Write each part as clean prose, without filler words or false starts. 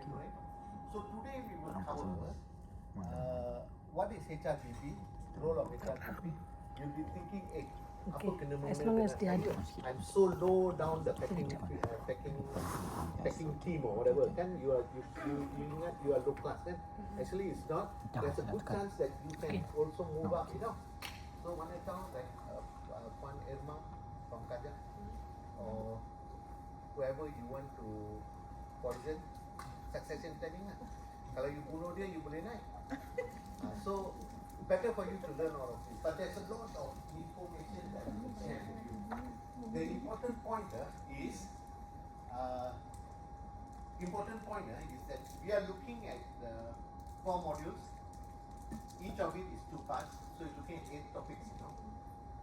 Right? So today we will cover what is HRBP, role of HRBP. You'll be thinking, hey, As long as they are I'm so low down the packing team or whatever. Then you are low class. Then actually it's not. There's a good chance that you can also move up. So when I tell like Puan Irma from Kajang or whoever you want to poison, succession planning lah. Kalau you bunuh dia, you boleh naik. So better for you to learn all of this. But there's a lot of information that I can share with you. The important pointer is that we are looking at the 4 modules. Each of it is 2 parts, so you're looking at 8 topics.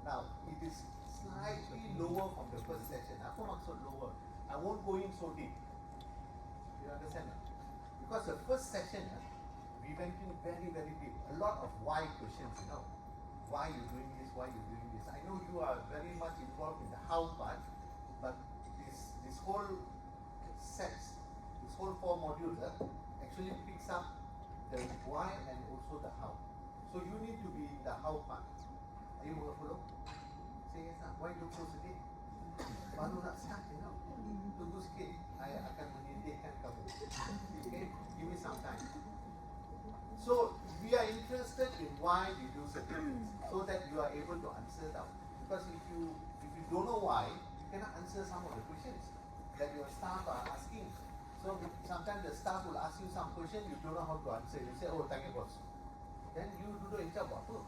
Now it is slightly lower from the first session. Apa maksud lower? I won't go in so deep. You understand? Because the first session, we went in very, very deep. A lot of why questions, Why you're doing this, why you're doing this. I know you are very much involved in the how part, but this whole sets, this whole 4 modules actually picks up the why and also the how. So you need to be in the how part. Are you going to follow? Say yes, why look so sedih? Baru nak start, Tunggu sikit, I akan menyedihkan kamu. Okay, give me some time. So we are interested in why we do certain things, so that you are able to answer them. Because if you don't know why, you cannot answer some of the questions that your staff are asking. So sometimes the staff will ask you some question, you don't know how to answer. You say, oh, tanya bos. Then you do the job apa?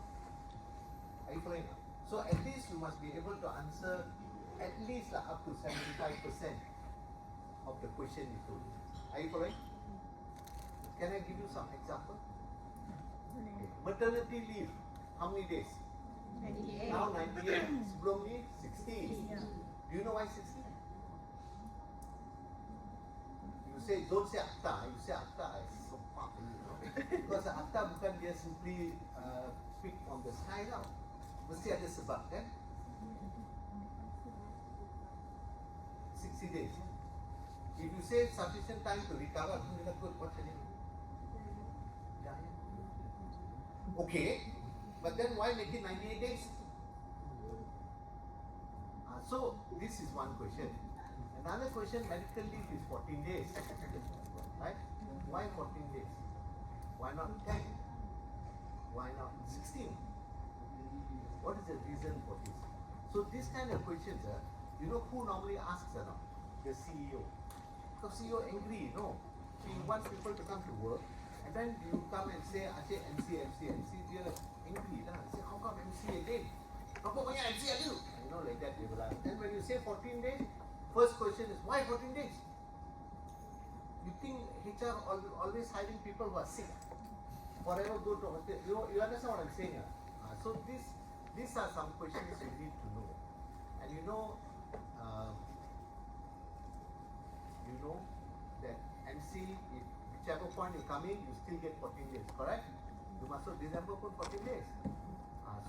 Are you following? So at least you must be able to answer at least up to 75% of the question you told. Are you following? Can I give you some example? Okay. Maternity leave, how many days? 98. Now 98. Sebelum ni 60. Do you know why 60? You say, don't say akta. You say akta, I so fuck. Because akta bukan dia simply pick from the sky now. Mesti ada sebab kan? 60 days. If you say sufficient time to recover, then good. What's the name? Okay, but then why make it 98 days? So this is one question. Another question, medical leave is 14 days. Right? Why 14 days? Why not 10? Why not 16? What is the reason for this? So this kind of questions, you know who normally asks or not? The CEO. Because CEO angry, He wants people to come to work, and then you come and say, MC, they're angry. Say, how come MC again? Apa banyak MC ada? Like that they will ask. Then when you say 14 days, first question is, why 14 days? You think HR always hiring people who are sick? Forever go to hospital. You understand what I'm saying? So these are some questions you need to know. And you know that MC, if whichever point you come in, you still get 14 days, correct? You must have December put 14 days.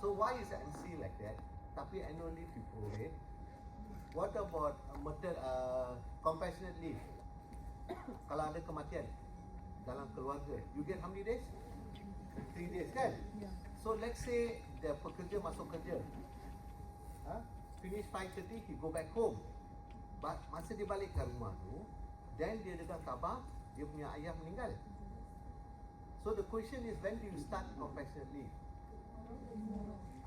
So why is MC like that? Tapi annual leave you prorate. What about compassionate leave? Kalau ada kematian dalam keluarga, you get how many days? 3 days, kan? So let's say the pekerja masuk kerja, finish 5:30, he go back home. But masa dia balik ke rumah tu, then dia dengar khabar dia punya ayah meninggal. So the question is, when do you start compassionate leave?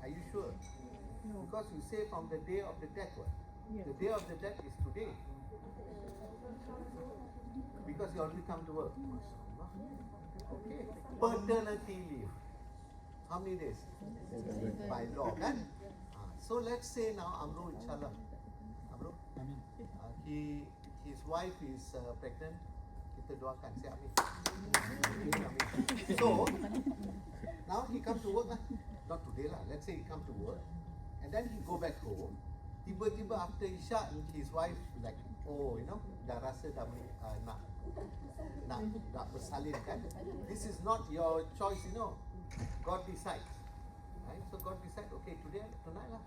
Are you sure? Because you say from the day of the death. The day of the death is today. Because you already come to work. Okay. Paternity leave. How many days? By law, kan? So let's say now Amro, inshallah. Amro, his wife is pregnant. Kita doakan, say amin. So now he come to work lah. Not today lah. Let's say he come to work, and then he go back home. Tiba-tiba after Isya, his wife like, dah rasa dah nak bersalin kan. This is not your choice, God decides. Right? So God decides, okay, tonight lah.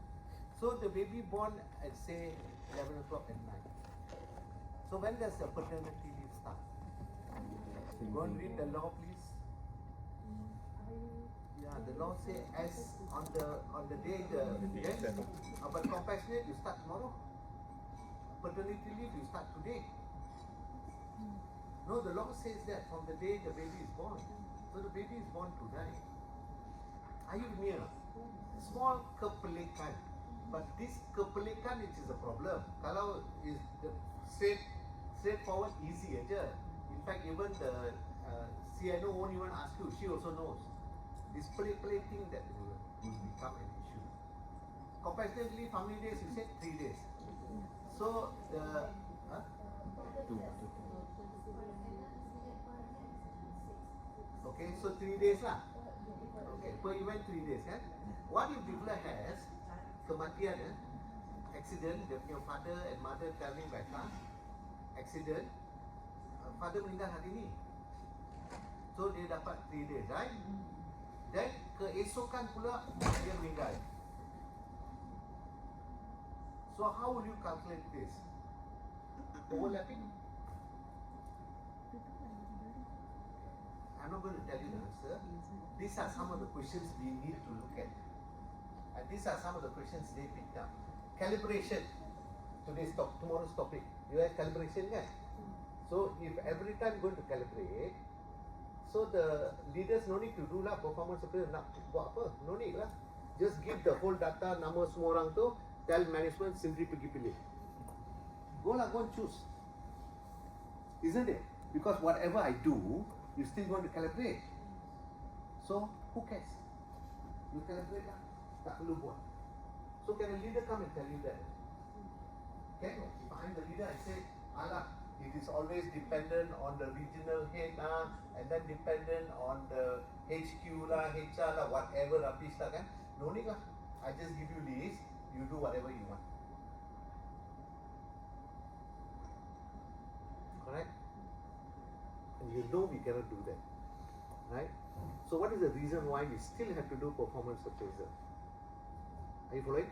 So the baby born at say 11 o'clock at night. So when does the paternity leave start? Go and read the law, please. Yeah, the law say as on the day the death, but compassionate you start tomorrow. Paternity leave you start today. No, the law says that from the day the baby is born. So the baby is born tonight. Are you near? Small kepelikan. But this kepelikan which is a problem. Kalau is the straightforward, easy aja. In fact, even the CNO won't even ask you. She also knows. This pelik-pelik thing that will become an issue. Compassionate leave, how many days? You said 3 days. So the okay, so 3 days lah. Okay, per event 3 days kan. What if the fella has kematian, accident, dia punya father and mother travelling by car, accident, father meninggal hari ni. So dia dapat 3 days, right? Then keesokan pula dia meninggal. So how will you calculate this? Overlapping? I'm not going to tell you the answer. These are some of the questions we need to look at. And these are some of the questions they picked up. Calibration. Tomorrow's topic. You have calibration, right? So if every time going to calibrate, so the leaders no need to do lah performance appraisal nak buat apa? No need lah. Just give the whole data, nama semua orang tu, tell management sendiri pergi pilih. Go lah, go and choose. Isn't it? Because whatever I do, you still going to calibrate. So who cares? You calibrate lah. Tak perlu buat. So can a leader come and tell you that? Can? If I'm the leader, I say, alah, it is always dependent on the regional head lah, and then dependent on the HQ lah, HR lah, whatever rubbish lah kan. No need lah. I just give you list, you do whatever you want. Correct? And you know we cannot do that. Right? So what is the reason why we still have to do performance appraisal? Are you following?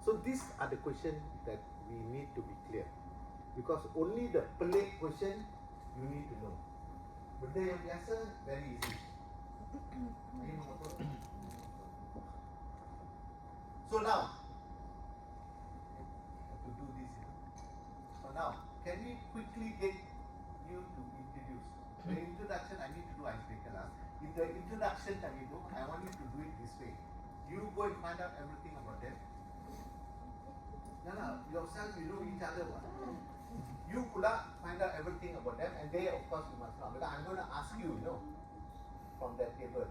So these are the questions that we need to be clear. Because only the pelik question you need to know. Benda yang biasa, very easy. So now, I have to do this. So now, can we quickly get you to introduce? The introduction I need to do icebreaker lah. In the introduction that we do, I want you to do it this way. You go and find out everything about them. No, yourself you know each other what. You pula find out everything about them, and they of course you must know, because I'm going to ask you, from that table,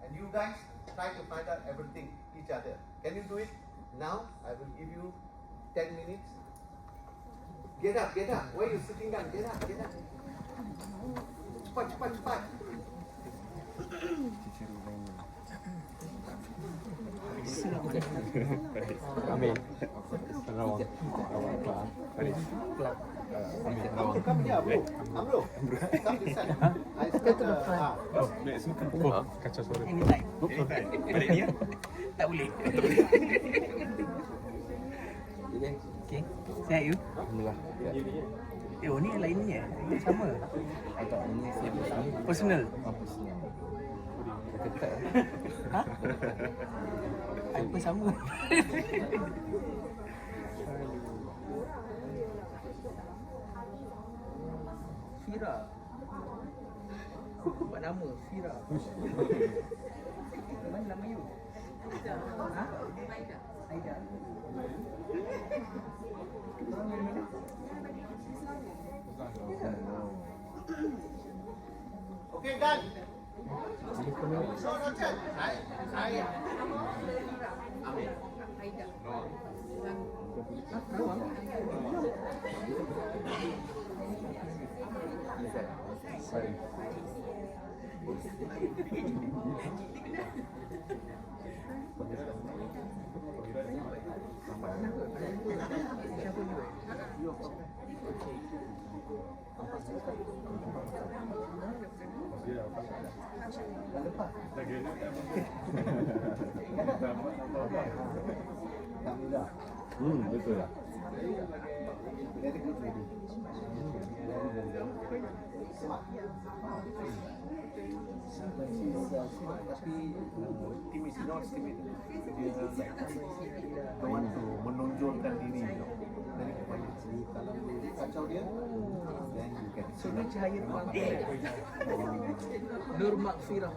and you guys try to find out everything each other. Can you do it now? I will give you 10 minutes. Get up. Why are you sitting down? Get up. Cepat. Amin. Rawang. Come here, bro. Amro. Come this side. I start the Kacau suara. Anytime. Balik ni ya? Tak boleh. Okay. Sihat you? Alhamdulillah. Oh ni lainnya. Ini sama. Tak, ini saya Personal. personal. Ketat. Ha? Apa sama? Fira. Buat nama Fira. Mana nama you? Ha? Aida. Orang dari mana? Okay, done. So, Doctor, I Sorry. Siapa you? tak mudah. Betul lah. Very good lady. Smart. Tapi timid, not timid. Dia don't want to menonjolkan diri. Dari kepada kalau kacau dia, then you can. So ni cahaya terang. Nur Makfirah.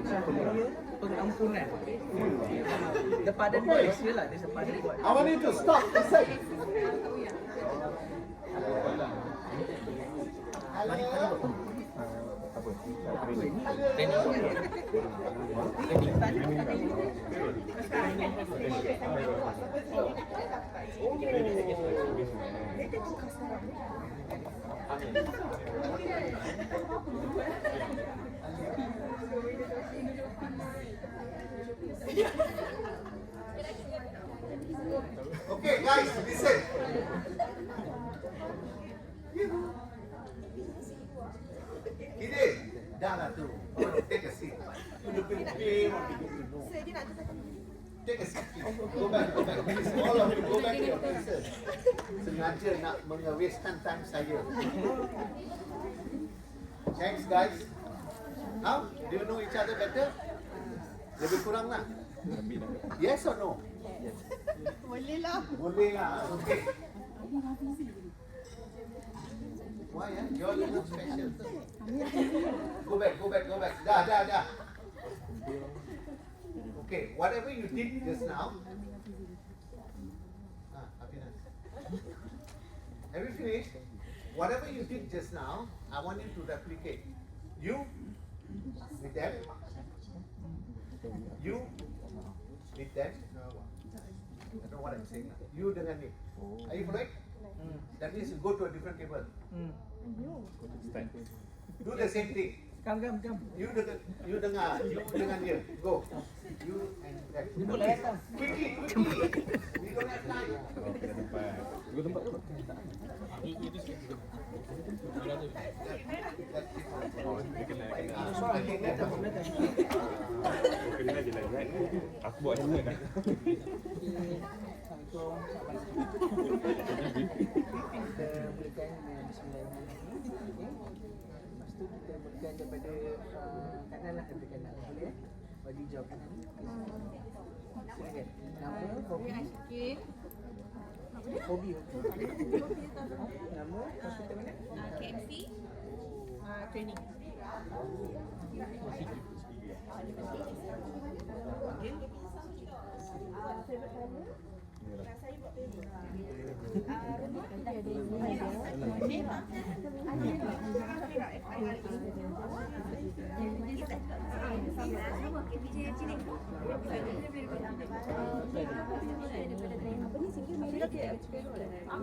Cahaya pengampunan. The pardon voice, yelah, there's a pardon voice. I want you to stop a sec. Okay, guys, listen. Ini, dah lah tu. Take a seat. Take a seat. Go back. Please, all of you, go back to your places. Sengaja nak mengawaskan time saya. Thanks, guys. Now, do you know each other better? Lebih kurang lah. Yes or no? Boleh lah. Okay. Why? You all look special. Go back. Dah. Okay, whatever you did just now. Happiness. Have you finished? Whatever you did just now, I want you to replicate. You with them. You with them. I don't know what I'm saying. You dengan ni. Are you following? That means you go to a different table. Do the same thing. Come. You dengan dia. Go. You and that. Quickly. We don't have time. Dua tempat tu. Oh, dia kena. Kena je lah, right? Aku buat semua dah. Kita berikan bismillahirrahmanirrahim. Lepas tu kita berikan daripada kanan lah, daripada kanan. Boleh? Bagi jawab kanan. Silakan. Nama, hobi. Hobi. Nama, hospital mana? KMC training.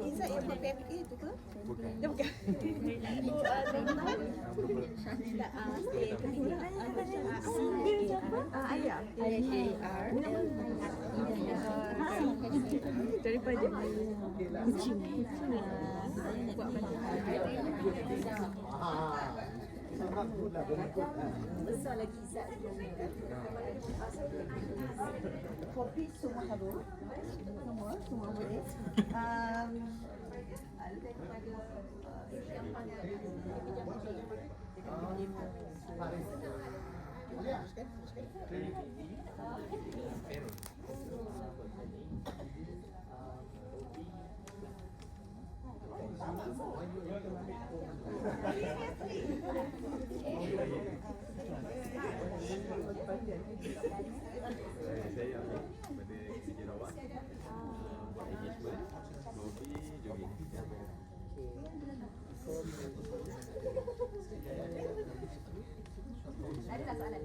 Inside yang pakai PK itu ke? Dia bukan. Ayah. Daripada kucing. Buat balik. Besar lagi zat. Kopi semua harus. Semua boleh. Ada kepada Saya ambil pada kerja rawat, buat engagement, lobby, jogging. Ada tak soalan?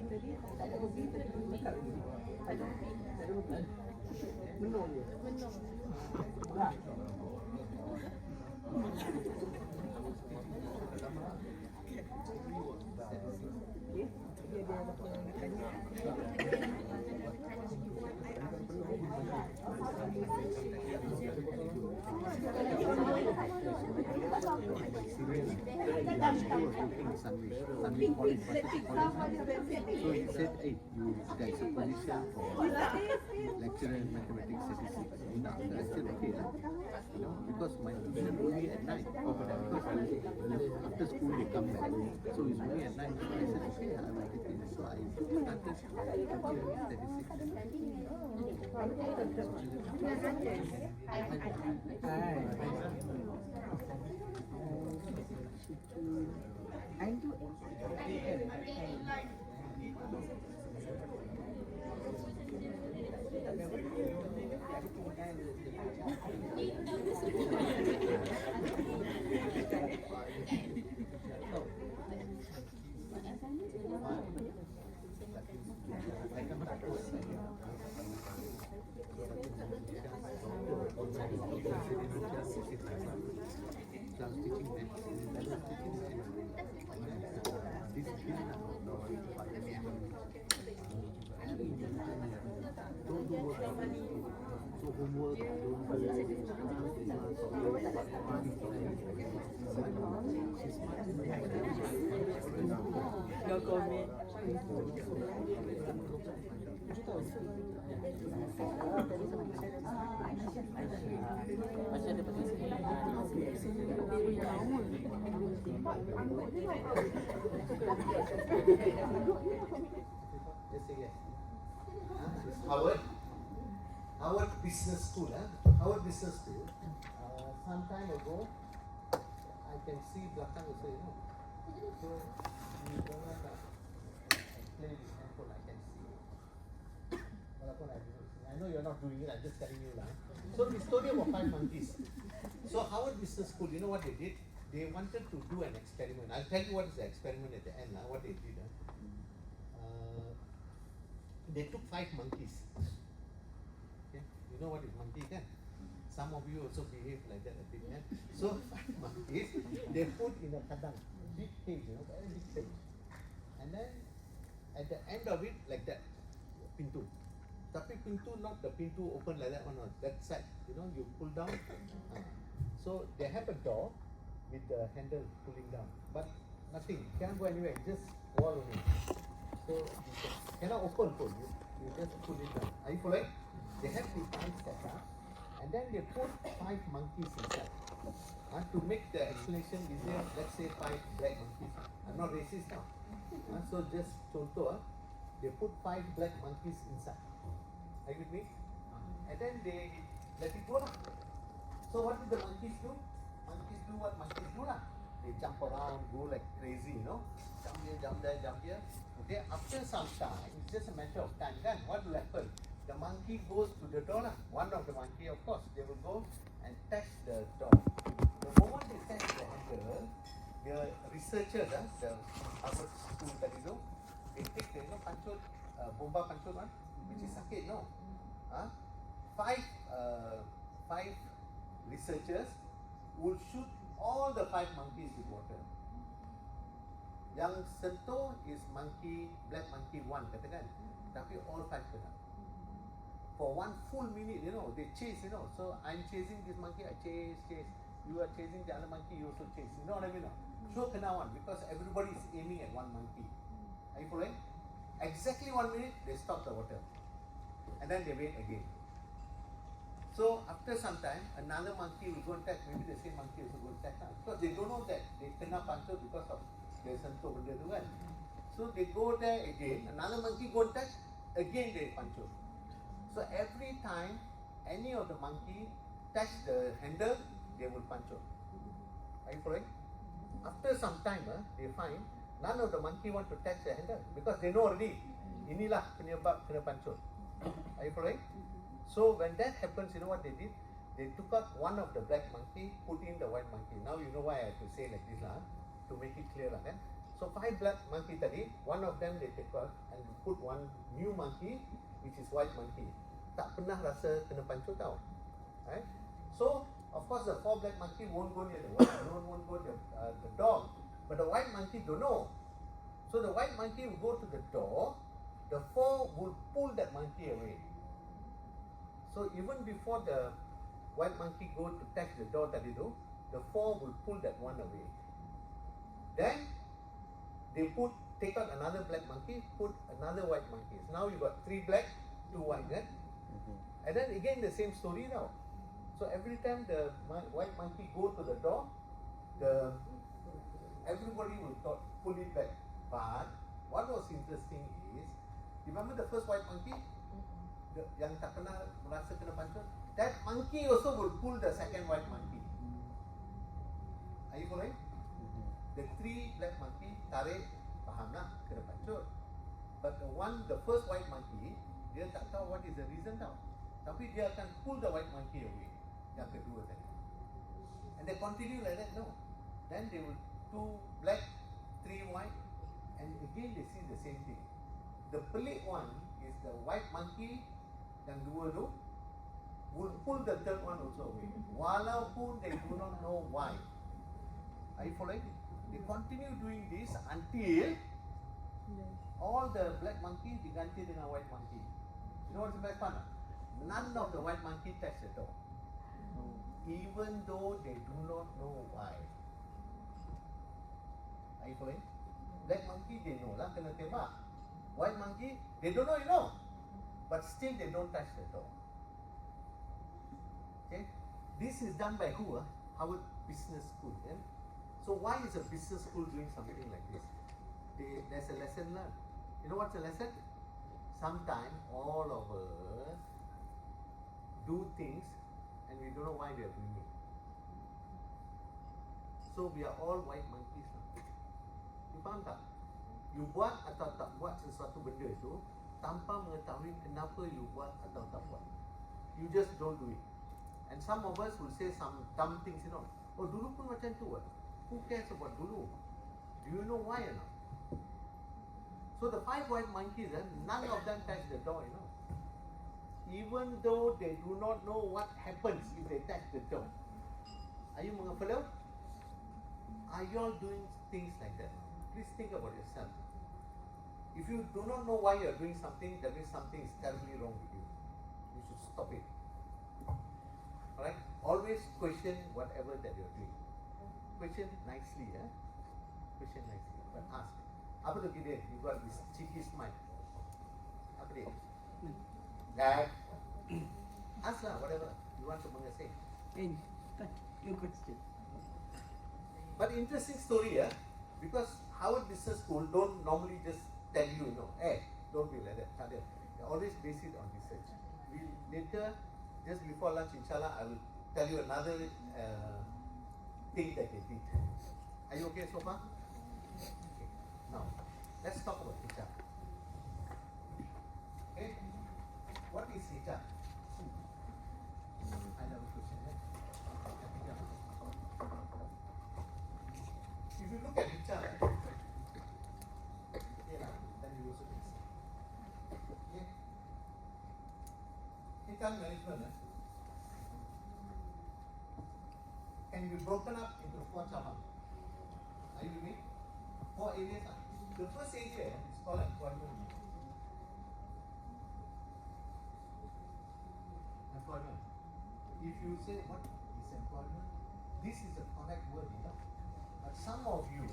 tadi tak ada hobi tadi makeup lagi. Tak ada hobi. Menung je. Lah. Okey, dia ada apa yang nak tanya? So he said, hey, there is a position for lecturer in mathematics statistics. I said, okay, because my tuition only at night. Because after school they come back, so it's only at night. So I said, okay, I will take it. So I started lecturing No comment. Masih ada Just say yes. Howard Business School. Howard Business School. Some time ago, I can see belakang also, you know. So you don't want to play with handphone. I can see. Walaupun I don't see. I know you're not doing it. I'm just telling you lah. So the story about 5 monkeys. So Howard Business School, you know what they did? They wanted to do an experiment. I'll tell you what is the experiment at the end. What they did. They took 5 monkeys. Okay? You know what is monkey, kan? Some of you also behave like that a bit. Yeah? So 5 monkeys, they put in a kadang, big cage, you know, very big cage. And then at the end of it, like that, pintu. Tapi pintu, not the pintu open like that one, no. That side, you know, you pull down. So they have a door with the handle pulling down, but nothing, can't go anywhere, just wall only. So you cannot open pull, you just pull it down. Are you following? They have the 5 set up, and then they put 5 monkeys inside. To make the explanation easier, let's say 5 black monkeys. I'm not racist now. So just contour, they put 5 black monkeys inside. Are you with me? And then they let it go lah. So what did the monkeys do? Monkeys do what monkeys do lah. They jump around, go like crazy, you know. Jump here, jump there, jump here. Okay, after some time, it's just a matter of time. Then what will happen? The monkey goes to the door lah. One of the monkey, of course, they will go and touch the door. The moment they touch the handle, the researchers, the Harvard school tadi tu, they take the, you know, pancut, bomba pancut one, which is sakit, no? 5 researchers will shoot all the 5 monkeys with water. Yang sentuh is monkey, black monkey 1 katakan, tapi all 5 kena. For 1 full minute, you know, they chase, you know. So I'm chasing this monkey, I chase. You are chasing the other monkey, you also chase. You know what I mean? Sure kena one, because everybody is aiming at 1 monkey. Are you following? Exactly 1 minute, they stop the water. And then they wait again. So after some time, another monkey will go and touch, maybe the same monkey also go and touch. Because they don't know that they kena pantul because of their sentuh benda tu kan. So they go there again, another monkey go and touch, again they pantul. So every time any of the monkey touch the handle, they will pantul. Are you following? After some time, they find none of the monkey want to touch the handle because they know already, inilah penyebab kena pantul. Are you following? So when that happens, you know what they did? They took out one of the black monkey, put in the white monkey. Now you know why I have to say like this lah, to make it clear lah. So 5 black monkey tadi, one of them they take out and put one new monkey, which is white monkey. Tak pernah rasa kena pancur tau. Right? So of course the 4 black monkey won't go near the white, won't go near the dog. But the white monkey don't know. So the white monkey will go to the door, the 4 will pull that monkey away. So even before the white monkey go to touch the door tadi tu, the 4 will pull that one away. Then they take out another black monkey, put another white monkey. So now you got 3 black, 2 white, right? And then again the same story now. So every time the white monkey go to the door, everybody will pull it back. But what was interesting is, remember the first white monkey, yang tak pernah merasa kena pancur? That monkey also will pull the second white monkey. Are you following? The 3 black monkey tarik, faham lah, kena pancur. But the first white monkey, dia tak tahu what is the reason tau. Tapi dia akan pull the white monkey away. Yang kedua tadi. And they continue like that, no. Then they will 2 black, 3 white, and again they see the same thing. The pelik one is the white monkey yang dua tu will pull the third one also away. Walaupun they do not know why. Are you following? They continue doing this until all the black monkey diganti dengan white monkey. You know what's the best part? None of the white monkey touch the door. Even though they do not know why. Are you following? Black monkey they know lah kena tembak. White monkey they don't know, you know. But still they don't touch the door. Okay? This is done by who? Harvard Business School. Yeah? So why is a business school doing something like this? There's a lesson learned. You know what's the lesson? Sometimes all of us do things and we don't know why we are doing it. So we are all white monkeys now. You faham tak? You buat atau tak buat sesuatu benda itu tanpa mengetahui kenapa you buat atau tak buat. You just don't do it. And some of us will say some dumb things, you know. Oh, dulu pun macam tu. Who cares about dulu? Do you know why or not? So the 5 white monkeys, none of them touch the door, you know. Even though they do not know what happens if they touch the door. Are you mengefollow? Are you all doing things like that? Please think about yourself. If you do not know why you are doing something, that means something is terribly wrong with you. You should stop it. Alright? Always question whatever that you are doing. Question nicely, Question nicely. But ask. Apa tu kita? You got this cheeky smile. Apa dia? That. Ask lah, whatever you want to say. Hey, your question. But interesting story, because Harvard Business School don't normally just tell you, hey, don't be like that. They always base it on research. We later, just before lunch, inshallah, I will tell you another thing that they did. Are you okay so far? Okay. Now, let's talk about HR. Okay? What is HR? I have a question. If you look at HR, then you also can see. Okay? HR management can be broken up into 4 cabang. Are you with me? 4 areas. The first area is called employment. Employment. If you say what is employment, this is the correct word, But some of you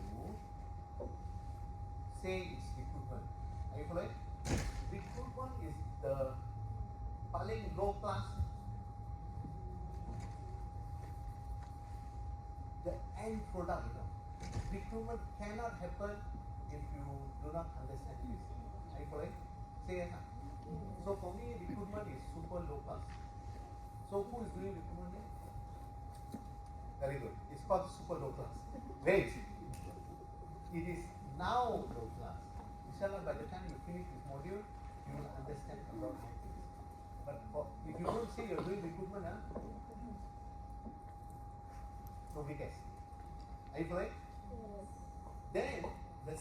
say it's recruitment. Are you following? Recruitment is the paling low class. The end product, Recruitment cannot happen if you do not understand this. Are you following? Say yes. So for me, recruitment is super low class. So who is doing recruitment here? Very good. It's called super low class. Wait. It is now low class. Inshallah, by the time you finish this module, you will understand a lot more things. But if you don't say you're doing recruitment, nobody cares. Are you following? Yes. Then the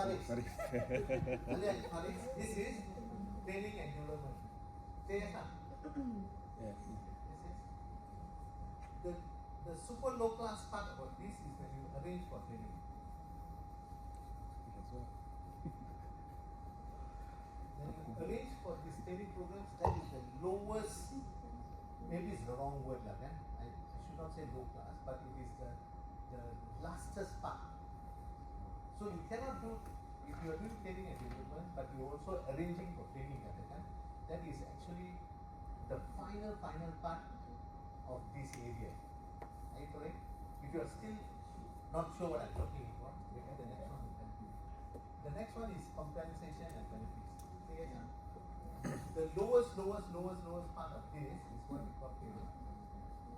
Faris. Faris, this is training and development. Say yes, sir. Yes. Yes, yes. The super low class part about this is when you arrange for training. When you arrange for these training programs, that is the lowest, maybe it's the wrong word, I should not say low class, but it is the lastest part. So you cannot do, if you are doing training and development, but you are also arranging for training at the time, that is actually the final part of this area. Are you correct? If you are still not sure what I'm talking about, look at the next one. The next one is compensation and benefits. Say yes, the lowest part of this is what we call payroll.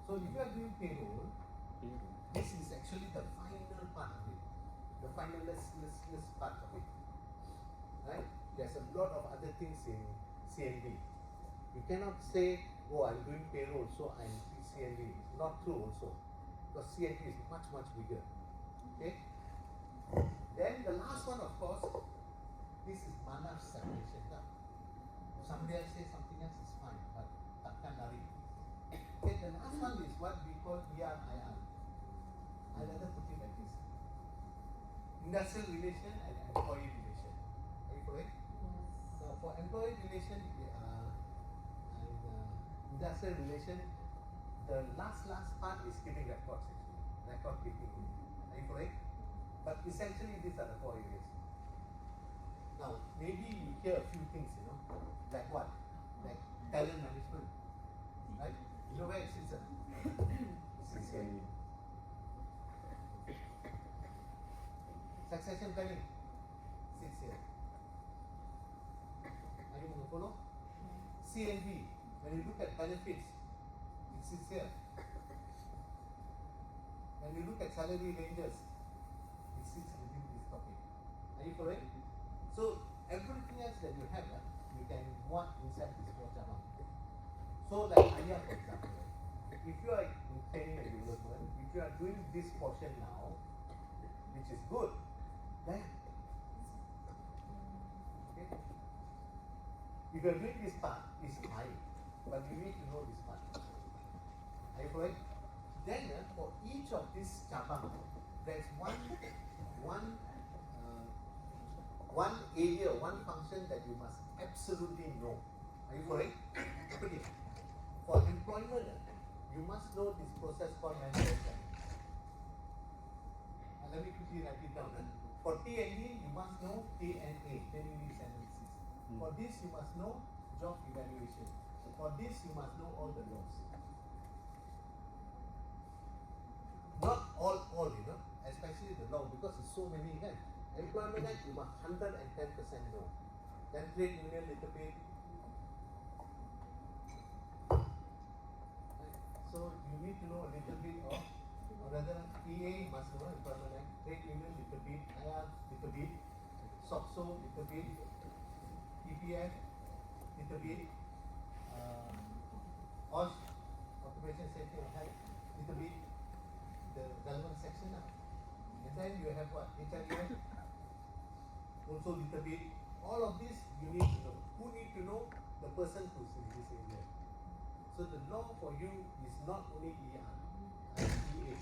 So if you are doing payroll, this is actually the final part of it. The final less part of it. Right? There's a lot of other things in CNB. You cannot say, oh, I'm doing payroll, so I'm CNB. It's not true also. Because CNB is much bigger. Okay? Then the last one, of course, this is mana separation. If somebody else says something else, is fine, but takkan lari. Okay, the last one is what we call ERIR. I'd rather put it like this. Industrial relation and employee relation. Are you correct? Yes. Now for employee relation and industrial relation, the last part is keeping records actually. Record keeping. Are you correct? But essentially these are the 4 areas. Now maybe you hear a few things, like what? Like talent management. Right? You know where it sits at? Succession planning sits here. Are you going to follow? CNB, when you look at benefits, it sits here. When you look at salary ranges, it sits within this topic. Are you correct? So everything else that you have, you can want inside this 4 java. So like Aya, for example, if you are in training and development, if you are doing this portion now, which is good, then okay. If you are doing this part, it's fine, but you need to know this part. Are you correct? Then for each of these cabang, there's one area, one function that you must absolutely know. Are you correct? Okay. For employment, you must know this process called manual planning. Let me quickly write it down. For T&D, you must know TNA, training needs analysis. For this, you must know job evaluation. For this, you must know all the laws. Not all, especially the law, because it's so many. Employment Act, you must 110% know. Then trade union little bit. So you need to know a little bit of, or rather EA must know Employment Act, trade union little bit, IR little bit, SOXO little bit, EPF little bit, OSH, Occupation Safety and Health little bit, the relevant section. And then you have what? HREF, also little bit. All of this you need to know. Who need to know? The person who's in this area. So the law for you is not only ER, EA.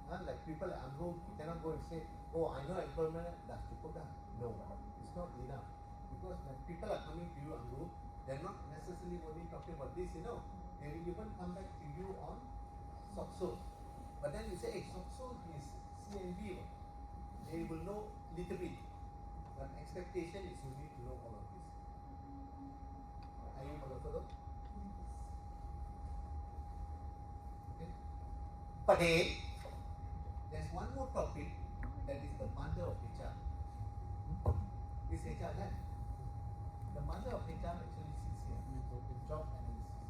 Like people at Amro, you cannot go and say, oh, I know employment, that's Chukoda. No, it's not enough. Because when people are coming to you, Amro, they're not necessarily only talking about this, They will even come back to you on SOXO. But then you say, hey, SOXO is CNB. They will know little bit. But expectation is you need to know all of this. Are you follow? Okay. But then, there's one more topic that is the mother of HR. This HR, right? The mother of HR actually sits here. Job analysis.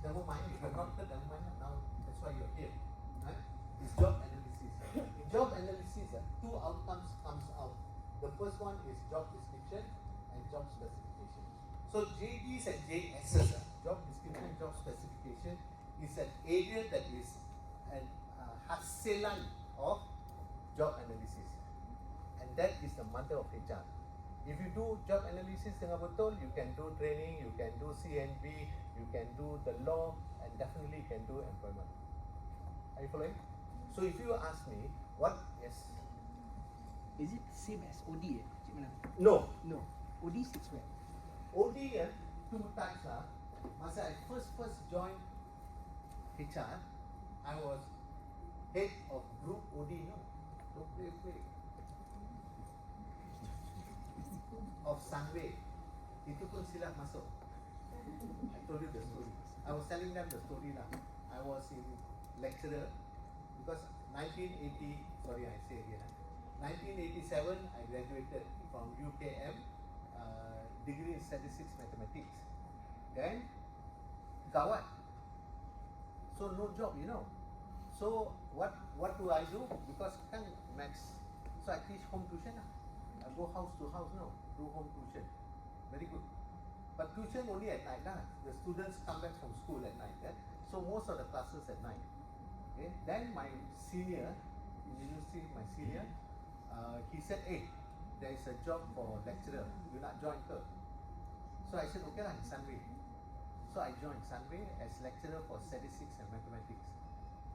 Never mind, if you're not good, never mind. Now that's why you're here. Right? It's job analysis. In job analysis, 2 outcomes comes out. The first one is job description and job specification. So JDs and JSs, job description, job specification, is an area that is an hasilan of job analysis. And that is the mother of HR. If you do job analysis dengan betul, you can do training, you can do CNB, you can do the law, and definitely you can do employment. Are you following? So if you ask me, what, yes? Is it same as OD? Cik Manang? No. No. OD sits where? OD, two types lah. Masa I first joined HR, I was head of group OD, no? Don't play. Of Sunway. Itu pun silap masuk. I told you the story. I was telling them the story lah. I was in lecturer because 1980, sorry I say again, 1987 I graduated from UKM, degree in statistics mathematics. Then gawat. So no job, you know. So what do I do? Because kan maths, so I teach home tuition lah. I go house to house, no, do home tuition. Very good. But tuition only at night lah. The students come back from school at night. So most of the classes at night. Okay. Then my senior, in university, my senior, he said, hey, there is a job for lecturer. You not join her? So I said, okay lah, in Sunway. So I joined Sunway as lecturer for statistics and mathematics.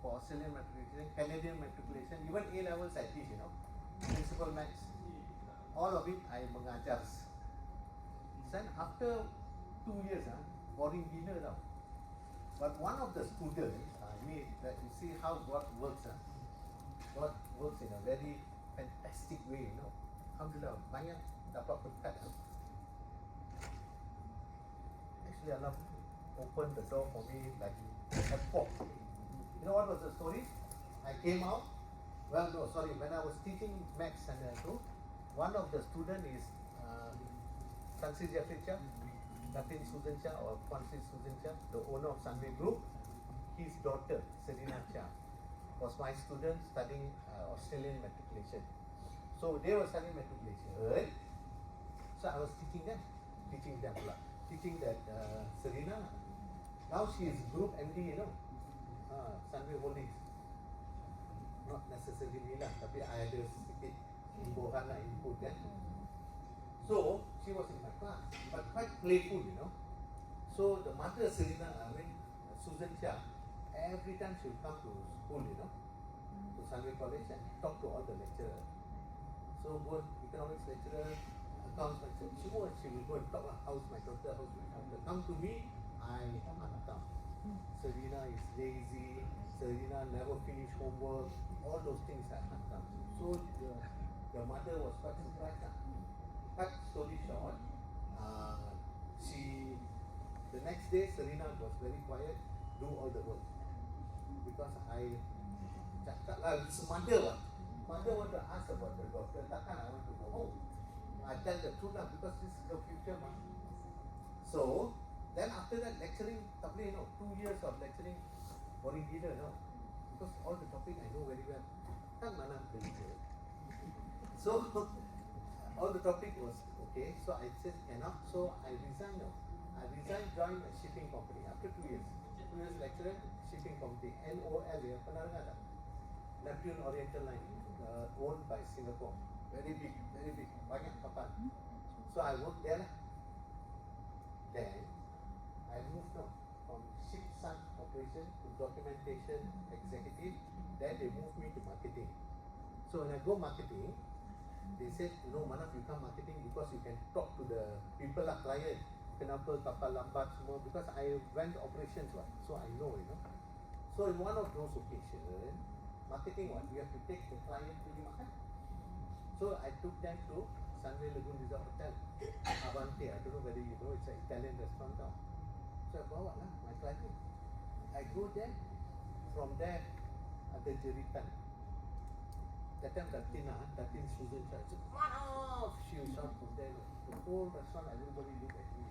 For Australian matriculation, Canadian matriculation, even A levels I teach, you know. Principal maths. All of it I mengajar. Then after 2 years, boring dinner now. But one of the students, that you see how God works. God works in a very fantastic way, you know. Alhamdulillah, banyak dapat berkat. Actually, Allah opened the door for me like a pop. You know what was the story? I came out. Well, no, sorry. When I was teaching maths and one of the students is Tansi Jeffrey Chia, Natin Susan Chia or Francis Susan Chia, the owner of Sunway Group. His daughter, Serena Chia, was my student studying Australian matriculation. So they were studying matriculation, right? So I was teaching that Serena. Now she is group MD, you know, Sunway Holdings. Not necessarily me lah, tapi I ada sedikit imbuhan lah, input kan. So she was in my class, but quite playful, you know. So the mother Serena, Susan Chia, every time she will come to school, you know, to Sunway College and talk to all the lecturers. So both economics lecturer, accounts lecturer, she will go and talk about how's my daughter, how's my daughter. Come to me, I hantam. Serena is lazy, Serena never finish homework, all those things I hantam. So the mother was quite surprised. Cut story short, the next day Serena was very quiet, do all the work. Because I cakap lah, it's mother. Mother want to ask about the daughter, takkan I want to go home. I tell the truth lah, because this is the future ma. So, then after that lecturing, you know, 2 years of lecturing, boring gila, no? Because all the topic I know very well. Kan mana belajar. So, all the topic was okay, so I said enough, so I resigned now. I resigned, joined a shipping company after 2 years. 2 years lecturer, shipping company, NOL, pernah dengar tak? Neptune Oriental Line, owned by Singapore. Very big, banyak kapal. So I worked there lah. Then, I moved on from ship sunk operation to documentation executive. Then they moved me to marketing. So when I go marketing, they said, you know, Manaf, you come marketing because you can talk to the people lah, client. Kenapa kapal lambat semua? Because I went operations, what? So I know, you know. So in one of those occasions, marketing what? We have to take the client to makan. So I took them to Sunway Lagoon Resort Hotel, Avante. I don't know whether you know, it's an Italian restaurant now. So I bawa lah my client. I go there. From there, ada jeritan. That time Datin Susan Chia said, "Manaf!" She will shout from there. The whole restaurant, everybody look at me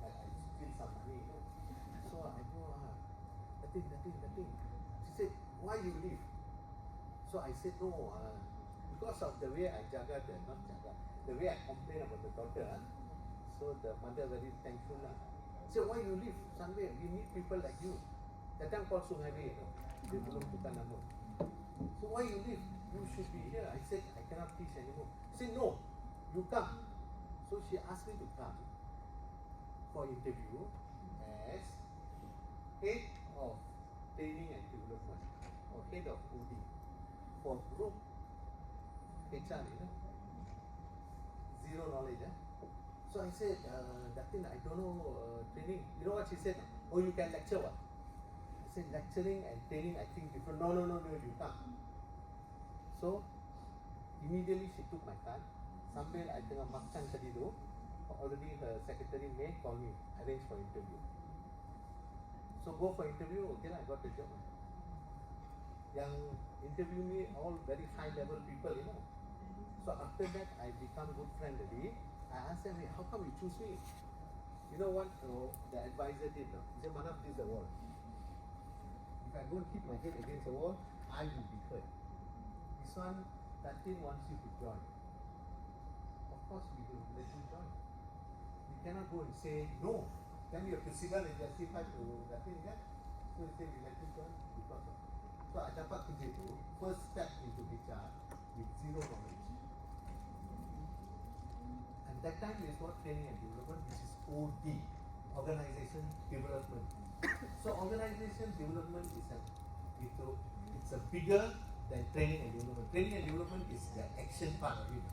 like I steal some money, you know. So I go, Datin. She said, "Why you leave?" So I said, "No, because of the way I the way I complain about the daughter." So the mother very thankful lah. Said, "Why you leave Sunway? We need people like you." That time called Sungai Way, you know. Dia belum tukar nama. So why you leave? you should be here. I said, I cannot teach anymore. She said, no, you come. So she asked me to come for interview as head of training and development or head of OD for group HR, zero knowledge. So I said, Datin, I don't know training. You know what she said? Oh, you can lecture what? I said, lecturing and training, I think different. No, you can't. So immediately she took my card. Sambil I tengah makan tadi tu, already her secretary May call me, arrange for interview. So go for interview, okay lah, I got the job. Yang interview me all very high level people, So after that I become good friend already. I asked them, hey, how come you choose me? You know what the advisor did? No? He said, Manav, this is the wall. If I go and hit my head against the wall, I will be hurt. This one, Tatin wants you to join. Of course we will let you join. We cannot go and say no. Then you have to sit down and justify to Tatin, yeah? So we say we let you join because of. So I dapat kerja tu, first step into HR with zero knowledge. And that time is what training and development, which is OD, organization development. So organization development is it's a bigger than training and development. Training and development is the action part of it.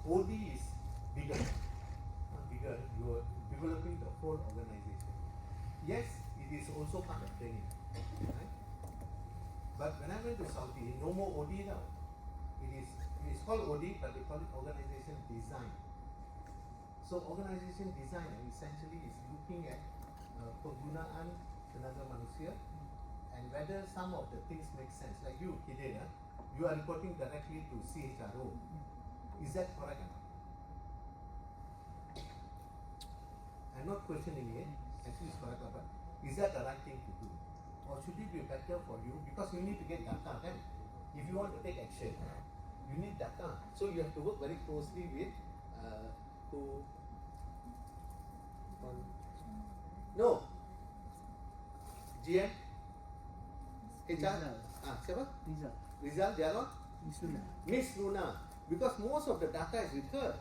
OD is bigger. Not bigger, you are developing the whole organization. Yes, it is also part of training. Right? But when I went to Saudi, no more OD now. It is called OD, but they call it organization design. So organization design essentially is looking at penggunaan tenaga manusia and whether some of the things make sense. Like you, Hidayah, you are reporting directly to CHRO. Is that correct or not? I'm not questioning it. Actually, it's correct, but is that the right thing to do? Or should it be better for you? Because you need to get data, right? If you want to take action, you need data. So you have to work very closely with no GM HR siapa? Rizal Jalon Miss Luna, because most of the data is with her.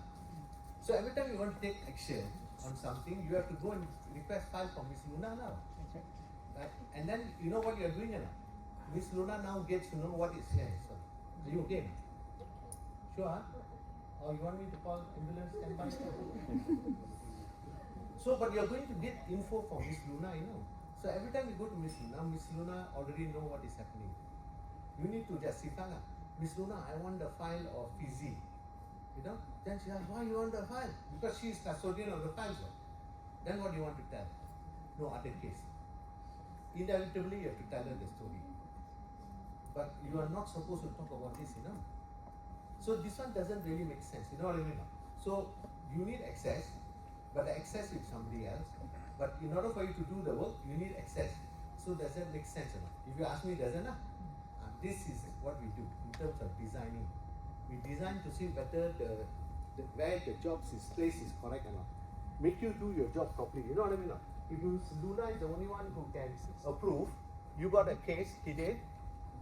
So every time you want to take action on something, you have to go and request file from Miss Luna now. Right? And then you know what you are doing now. Miss Luna now gets to know what is here. So, are you okay? Sure? Huh? Or you want me to call ambulance standby? So, but you are going to get info from Miss Luna, So every time you go to Miss Luna already know what is happening. You need to justify, Miss Luna, I want the file of Fizzy. Then she asks, why you want the file? Because she is custodian of the files. Then what do you want to tell? No other case. Inevitably, you have to tell her the story. But you are not supposed to talk about this, So this one doesn't really make sense, you know what I mean? So you need access, but the access is somebody else. But in order for you to do the work, you need access. So does that make sense or not? If you ask me, doesn't it? This is what we do in terms of designing. We design to see whether where the jobs is placed is correct or not. Make you do your job properly, you know what I mean? If Luna is the only one who can approve, you got a case, he did,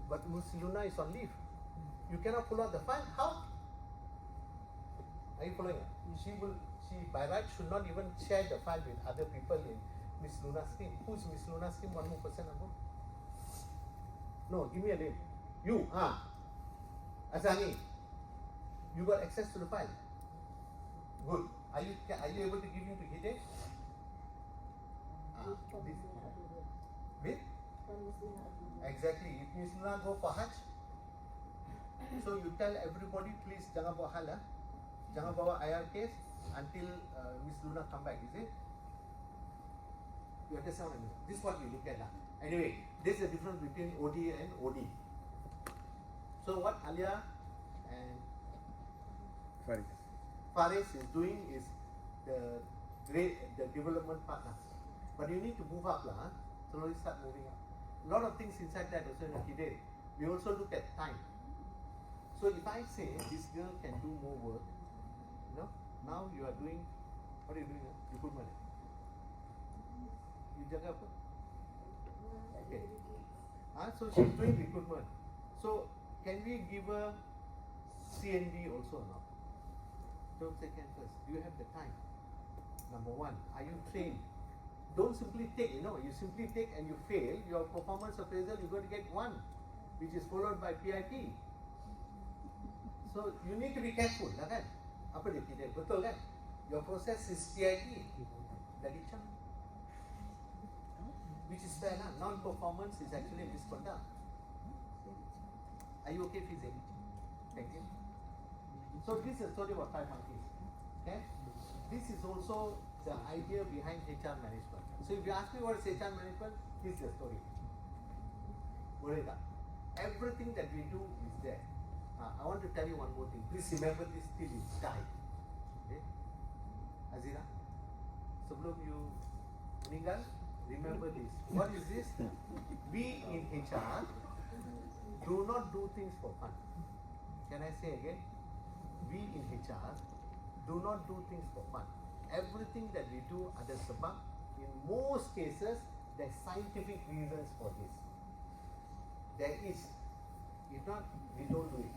but Ms. Luna is on leave. You cannot pull out the file. How? Are you following? She by right should not even share the file with other people in Miss Luna's team. Who's Miss Luna's team? One more person number? No, give me a name. You, Azani. You got access to the file. Good. Are you able to give him to Hide? With? Exactly. If Miss Luna go for Hajj, so you tell everybody, please jangan bawa hal, jangan bawa IR case until Miss Luna come back, is it? You understand what I mean? This is what we look at now. Anyway, this is the difference between OD and OD. So what Alia and Faris is doing is the development part now. But you need to move up lah, slowly start moving up. A lot of things inside that also today. We also look at time. So if I say this girl can do more work, now you are doing, what are you doing? Recruitment. You jaga apa? Okay. So she's doing recruitment. So can we give her CND also or not? Don't say can first. Do you have the time? Number one, are you trained? Don't simply take, you simply take and you fail, your performance appraisal, you're going to get 1, which is followed by PIP. So you need to be careful, kan? Apa dia tidak betul kan? Your process is PIP. Dari macam, which is fair lah. Non-performance is actually misconduct. Are you okay, Fizik? Thank you. So this is a story about 5 monkeys. Okay? This is also the idea behind HR management. So if you ask me what is HR management, this is the story. Boleh tak? Everything that we do is there. I want to tell you one more thing. Please remember this till you die. Okay? Azira, sebelum you meninggal, remember this. What is this? We in HR do not do things for fun. Can I say again? We in HR do not do things for fun. Everything that we do ada sebab. In most cases, there's scientific reasons for this. There is. If not, we don't do it.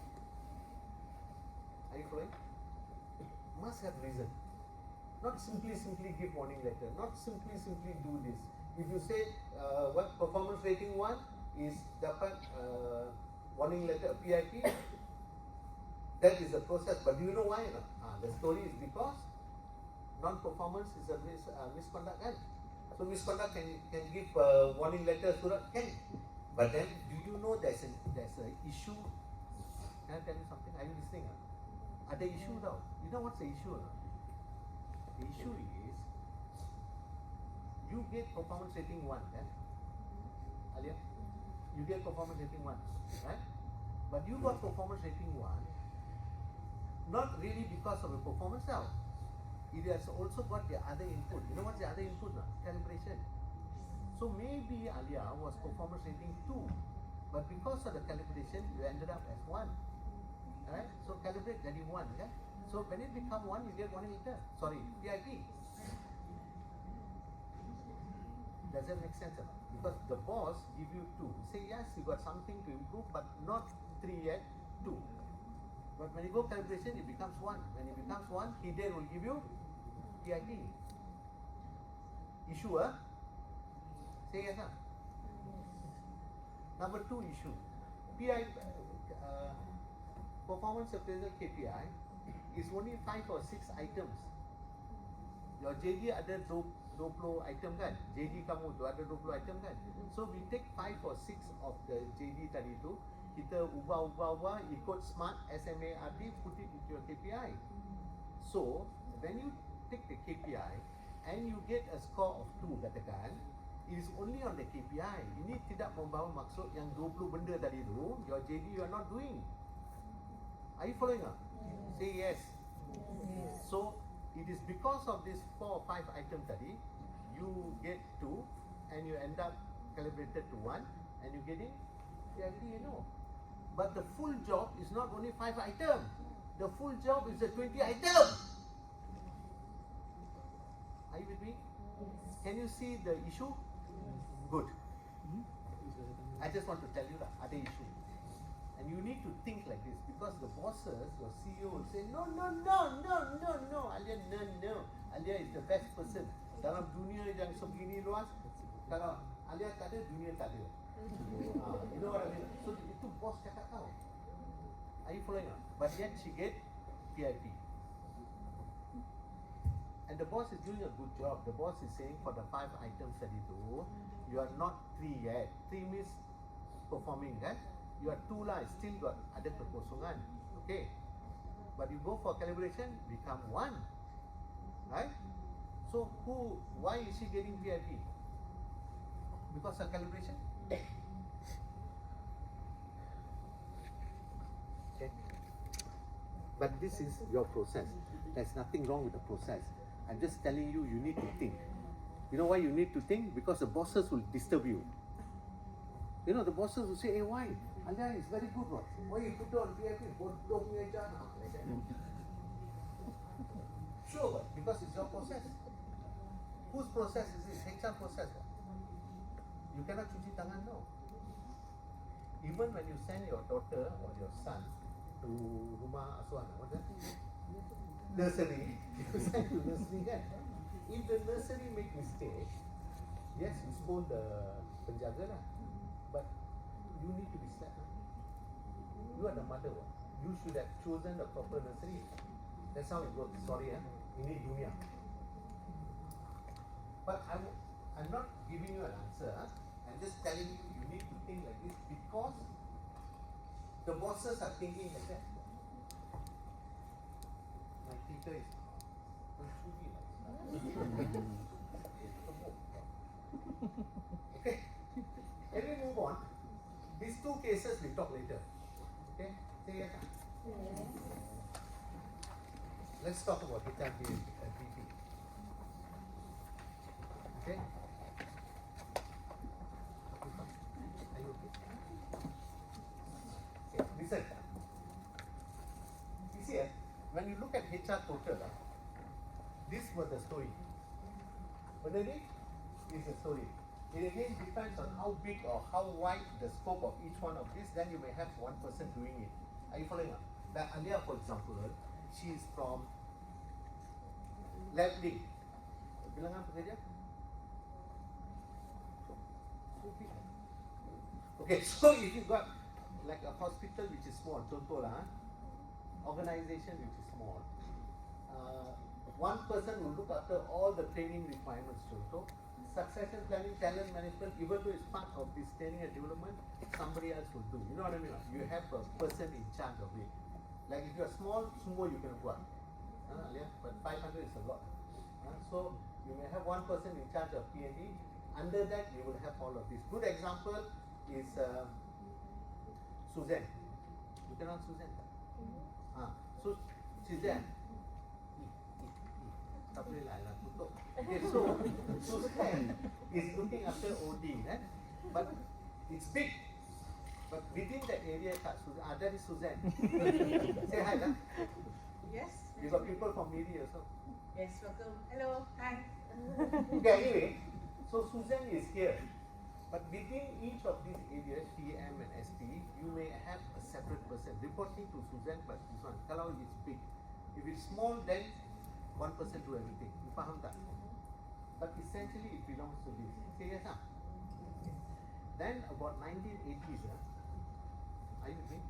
Are you following? Must have reason. Not simply give warning letter. Not simply do this. If you say what performance rating 1 is dapat warning letter PIP, that is the process. But do you know why? The story is because non-performance is a misconduct, kan? So misconduct can give warning letter surat, can? But then, do you know there's a issue? Can I tell you something? Are you listening? Ada issue tau. You know what's the issue? The issue is you get performance rating 1, kan? Alia, you get performance rating 1, right? But you got performance rating 1 not really because of the performance now. It has also got the other input. You know what's the other input? Calibration. So maybe Alia was performance rating 2, but because of the calibration, you ended up as 1. Right? So calibrate jadi 1, kan? So when it become 1, you get warning letter. Sorry, PIP. Does that make sense or not? Because the boss give you 2. Say yes, you got something to improve, but not 3 yet, 2. But when you go calibration, it becomes 1. When it becomes 1, he then will give you PIP. Issue, Say yes, Number 2 issue. Performance appraisal KPI is only 5 or 6 items. Your JD ada 20 item kan? JD kamu tu ada 20 item kan? So we take 5 or 6 of the JD tadi tu, kita ubah ikut SMART, SMART, put it into your KPI. So when you take the KPI and you get a score of 2 katakan, it is only on the KPI. Ini tidak membawa maksud yang 20 benda tadi tu, your JD you are not doing. Are you following up? Say yes. So it is because of this 4 or 5 item tadi, you get 2 and you end up calibrated to 1 and you getting PIP, But the full job is not only 5 items. The full job is the 20 items. Are you with me? Can you see the issue? Good. I just want to tell you that ada issue. And you need to think like this because the bosses, your CEO will say, no, Alia, no. Alia is the best person. Dalam dunia yang sebegini luas, kalau Alia tak ada, dunia tak ada. You know what I mean? So itu bos cakap tau. Are you following up? But yet she get PIP. And the boss is doing a good job. The boss is saying for the 5 items tadi tu, you are not 3 yet. 3 means performing, kan? You are 2 lah, still got ada kekosongan. Okay. But you go for calibration, become 1. Right? So why is she getting PIP? Because of calibration? Okay. But this is your process. There's nothing wrong with the process. I'm just telling you, you need to think. You know why you need to think? Because the bosses will disturb you. You know, the bosses will say, hey, why? Alia is very good, what? Why you put on PIP? Bodoh punya jana. Like that. Sure, because it's your process. Whose process is this? HR process. What? You cannot cuci tangan, no. Even when you send your daughter or your son to rumah asuhan, what's that? Nursery. You send to nursery kan? If the nursery make mistake, yes, you scold the penjaga lah. But you need to be slapped. You are the mother. What? You should have chosen the proper nursery. That's how it works. Sorry, ini dunia. But I'm not giving you an answer. I'm just telling you you need to think like this because the bosses are thinking like that. My teacher is should be like that. Okay. Let me move on. These two cases we talk later. Okay? Say yes. Let's talk about HRD and BP. Okay? Are you okay? Okay, listen. You see, when you look at HR total, this was the story. But then it is a story. It again depends on how big or how wide the scope of each one of these, then you may have one person doing it. Are you following up? That Alia, for example, she is from Labeling. Bilangan pekerja? Okay, so if you got like a hospital which is small, contoh lah, organization which is small, one person will look after all the training requirements, contoh, succession planning, talent management, even though it's part of this training and development, somebody else will do. You know what I mean? You have a person in charge of it. Like if you're small, semua you can buat. But 500 is a lot. So you may have one person in charge of P&D. Under that, you will have all of this. Good example is Suzanne. You can know Suzanne? So Suzanne. Okay, so Suzanne is looking after OD, but it's big. But within that area, that is Suzanne. Say hi, lah. Yes. You got people from media also. Yes, welcome. Hello. Hi. Okay, anyway, so Suzanne is here. But within each of these areas, TM and SP, you may have a separate person reporting to Suzanne, but this one, kalau it's big. If it's small, then one person do everything. You faham tak? But essentially, it belongs to this. Say yes, huh? Then about 1980s, are you with me?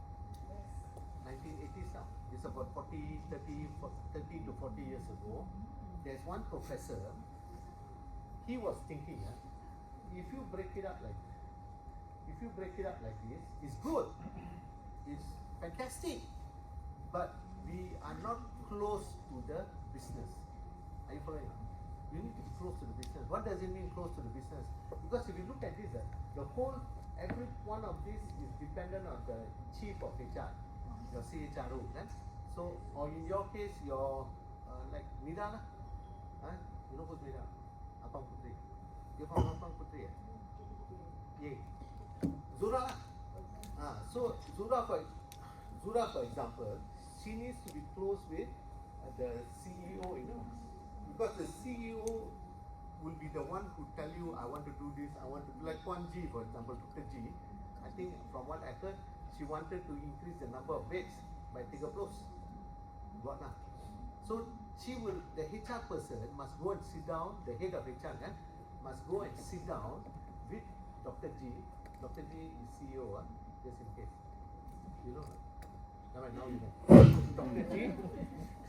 1980s now. It's about 30 to 40 years ago. There's one professor. He was thinking, if you break it up like this, it's good. It's fantastic. But we are not close to the business. Are you following? You need to be close to the business. What does it mean close to the business? Because if you look at this, every one of these is dependent on the chief of HR, your CHRO. So, or in your case, your like Mira, you know who's Mira? Apang Putri. You're from Apang Putri. Yeah. Zura. So Zura for example, she needs to be close with the CEO, because the CEO will be the one who tell you, I want to do this, I want to do, like Kwan G, for example, Dr. G, I think from what I heard, she wanted to increase the number of beds by 30. Got now. So the HR person must go and sit down, the head of HR must go and sit down with Dr. G. Dr. G is CEO, just in case. You know? Now you know. Dr. G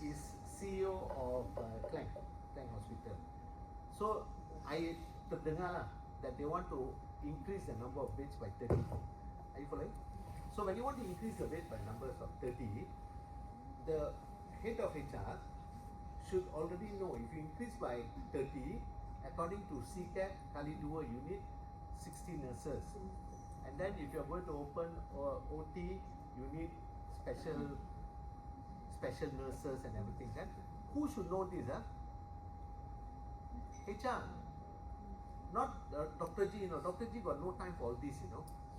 is CEO of Klang Hospital. So I terdengar lah that they want to increase the number of beds by 30. Are you following? So when you want to increase the bed by numbers of 30, the head of HR should already know if you increase by 30, according to CCAP, kali 2, you need 60 nurses. And then if you're going to open OT, you need special nurses and everything. Then who should know this? HR. Not Dr. G, Dr. G got no time for all this,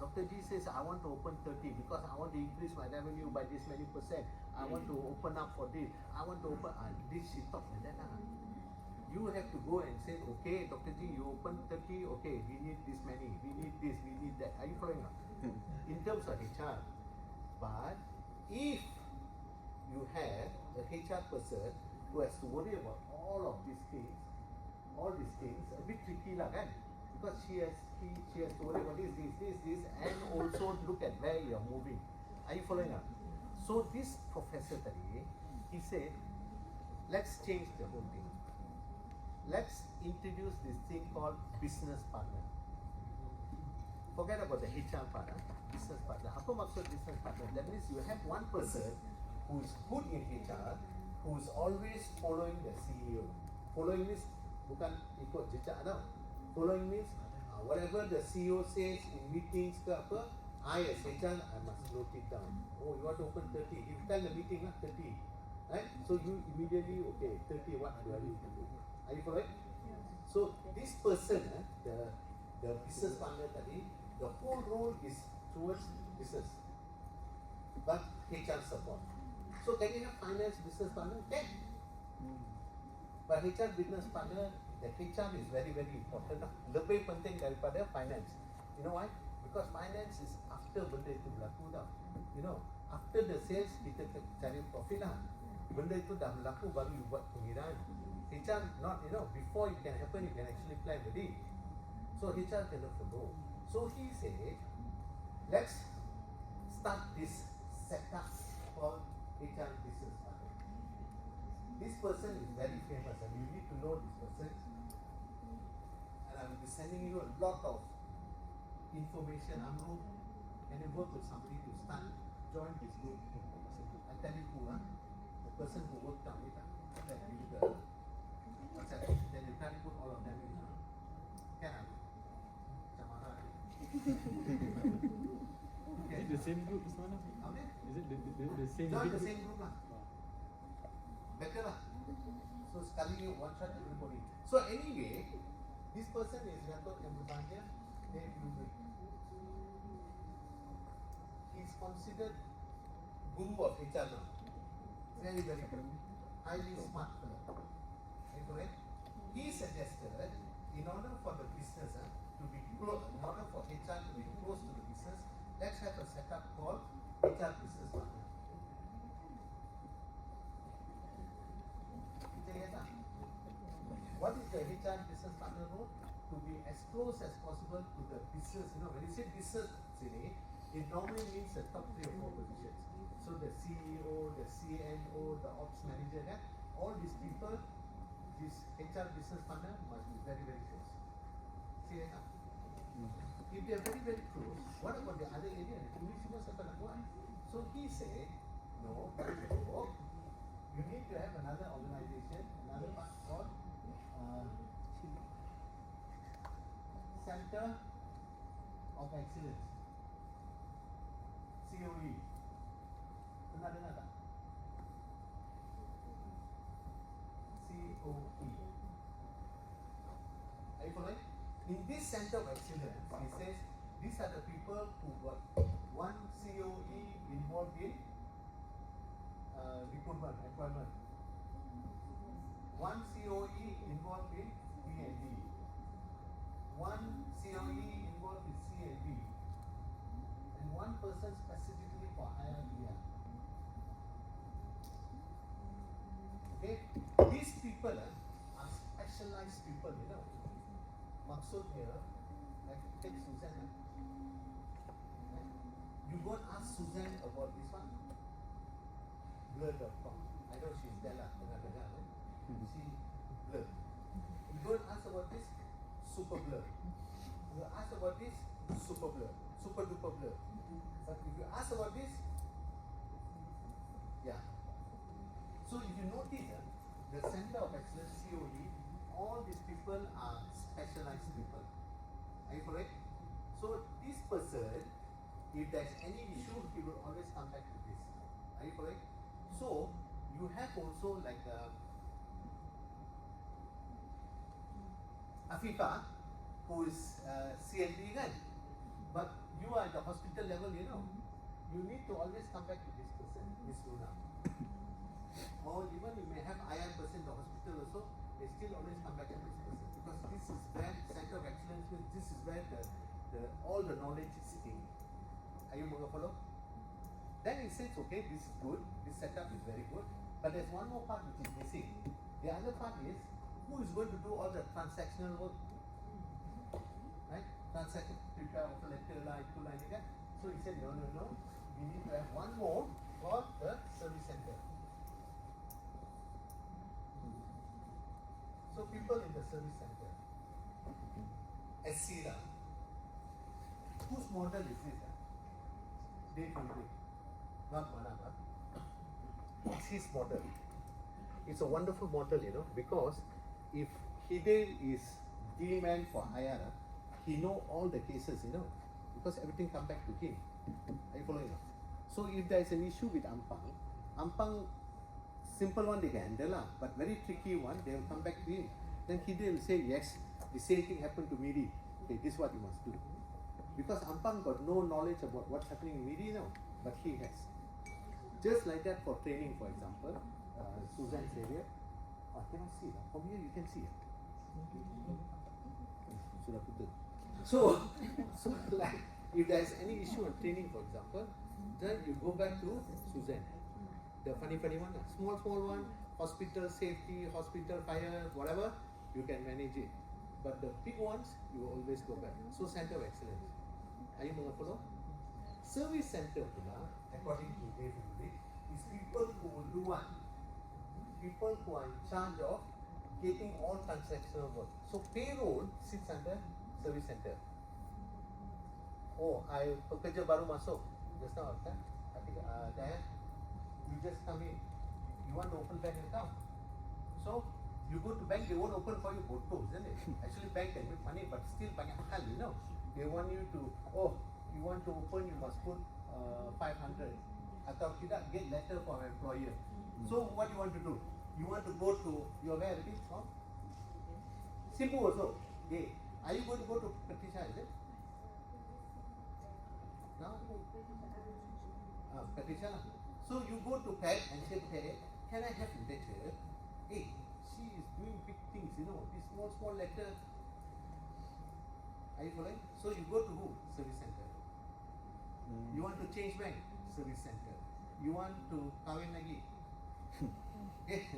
Dr. G says, I want to open 30 because I want to increase my revenue by this many percent. I want to open up for this. I want to open, this she talks like that. You have to go and say, okay, Dr. G, you open 30, okay, we need this many, we need this, we need that. Are you following up? In terms of HR. But if you have a HR person who has to worry about all of these things, a bit tricky lah kan? Because she has to worry about this, and also look at where you are moving. Are you following up? So this professor tadi, he said, let's change the whole thing. Let's introduce this thing called business partner. Forget about the HR part, business partner. Apa maksud business partner? That means you have one person who is good in HR, who is always following the CEO. Following means bukan ikut jejak tau. Following means whatever the CEO says in meetings ke apa, I as HR, I must note it down. Oh, you want to open 30. You tell the meeting 30. Right? So you immediately, okay, 30, what do I need to do? Are you following? So this person, the business partner tadi, the whole role is towards business. But HR support. So can you have finance business partner? Can. But HR business partner, the HR is very, very important. Lebih penting daripada finance. You know why? Because finance is after benda itu berlaku tau. You know, after the sales kita cari profit lah. Benda itu dah berlaku baru you buat pengiraan. HR not, you know, before it can happen you can actually plan already. So HR cannot follow. So he said, let's start this setup called HR business partner. This person is very famous and you need to know this person. And I will be sending you a lot of information. Amru, can you work with somebody to start, join this group? I tell you who, the person who worked on it, that you the what's that? Then you can't put all of them in. Can I? Chamara. Is it the same group as mana? Okay. Is it the same Join big the group? same group lah. Better lah. So sekali one shot everybody. So anyway, this person is Dato' yang berbahagia. Then you will. He's considered guru of HR now. Very, very good. Highly smart fellow. Right, correct? He suggested in order for the business to be close, in order for HR to be close to the business, let's have a setup called HR business partner. What is the HR business partner role? To be as close as possible to the business. You know, when you say business, it normally means the top 3 or 4 positions. So the CEO, the CNO, the ops manager, all these people, this HR business partner must be very, very close. See that? If they are very, very close, what about the other area? So he said, no, you need to have another organization, another part called Center of Excellence, COE. Pernah dengar tak? COE. Are you following? In this Center of Excellence, he says these are the people who got one COE involved in recruitment, employment. One COE involved in P&D. One COE involved in C&B. And one person specifically for IRDR. Okay? These people are specialized people, you know. Maksud here, like take Suzanne. Right? You go and ask Suzanne about this one. Blur.com. I know she's there lah, dengar-dengar. She blur. You go and ask about this, super blur. You ask about this, super blur. Super duper blur. But if you ask about this, yeah. So if you notice, the Center of Excellence COE, all these people are specialized people. Are you correct? So this person, if there's any issue, he will always come back to this. Are you correct? So you have also like Afifa, who is CLD kan, but you are at the hospital level, you know. You need to always come back to this person, Miss Luna. Or even you may have IR person in the hospital also, they still always come back to this person. Because this is where Center of Excellence means, this is where all the knowledge is sitting. Are you going to follow? Then he says, okay, this is good, this setup is very good, but there's one more part which is missing. The other part is, who is going to do all the transactional work? Right? Transaction, prepare of a letter, like, that. So he said, no, we need to have one more for the service center. So people in the service center, SCRA, whose model is this? Dave Hrdf, not Manava. It's his model. It's a wonderful model, because if Hrdf is the man for IR, he know all the cases, because everything come back to him. Are you following? So if there is an issue with Ampang, simple one they can handle, but very tricky one, they will come back to him. Then Hrdf will say, yes, the same thing happened to Miri. Okay, this is what you must do. Because Ampang got no knowledge about what's happening in Miri now, but he has. Just like that for training, for example, Suzanne's area. I cannot see. From here you can see. So like, if there is any issue on training, for example, then you go back to Suzanne. The funny one, small one, hospital safety, hospital fire, whatever, you can manage it. But the big ones, you always go back. So center of excellence. Are you going to follow? Service center, according to Dave Hrdf, is people who will do what? People who are in charge of getting all transactional work. So payroll sits under service center. Oh, pekerja baru masuk. Just now, Diane, you just come in. You want to open bank account. So you go to bank, they won't open for you both, isn't it? Actually, bank can make money, but still banyak hal, They want you to, you want to open, you must put 500. Atau tidak, get letter from employer. So what you want to do? You want to go to, you are where already? Simple also. Are you going to go to Patricia, is it? No? Patricia. So you go to Pat and say, Pat, can I have a letter? Hey, she is doing big things, this small letter. Are you following? So you go to who? Service center. You want to change bank? Service center. You want to kahwin lagi? Okay.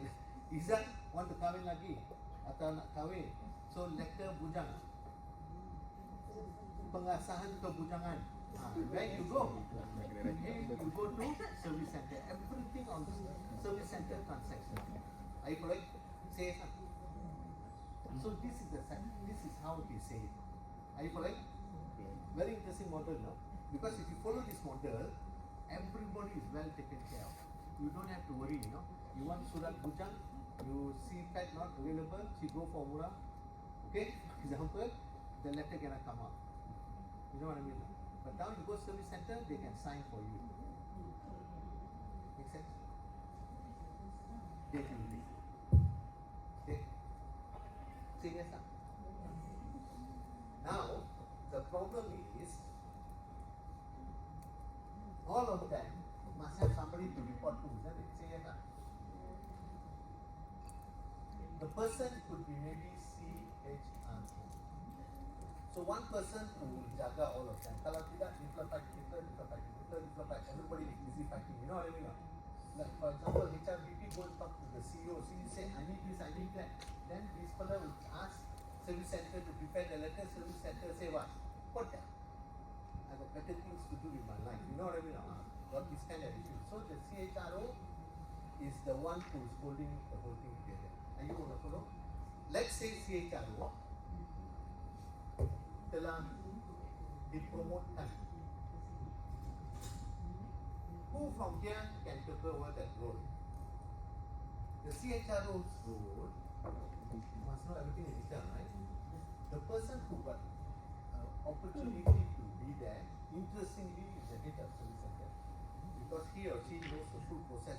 Izzat want to kahwin lagi? Atau nak kahwin? So letter bujang. Pengasahan kebujangan. Where you go? Okay, you go to service center. Everything on service center transaction. Are you following? Say something. So this is how he say it. Are you following? Very interesting model, no? Because if you follow this model, everybody is well taken care of. You don't have to worry, You want surat bujang, you see Pat not available, she go for murah. Okay? For example, the letter cannot come out. You know what I mean? But now you go service center, they can sign for you. Make sense? They can do it. Okay? Say yes, sir. Now, the problem is, all of them must have somebody to report to, isn't it? Say yes, sir. The person could be maybe CHR. So one person who will jaga all of them. Kalau tidak, people fight, everybody is busy fighting. You know what I mean? Like for example, HRBP go and talk to the CEO. CEO say, I need this, I need that. Then this fellow will ask service center to prepare the letter. Service center say what? What that? I got better things to do with my life. You know what I mean? Got this kind of issue. So the CHRO is the one who is holding the whole thing together. Are you going to follow? Let's say CHRO telah dipromotkan. Who from here can take over that role? The CHRO's role must know everything in detail, right? The person who got opportunity to be there, interestingly, is the head of service center, because he or she knows the full process.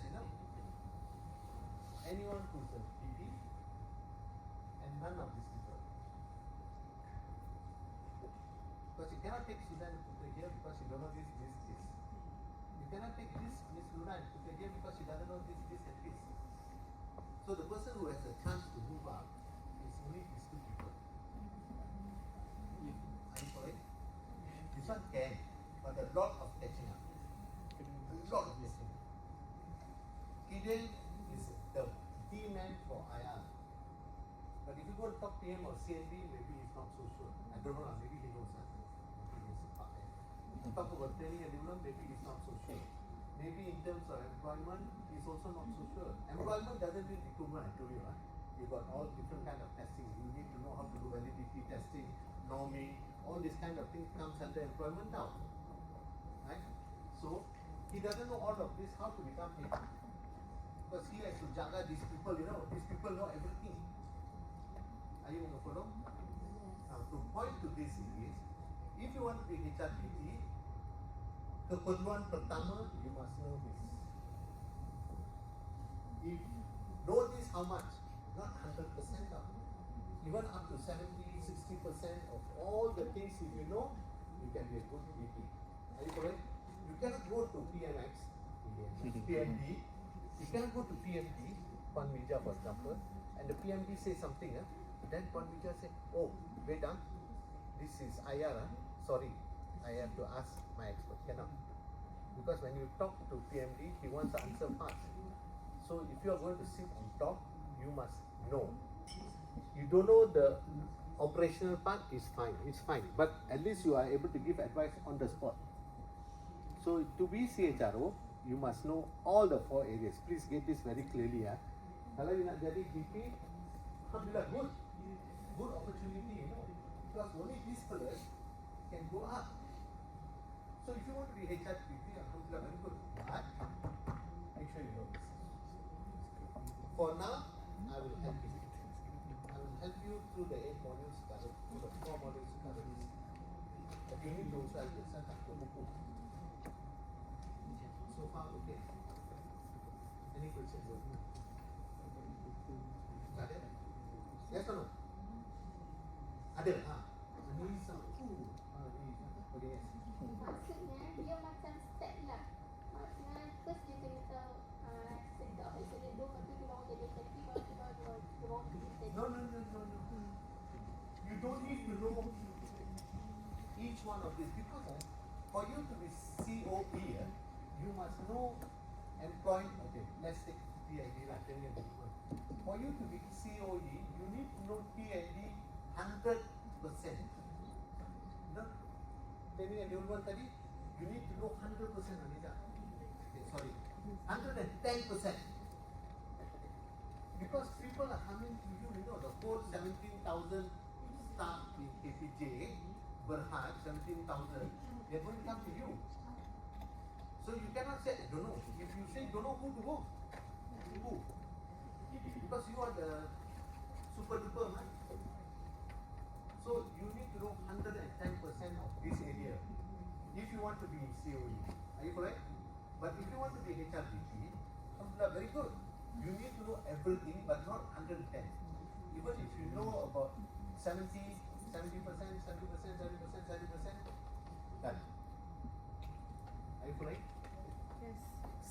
Anyone who's a PP, and none of these people. Because you cannot take Sudan and put her here because you don't know this. You cannot take this Miss Luna and put her here because she doesn't know this and this. So the person who has a chance to move up is only these two people. Are you following? This one can, but a lot of catching up. A lot Aiden is the D-man for IR. But if you go and talk to him or CND, maybe he's not so sure. I don't know, maybe he knows. Talk about training and development, maybe he's not so sure. Maybe in terms of employment, he's also not so sure. Employment doesn't mean recruitment, I told you, right? You've got all different kind of testing. You need to know how to do validity testing, norming, all this kind of things comes under employment now. Right? So, he doesn't know all of this, how to become HR. Because he has to jaga these people, these people know everything. Are you going to follow? Now, to point to this is, if you want to be HRBP, keperluan pertama, you must know this. If know this how much? Not 100% of. Even up to 70, 60% of all the things if you know, you can be a good VP. Are you correct? You cannot go to PMD. You cannot go to PMD, Pan Media for example, and the PMD says something, then Pan Media say, oh, Vedam, this is IR, sorry, I have to ask my expert, cannot. Because when you talk to PMD, he wants to answer fast. So if you are going to sit on top, you must know. You don't know the operational part, is fine, it's fine. But at least you are able to give advice on the spot. So to be CHRO, you must know all the 4 areas. Please get this very clearly. Kalau you nak jadi VP, alhamdulillah, good opportunity, because only this fellow can go up. So if you want to be HR VP, alhamdulillah, very good. But make sure you know this. For now, I will help you. I will help you through the 8 modules covered, through the 4 modules covered. But you need to also help yourself to buku. So far, okay. Any questions? Ada? Yes or no? Ada? Ini sama. Okay, yes. Maksudnya dia macam step lah. Maksudnya first dia kena tahu sedap dia dulu, lepas tu dia baru jadi executive, baru dia baru jadi. No. You don't need to know each one of these because for you to be COE, you must know employee. Okay, let's take P&D lah. For you to be COE, you need to know P&D 100%. No? Training and development tadi, you need to know 100% Anita. Okay, sorry, 110%. Because people are coming to you, the whole 17,000 staff in KPJ, Berhad, 17,000, they're going to come to you. So you cannot say, I don't know. If you say don't know who to go, who? Because you are the super duper man. So you need to know 110% of this area if you want to be in COE. Are you correct? But if you want to be HRBP, very good. You need to know everything, but not 110. Even if you know about 70%, done. Are you correct? Yes.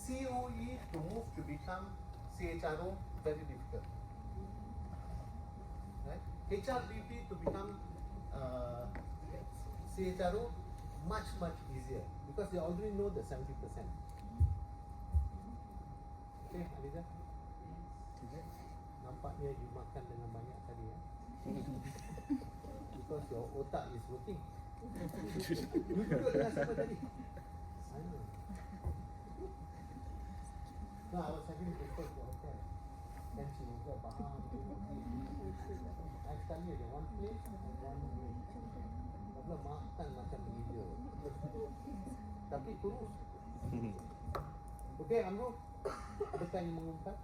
COE to move to become CHRO, very difficult. Right? HRBP to become CHRO, much easier because they already know the 70%. Okay, Aliza? Nampaknya you makan dengan banyak tadi ya. Because your otak is working. You duduk dengan siapa tadi? No, I was having breakfast at the hotel. Then she was there, faham. I study at one place and one room. Kalau makan macam gila. Tapi kurus. Okay, Amro. Adakah yang mengumpat?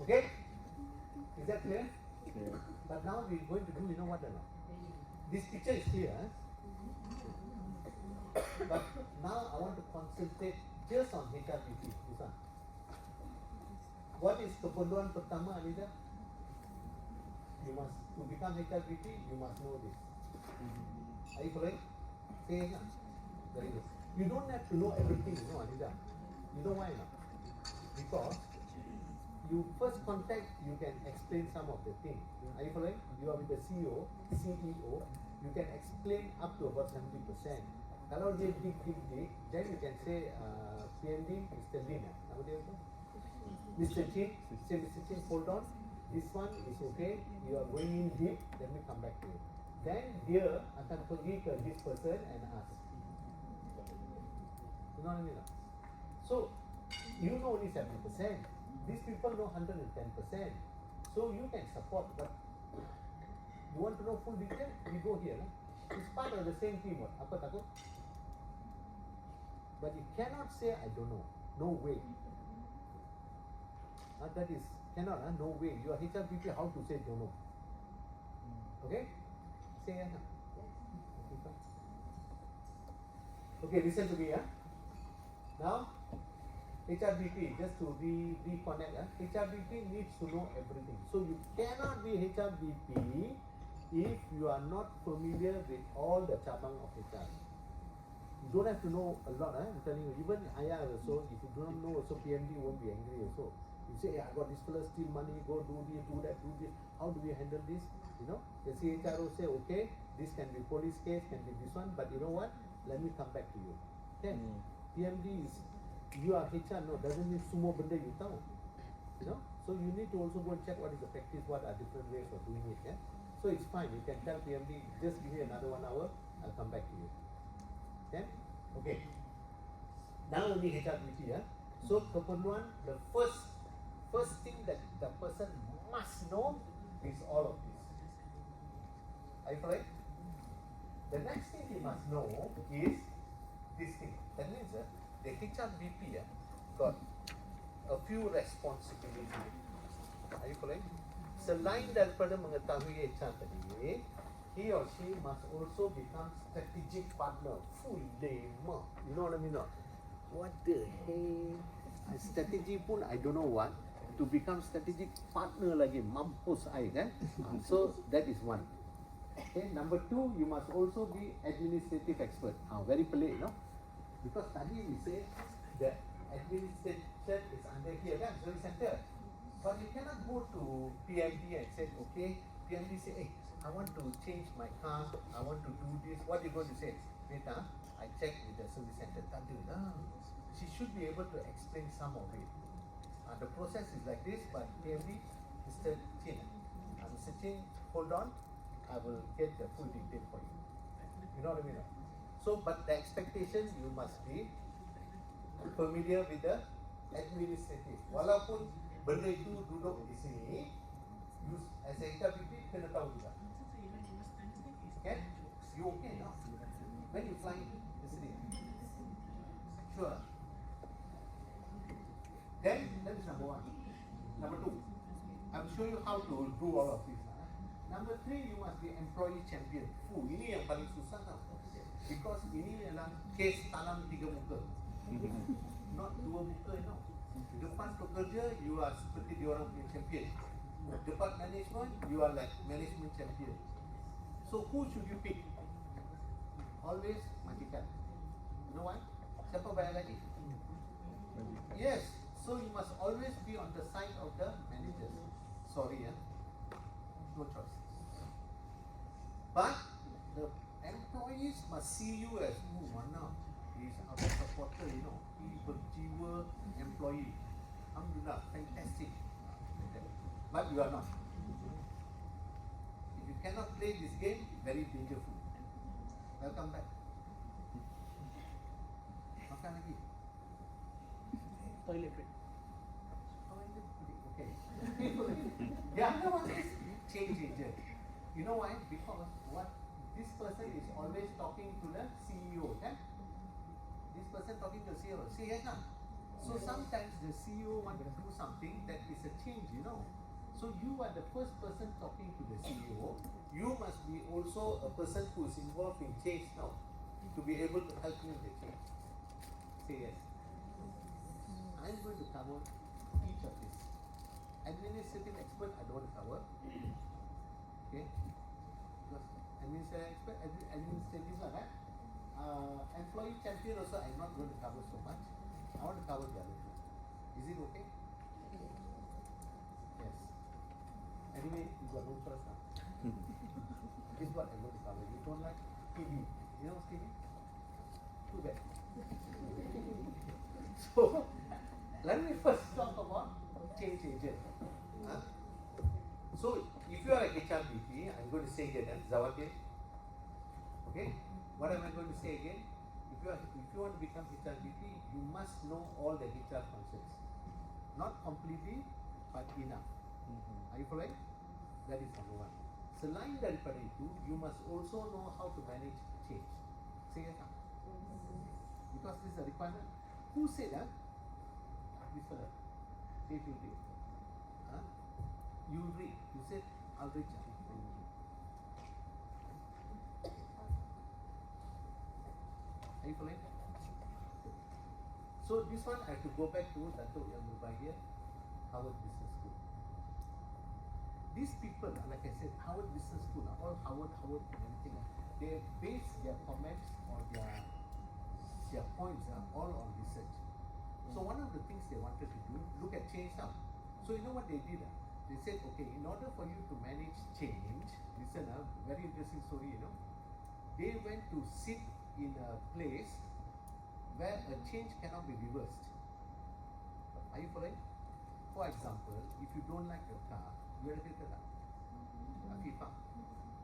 Okay? Is that clear? Yeah. But now we're going to do, you know what or not? This picture is clear, but now I want to concentrate just on HRBP. This one. What is keperluan pertama, Aliza? You must, to become HRBP, you must know this. Are you correct? Say it now. Very good. You don't have to know everything, you know, Aliza. You know why not? Because you first contact, you can explain some of the things. Are you following? You are with the CEO, you can explain up to about 70%. Kalau dia dig, then you can say PMD, Mr. Lin. Nama dia apa? Mr. Chin, say Mr. Chin, hold on. This one is okay. You are going in deep. Let me come back to you. Then dia akan pergi ke this person and ask. You know what I mean? So you know only 70%. These people know 110%. So you can support, but you want to know full detail? We go here. It's part of the same team. Apa takut? But you cannot say I don't know. No way. That is cannot. No way. You are HRBP. How to say don't know? Okay? Say yes. Okay, fine. Okay, listen to me. Now, HRBP, just to reconnect. HRBP needs to know everything. So you cannot be HRBP if you are not familiar with all the cabang of HR. You don't have to know a lot. I'm telling you. Even IR also, if you don't know also, PMD won't be angry also. You say, I got this fellow steal money, go do this, do that, do this. How do we handle this? You know, the CHRO say, okay, this can be police case, can be this one, but you know what? Let me come back to you. Okay? PMD is, you are HR, no, doesn't mean semua benda you tahu. You know? So you need to also go and check what is the practice, what are different ways of doing it. Yeah? So it's fine, you can tell PMD, just give me another 1 hour, I'll come back to you. Okay? Okay. Now only HRBP. So keperluan, the first thing that the person must know is all of this. Are you correct? The next thing he must know is this thing. That means the HRBP got a few responsibilities. Are you correct? Selain daripada mengetahui HR tadi, he or she must also become strategic partner. Full lema. You know what I mean? Not? What the hell? Strategy pun I don't know what. To become strategic partner lagi, mampus I kan? So that is one. Okay, number 2, you must also be administrative expert. Very pelik, no? Because tadi we say that administration is under here kan, service center. But you cannot go to PMD and say, okay, PMD say, hey, I want to change my car, I want to do this. What are you going to say? Wait, I checked with the service center. She should be able to explain some of it. The process is like this, but PMD, Mr. Chin, Mr. Chin, hold on, I will get the full detail for you. You know what I mean? So, but the expectation, you must be familiar with the administrative. Walaupun benda itu duduk di sini, you as a HRBP kena tahu juga. Okay? You okay now? When you fly yesterday? Sure. Then, that is number 1. Number 2, I will show you how to do all of this. Number 3, you must be employee champion. Ini yang paling susah tau. Because ini adalah case tanam 3 muka. Not 2 muka, you know. Depan pekerja, you are seperti diorang punya champion. Depan management, you are like management champion. So who should you pick? Always majikan. You know why? Siapa bayar gaji? Yes. So you must always be on the side of the managers. Sorry, no choice. But the employees must see you as, oh, mana, he's our supporter, you know. He berjiwa employee. Alhamdulillah, fantastic. But you are not. If you cannot play this game, very dangerous. Welcome back. Makan lagi. Toilet break. Okay. Yeah, no one is change agent. You know why? Because what this person is always talking to the CEO, okay? This person talking to the CEO. See yes, nah? So sometimes the CEO wants to do something that is a change, you know. So you are the first person talking to the CEO. You must be also a person who is involved in change now to be able to help you in the change. Say yes. I'm going to cover each of these. Administrative expert, I don't want to cover. Okay? Because administrative expert, administrative lah kan? Employee champion also, I'm not going to cover so much. I want to cover the other two. Is it okay? Yes. Anyway, you got no choice now. This is what I'm going to cover. You don't like TV. You know what's TV? too bad. So, let me first talk about change agent. Huh? So, if you are a HRBP, I'm going to say again, Zawadi. Okay? What am I going to say again? If you want to become HRBP, you must know all the HR functions. Not completely, but enough. Are you following? That is number one. Selain daripada itu, you must also know how to manage change. Say yes, because this is a requirement. Who said that? This fellow. Dave will read. Huh? You read. You said, I'll read. Are you following? So this one I have to go back to Dato' yang berbahagia, Harvard Business School. These people, like I said, Harvard Business School, all Harvard and everything, they base their comments or their points all on research. So one of the things they wanted to do, look at change now. So you know what they did? They said, okay, in order for you to manage change, listen, very interesting story, you know. They went to sit in a place where a change cannot be reversed. Are you following? For example, if you don't like your car, you ada kereta tak? FIFA.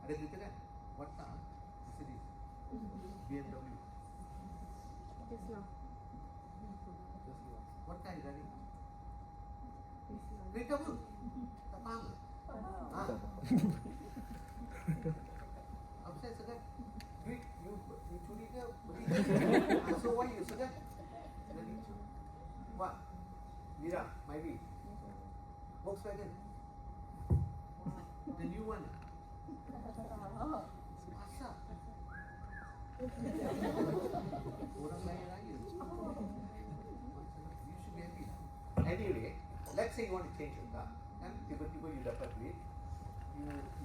Ada kereta kan? What car? Mercedes. BMW. Tesla. What car is driving? Kereta apa? Tak faham ke? Ha? Apa saya segan? Duit you curi ke? Beli ke? So why you segan? What? Mira, Myvi. Volkswagen. The new one. Asap. Orang lain raya. You should be happy. Anyway, let's say you want to change your car. Kan tiba-tiba you dapat duit.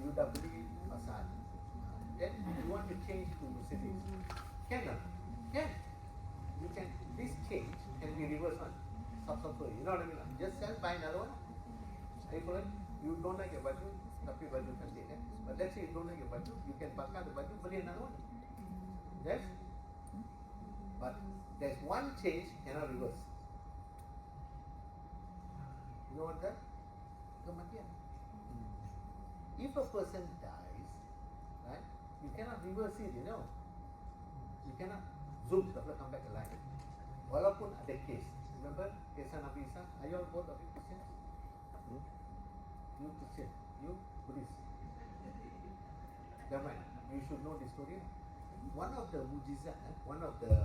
You dah beli Passat. Then you want to change to Mercedes. Can or not? Can. You can. This change can be reversed one. Stop. You know what I mean? Just sell, buy another one. Are you following? You don't like your baju, tapi baju cantik kan? But let's say you don't like your baju, you can bakar the baju, beli another one. Yes? But there's one change cannot reverse. You know what that? Kematian. If a person dies, right, you cannot reverse it, you know. You cannot zoom, tak boleh come back alive. Walaupun ada case. Remember, kisah Nabi Isa? Are you all both of you Christians? You Christian, you Buddhist. Never mind, you should know the story. One of the mujizat, one of the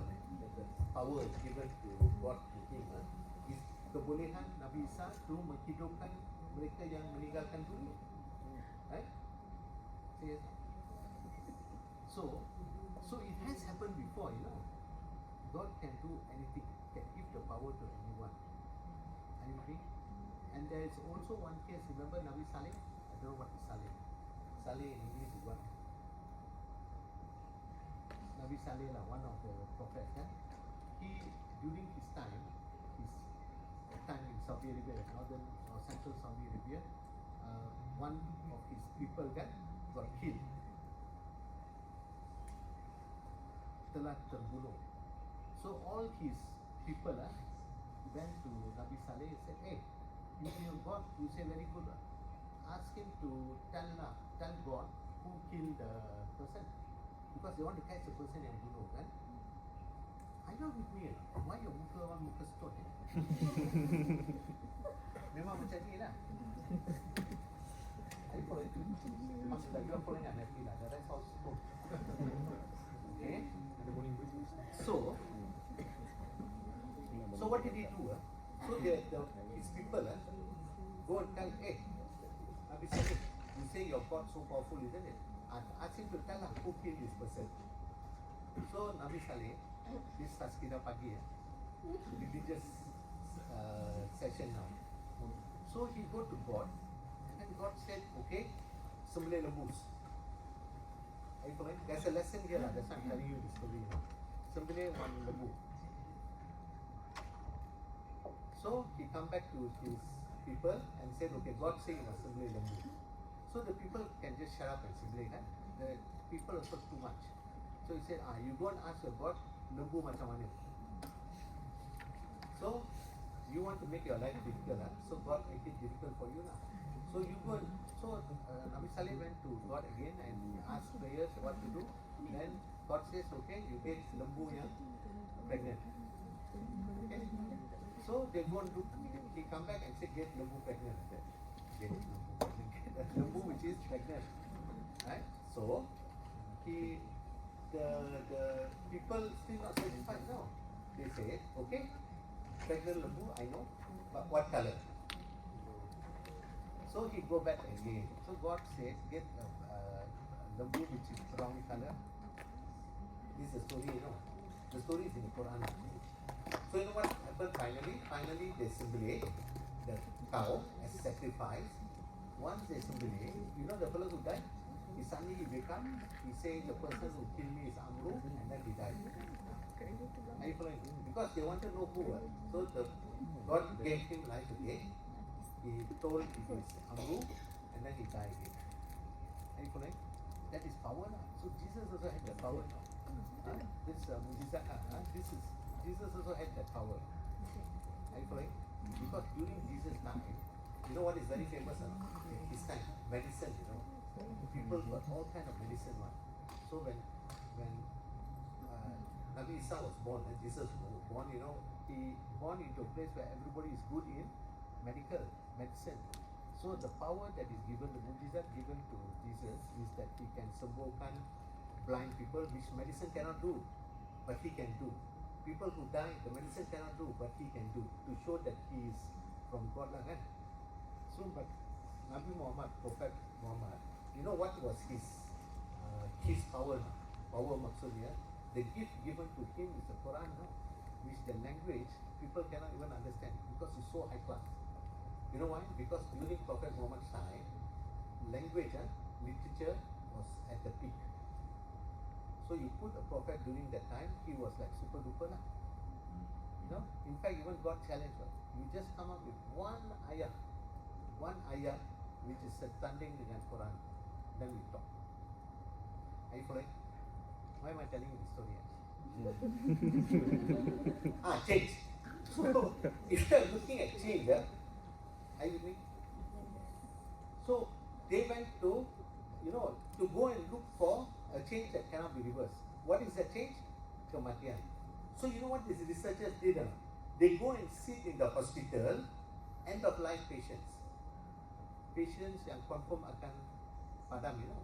power given to God to him is kebolehan Nabi Isa to menghidupkan mereka yang meninggalkan dunia. Right? Yes. So it has happened before, you know. God can do anything, can give the power to anyone. Are you agree? And there is also one case, remember Nabi Saleh? I don't know what is Saleh. Saleh in English is what? Nabi Saleh lah, one of the prophets. He, during his time in Saudi Arabia, northern or central Saudi Arabia, one of his people got killed. Telah terbunuh. So all his people went to Nabi Saleh and said, hey, you God, you say very good. Ask him to tell God who killed the person. Because they want to catch the person yang bunuh kan. Are you with me? Why your muka orang muka stone? Memang macam ni lah. I follow it. Maksudnya you are following Nabi lah. The rest all stone. Okay. So what did he do? So his people go and tell, hey, Nabi Saleh, you say your God so powerful, isn't it? And ask him to tell who killed this person. So Nabi Saleh, this Taskira pagi, religious session now. So he go to God, and God said, okay, sembelih lembu. There's a lesson here, that's why I'm telling you this story. Sembelih one lembu. So he come back to his people and said, okay, God say you must sembelih lembu. So the people can just shut up and sembelih. The people also too much. So he said, you go and ask your God lembu macam mana. So you want to make your life difficult, so God make it difficult for you lah. So you go. So Nabi Saleh went to God again and asked prayers what to do. Then God says, okay, you get lembu yang pregnant. Okay. So they go and do. He come back and say, get lembu pregnant. Get lembu pregnant. Get a lembu which is pregnant, right? So the people still not satisfied now. They say, okay, pregnant lembu, I know, but what color? So he go back again. So God says, get a lembu which is brown color. This is the story, you know. The story is in the Quran. So you know what happened finally? Finally they simulate the cow as sacrifice. Once they simulate, you know the fellow who died? He suddenly wake up, he says the person who killed me is Amru, and then he died. Are you following? Because they want to know who. So God gave him life again. He told it is Amru, and then he died again. Are you following? That is power now. So Jesus also had the power now. Jesus also had that power. Are you following? Because during Jesus' time, you know what is very famous? His time, medicine. You know, people got all kind of medicine. So when Nabi Isa was born and Jesus was born, you know, he born into a place where everybody is good in medicine. So the power that is given, the mujizat given to Jesus is that he can sembuhkan blind people, which medicine cannot do, but he can do. People who die, the medicine cannot do, but he can do, to show that he is from God lah kan. So but Nabi Muhammad, Prophet Muhammad, you know what was his power? Power maksudnya, the gift given to him is the Quran, no? Which the language people cannot even understand because it's so high class. You know why? Because during Prophet Muhammad's time, language, literature was at the peak. So you put a prophet during that time, he was like super duper lah. You know, in fact, even God challenged her. You just come up with one ayah which is standing dengan Quran, then we talk. Are you following? Why am I telling you this story? Change. So if you are looking at change, are you with me? So they went to, you know, to go and look for a change that cannot be reversed. What is that change? Kematian. So you know what these researchers did? They go and sit in the hospital, end of life patients yang confirm akan padam, you know.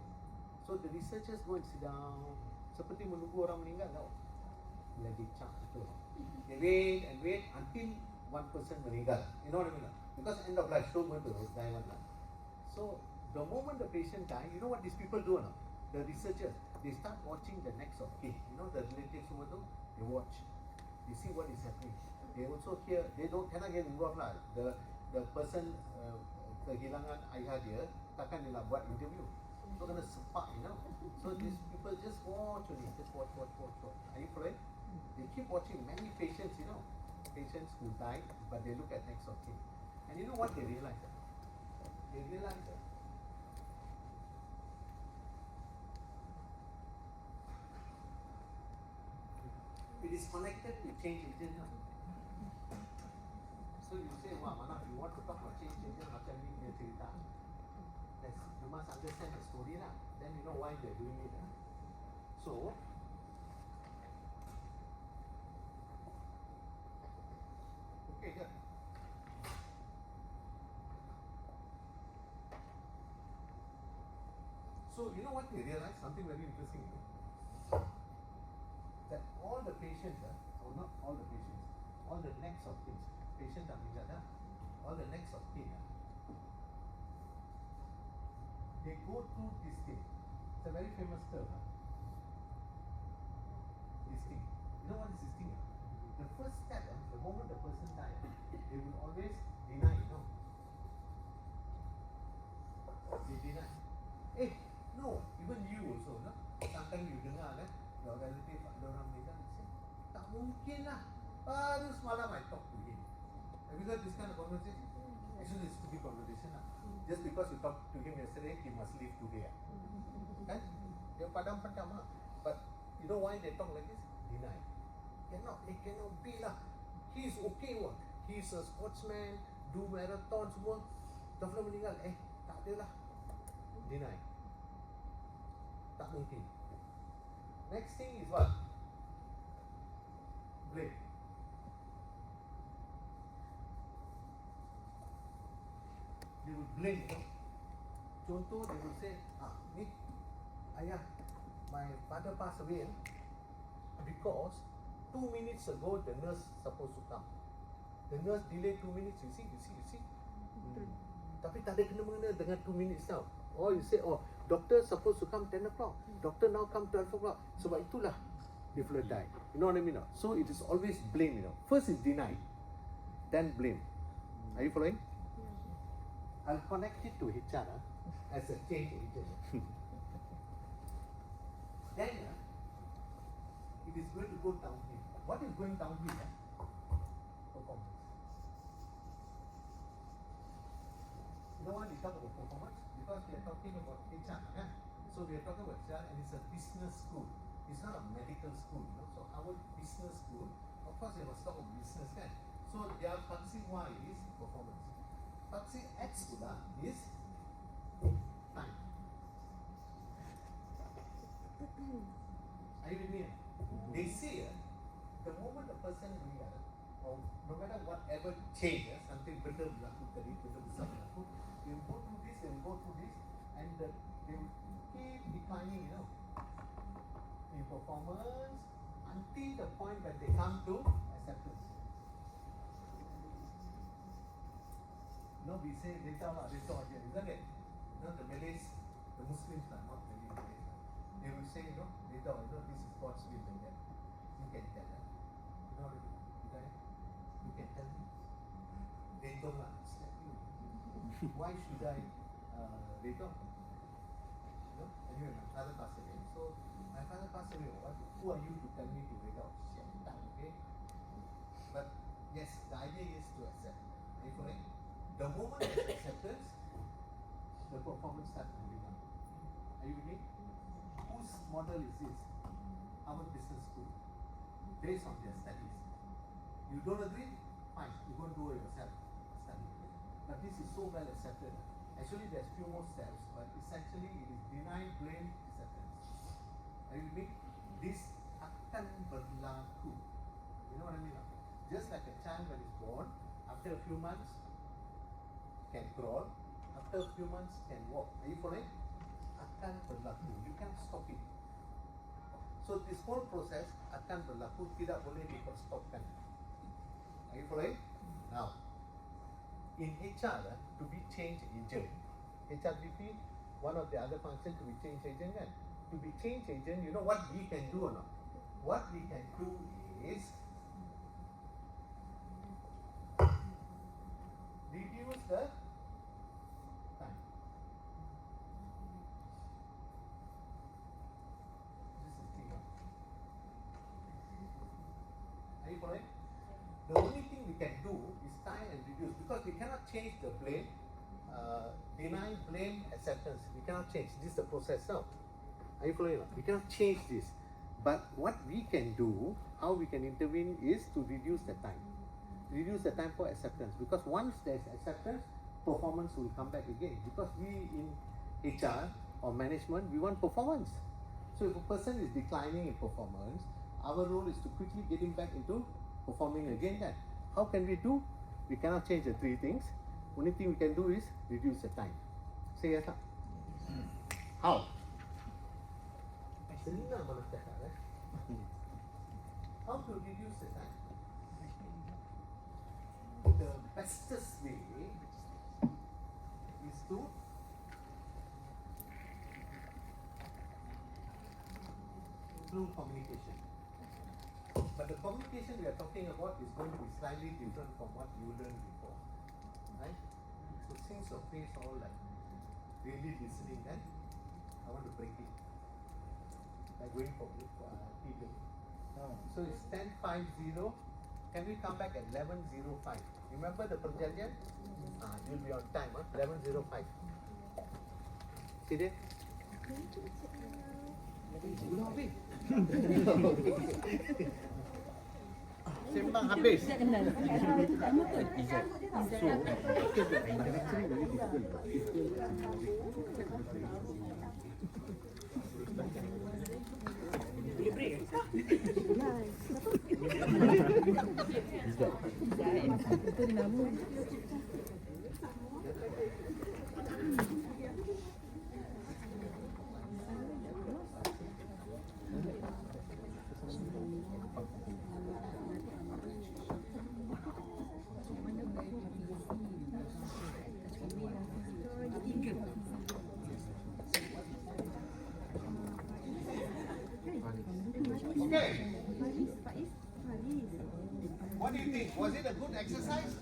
So the researchers go and sit down, seperti menunggu orang meninggal tau. Bila dicap itu, they wait and wait until one person meninggal. You know what I mean? Because end of life, so going to die one. So the moment the patient die, you know what these people do now? The researchers, they start watching the next of kin. You know the relatives semua tu, they watch. They see what is happening. They also hear. They cannot get involved lah. The person kehilangan ayah dia, takkan dia nak buat interview. So kena sepak, you know. So these people just watch only, just watch. Are you following? They keep watching many patients, you know, patients who died, but they look at next of kin. And you know what they realize? They realize that it is connected to change agent. So you say, wow, Manaf, you want to talk about change agent, macam ni dia cerita. You must understand the story lah. Then you know why they are doing it. So okay, good. So you know what they realize? Something very interesting. That all the patients, or not all the patients, all the next of kin, patients are meninggal, all the next of kin, they go through this thing. It's a very famous term. This thing. You know what is this thing? The first step, the moment the person dies, they will always deny, you know. They deny. Hey, no, even you also, no? Sometimes you dengar, your relative ada orang meninggal, say, tak mungkin lah. Baru semalam I talk to him. Have you heard this kind of conversation? Actually, it's a stupid conversation lah. Just because you talked to him yesterday, he must leave today. Kan? Dia padam-padam lah. But you know why they talk like this? Deny. It cannot be lah. He's okay what? He's a sportsman, do marathons semua. Dah meninggal, tak ada lah. Deny. Tak mungkin. Next thing is what? Blame. They will blame, you know. Contoh, they will say, ni, ayah, my father passed away because 2 minutes ago the nurse supposed to come. The nurse delayed 2 minutes, you see. Tapi tak ada kena-mengena dengan 2 minutes now. Or you say, doctor supposed to come 10 o'clock. Doctor now come 12 o'clock. Sebab itulah the fella died. You know what I mean? So it is always blame, you know. First is deny, then blame. Are you following? I'll connect it to HR as a change agent. Then it is going to go downhill. What is going downhill? Performance. You know why we talk about performance? Because we are talking about HR. So we are talking about HR and it's a business school. It's not a medical school. You know? So our business school, of course, they must talk about business. So their Paxi Y is performance. Paxi X is time. Are you with me? They say the moment a person will, or no matter whatever changes, something better will happen, they will go through this, they will go through this, and they will keep declining, you know, in performance until the point when they come to acceptance. You know, we say isn't it? You know, the Malays, the Muslims are not really Malays. They will say, you know, this is God's will in them. You can tell them. You know what I mean? You can tell them. They don't understand you. Why should I they don't? You know? Anyway, my father passed away. So my father passed away. Who are you to tell me to wake up? Okay? But yes, the idea is to accept. Are you correct? The moment of acceptance, the performance starts moving on. Are you with me? Whose model is this? Our business school, based on their studies. You don't agree? Fine, you go and do it yourself. Study. But this is so well accepted. Actually, there's few more steps, but essentially it is deny, blame, acceptance. Are you with me? This akan berlaku. You know what I mean? Just like a child when it's born, after a few months can crawl, after a few months can walk. Are you following? Akan berlaku. You can't stop it. So this whole process akan berlaku, tidak boleh diperstopkan. Are you following? Now, in HR, to be change agent, HRBP, one of the other functions to be change agent, kan? To be change agent, you know what we can do or not? What we can do is reduce the time. This is clear. Are you following? The only thing we can do is try and reduce, because we cannot change the blame, deny, blame, acceptance. We cannot change. This is the process now. Are you following? We cannot change this. But what we can do, how we can intervene, is to reduce the time. Reduce the time for acceptance, because once there's acceptance, performance will come back again. Because we in HR or management, we want performance. So if a person is declining in performance, our role is to quickly get him back into performing again. Then how can we do? We cannot change the three things. Only thing we can do is reduce the time. Say yes, sir. How? How to reduce the time? The bestest way is to improve communication. But the communication we are talking about is going to be slightly different from what you learned before. Right? So since your face all like really listening, then I want to break it. Like going for people. So it's 10:50. Can we come back at 11:05? Remember the perjanjian? You'll be on time, 11:05. See there? sembang habis. Tak kenal. Nama tu tak nama kot. So, actually very difficult. Itu nama. Okay. What do you think? Was it a good exercise?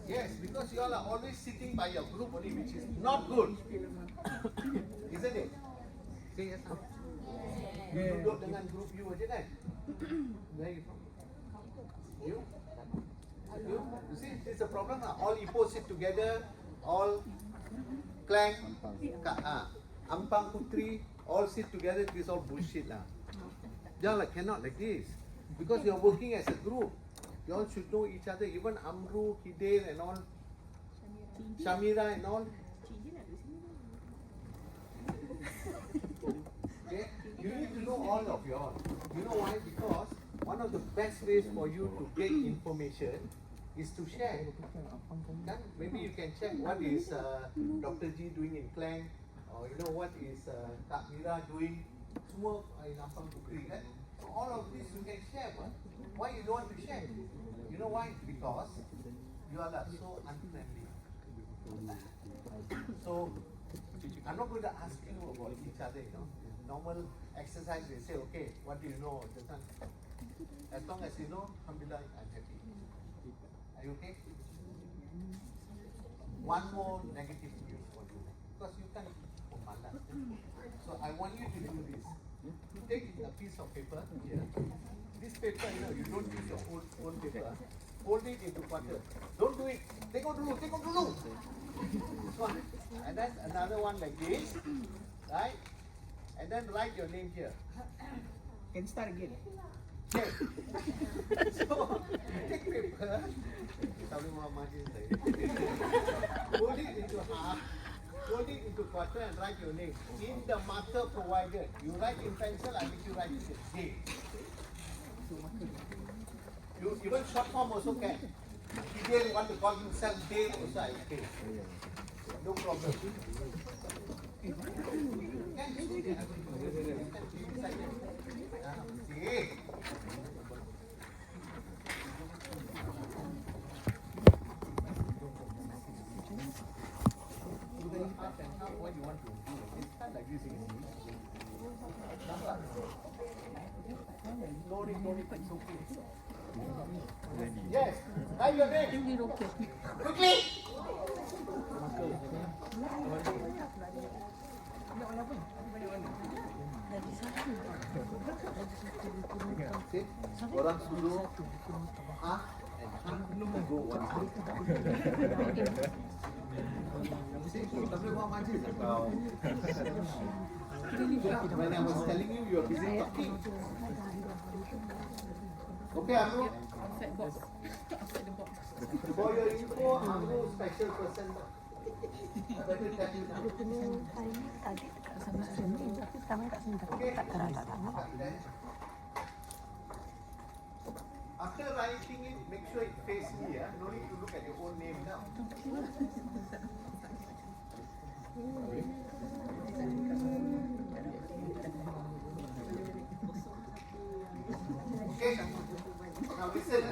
Yes, because you all are always sitting by your group only, which is not good. Isn't it? Say yes. You duduk dengan group you aja kan? Where you from? You? You? You see, this is a problem lah. All Ipoh sit together, all Klang, Ampang Putri, all sit together. This is all bullshit lah. Jangan like cannot like this, because you are working as a group. You all should know each other. Even Amru, Hidel and all, Shamira and all. Okay, you need to know all of you all. You know why? Because one of the best ways for you to get information is to share. Kan? Maybe you can check what is Dr. G doing in Klang, or you know what is Kak Mira doing. Semua in Ampang Putri kan? So all of this you can share. Why you don't want to share? You know why? Because you all are so unfriendly. So I'm not going to ask you about each other, you know. Normal exercise, they say, okay, what do you know? As long as you know, alhamdulillah, I'm happy. Are you okay? One more negative news for you. Because you can't malas. So I want you to do this. Take a piece of paper here. This paper, you know, you don't use your own paper. Fold it into quarter. Don't do it. Take out dulu. This one. And then another one like this. Right? And then write your name here. Can start again. Okay. So, take paper. Fold it into half. Fold it into quarter and write your name. In the marker provided. You write in pencil, I make you write it in J. You even short form also can. If you want to call himself Dale also I okay. No problem. See? What you want to do? It's not like this. No need, it's okay. Yes, write your name. Quickly. See, orang suruh and go one side. When I was telling you, you are busy talking. Okay, Amru. For your info, Amru special person. Better tell you now. Tadi sama sini, tapi sekarang tak sini. Tak terang. After writing it, make sure it face me. No need to look at your own name now. Okay. Now listen.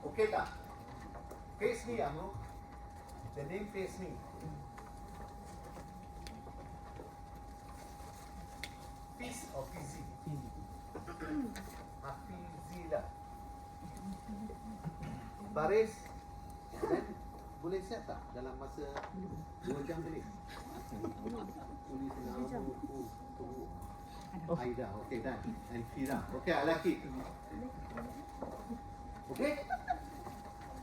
Okay, da. Face me, Amru. The name face me. Peace or Fizi? Hafizila. Baris. Boleh siap tak dalam masa 2 jam tadi? Tulis nama Tuhu Aida. Okay, done. And Fira. Okay, I like it. Okay?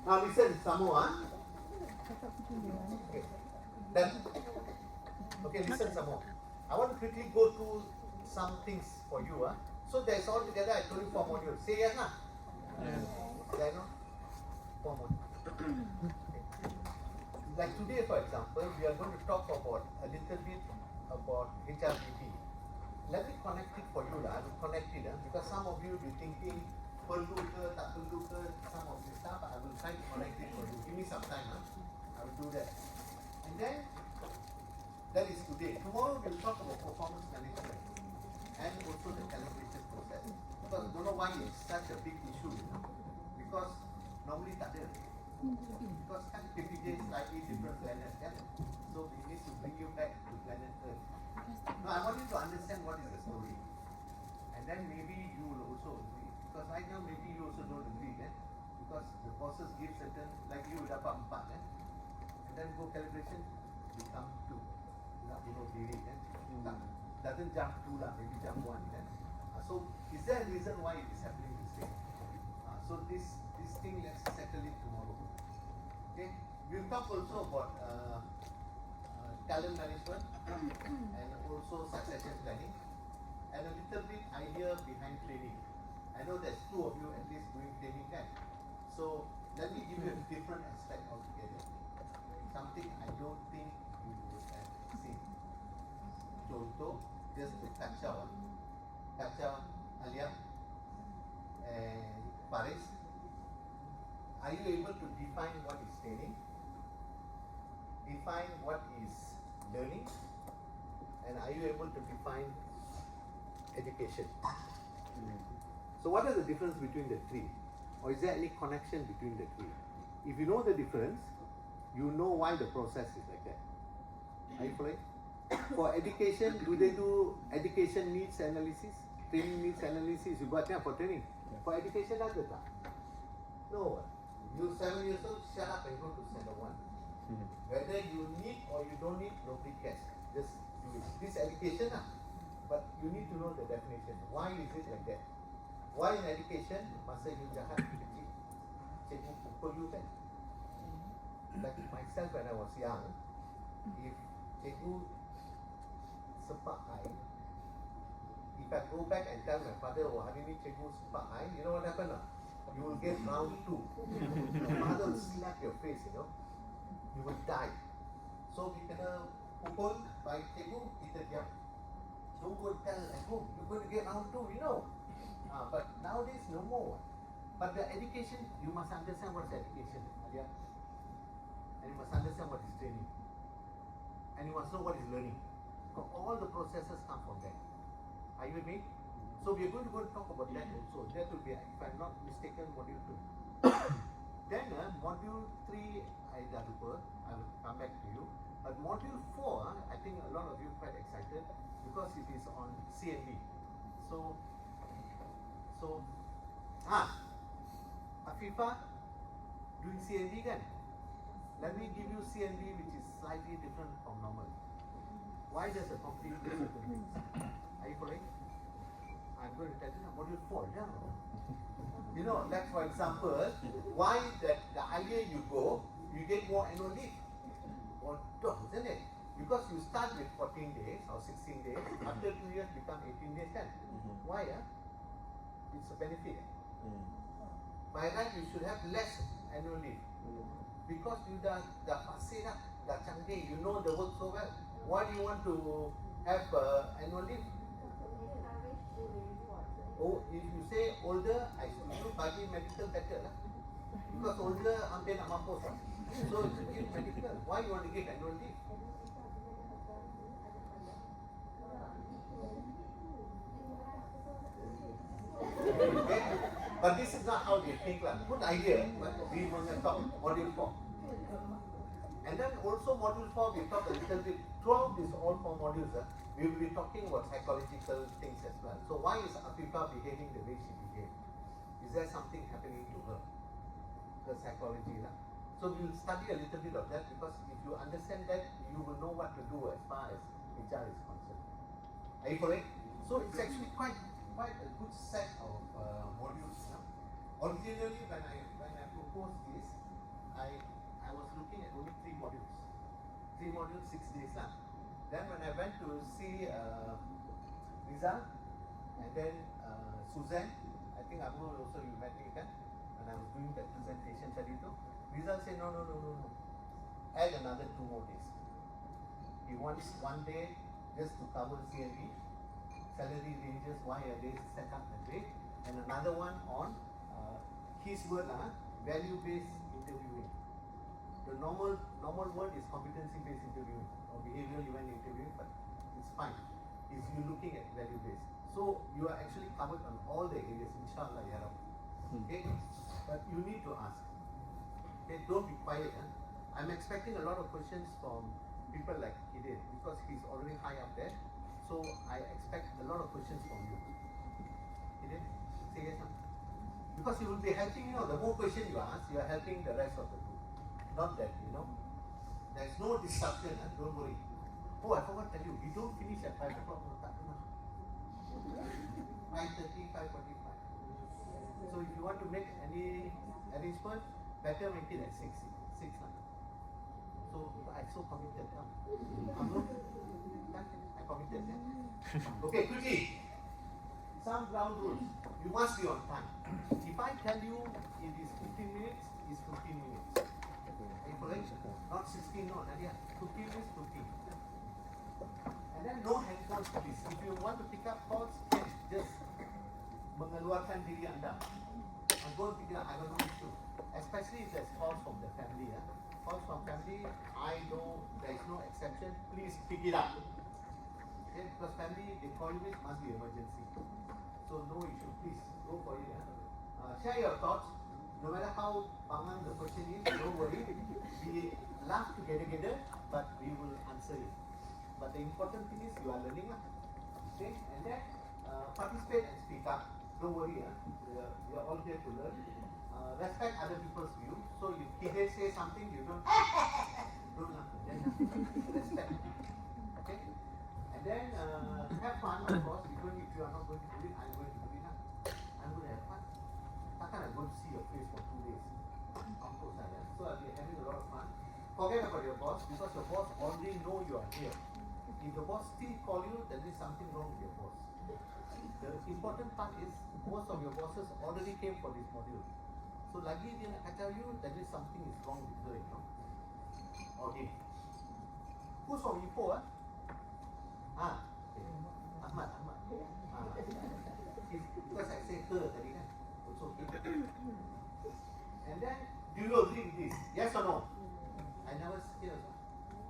Now listen, Samoa. Okay. Done. Okay, listen, Samoa. I want to quickly go through some things for you. So there's all together, I told you 4 modules. Say yes, nah? There are no 4 modules. Like today, for example, we are going to talk about a little bit about HRDP. Let me connect it for you, I will connect it because some of you will be thinking, perlu ke, tak perlu ke, some of this stuff. I will try to connect it for you. Give me some time, I will do that. And then, that is today. Tomorrow we'll talk about performance management and also the calibration process. Because I don't know why it's such a big issue, because normally tak ada. Because kan KPJ is slightly different planet, kan? So we need to bring you back to planet Earth. Now I want you to understand what is the story. And then maybe you will also agree. Because right now maybe you also don't agree, kan? Because the bosses give certain, like you dapat 4, kan? And then go calibration, become 2. Nak bunuh diri, kan? Doesn't jump 2 lah, maybe jump 1, kan? So is there a reason why it is happening this way? So this thing, let's settle it tomorrow. Okay, we'll talk also about talent management and also succession planning and a little bit idea behind training. I know there's 2 of you at least doing training, kan? So let me give you a different aspect altogether. Something I don't think you would have seen. Contoh, just to kacau Alia and Paris. Are you able to define what is training, define what is learning, and are you able to define education? So what is the difference between the 3? Or is there any connection between the 3? If you know the difference, you know why the process is like that. Are you following? For education, do they do education needs analysis? Training needs analysis, you got there for training. For education, that's the time. No. You 7 years old, shut up and go to standard 1. Whether you need or you don't need, nobody cares. Just do it. This education, but you need to know the definition. Why is it like that? Why in education, masa you jahat kecil, cikgu pukul you, kan? Like myself when I was young, if cikgu sepak I, if I go back and tell my father, oh hari ni cikgu sepak I, you know what happened? You will get round 2. Your father will slap your face, you know. You will die. So we kena pukul by cikgu, kita diam. Don't go tell at home, you're going to get round 2, you know. But nowadays no more. But the education, you must understand what is education, Alia. And you must understand what is training. And you must know what is learning. Because all the processes come from that. Are you with me? So we are going to talk about that also. That will be, if I'm not mistaken, module 2. Then module 3, I will come back to you. But module 4, I think a lot of you are quite excited because it is on CNB. So Afifa doing CNB, kan? Let me give you CNB which is slightly different from normal. Why does a company do certain things? Are you following? I'm going to tell you module 4, yeah. You know, like for example, why that the higher you go, you get more annual leave. Or don't, isn't it? Because you start with 14 days or 16 days, after 2 years become 18 days, kan? Why? It's a benefit. By right, you should have less annual leave. Because you dah fasih dah canggih, you know the work so well. Why do you want to have annual leave? Oh, if you say older, I still bagi medical better lah. Because older hampir nak mampus lah. So you give medical. Why you want to give annual leave? Okay. But this is not how they think lah. Good idea, but we want to talk module 4. And then also module 4 we talk a little bit, throughout this all 4 modules, we will be talking about psychological things as well. So why is Afifa behaving the way she behaved? Is there something happening to her? The psychology lah. So we will study a little bit of that because if you understand that, you will know what to do as far as HR is concerned. Are you correct? So it's actually quite a good set of modules. Originally, when I proposed this, I was looking at only 3 modules. 3 modules, 6 days lah. Then when I went to see Rizal and then Suzanne, I think Amul also you met me, kan? I was doing that presentation tadi tu, Rizal said no. Add another 2 more days. He wants 1 day just to cover CME, salary ranges, why are they set up that way, and another one on his word value-based interviewing. The normal word is competency-based interviewing or behavioral event interviewing, but it's fine. Is you looking at value-based. So you are actually covered on all the areas, inshallah, ya Rab. Okay, but you need to ask. Okay, don't be quiet. I'm expecting a lot of questions from people like Hrdf because he's already high up there. So I expect a lot of questions from you. Hrdf, say yes, no? Because you will be helping, the more questions you ask, you are helping the rest of the group. Not that, there's no disruption, don't worry. Oh, I forgot to tell you, we don't finish at 5 o'clock. 5:30, 5:45. So if you want to make any arrangement, better make it at 6. So I so committed. I committed. Okay, quickly. Some ground rules. You must be on time. If I tell you it is 15 minutes, it's 15 minutes. Are you correct? Not 16, no. 15 minutes, 15. And then no handphones, please. If you want to pick up calls, can just mengeluarkan diri anda. And go and pick it up. I don't know issue. Especially if there's calls from the family. Calls from family, I know there is no exception. Please pick it up. Okay? Because family, they call you, it must be emergency. So no issue. Please go for it. Share your thoughts. No matter how bangang the question is, don't worry. We laugh together, but we will answer it. But the important thing is you are learning. Okay? And then participate and speak up. Don't worry. We are all here to learn. Respect other people's view. So if Hrdf says something, you don't laugh. Respect. Okay? And then have fun, of course. Even if you are not going to do it, I'm going to do it. I'm going to have fun. Takkan I'm going to see your face for 2 days. Of course I am. So I'll be having a lot of fun. Forget about your boss because your boss already know you are here. If the boss still call you, there is something wrong with your boss. The important part is most of your bosses already came for this module. So lagi dia nak kacau you, there is something is wrong with her, Okay. Who's from Ipoh? Okay. Ahmad. Because I said her tadi kan. It's okay. And then, do you agree with this? Yes or no? I never hear.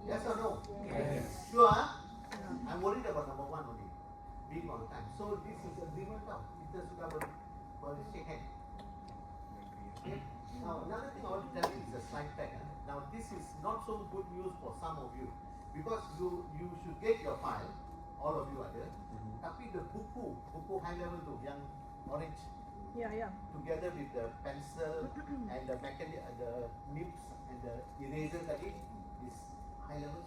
Yes or no? Yes. Sure? I'm worried about number 1 only. Being on time. So this is agreement now. Kita sudah shake hand. Okay. Now another thing I want to tell you is the slide pack. Now this is not so good news for some of you because you should get your file. All of you are there. Tapi the buku high level tu yang orange. Yeah. Together with the pencil and the the nibs and the eraser tadi is high level.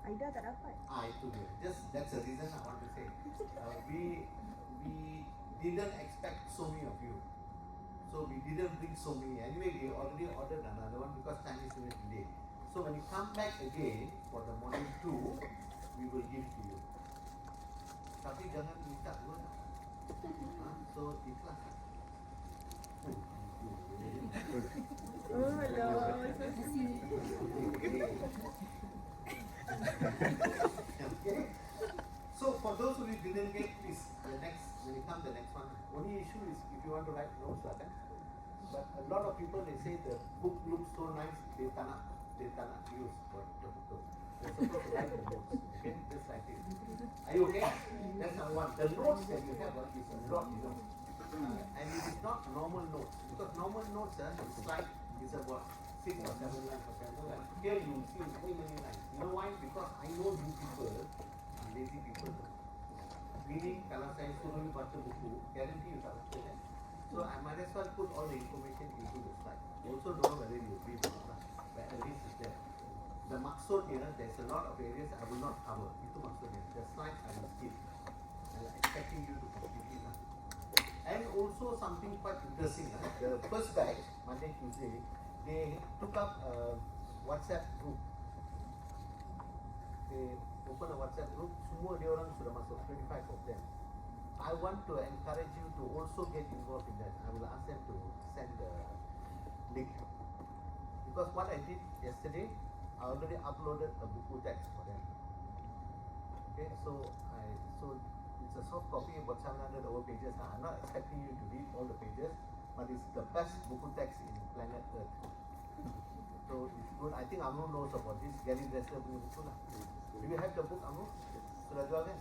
Aida tak dapat. Itu dia. Just that's the reason I want to say. We didn't expect so many of you. So we didn't bring so many. Anyway, we already ordered another one because time is very delayed. So when you come back again for the module 2, we will give to you. Tapi jangan minta dulu. So ikhlas. Oh Lord, so sweet. Okay. So for those who didn't get, please when you come the next one. Only issue is if you want to write notes, but a lot of people they say the book looks so nice, they cannot use for the book. They're supposed to write the notes. Okay, just like it. Are you okay? That's number 1. The notes that you have is a lot, and it is not normal notes because normal notes it's like it's about 6 or 7 lines or 7 lines. Here you will see many lines. You know why? Because I know you people are lazy people. Meaning, kalau saya suruh you baca buku, guarantee you tak baca kan? So I might as well put all the information into the slide. Also don't know whether you agree or not, but at least it's there. The maksud here, there's a lot of areas I will not cover. Itu maksudnya. The slides I will skip. I'm expecting you to complete it. And also something quite interesting. The first batch, Monday, Tuesday, they took up a WhatsApp group. They open a WhatsApp group. Semua dia orang sudah masuk, 25 of them. I want to encourage you to also get involved in that. I will ask them to send the link. Because what I did yesterday, I already uploaded a book text for them. Okay, so it's a soft copy, about 700 over pages. I'm not expecting you to read all the pages, but it's the best book text in planet Earth. So it's good. I think Amru knows about this. Gary Dresser punya buku lah. Do you have the book, Amru? Sudah jual kan?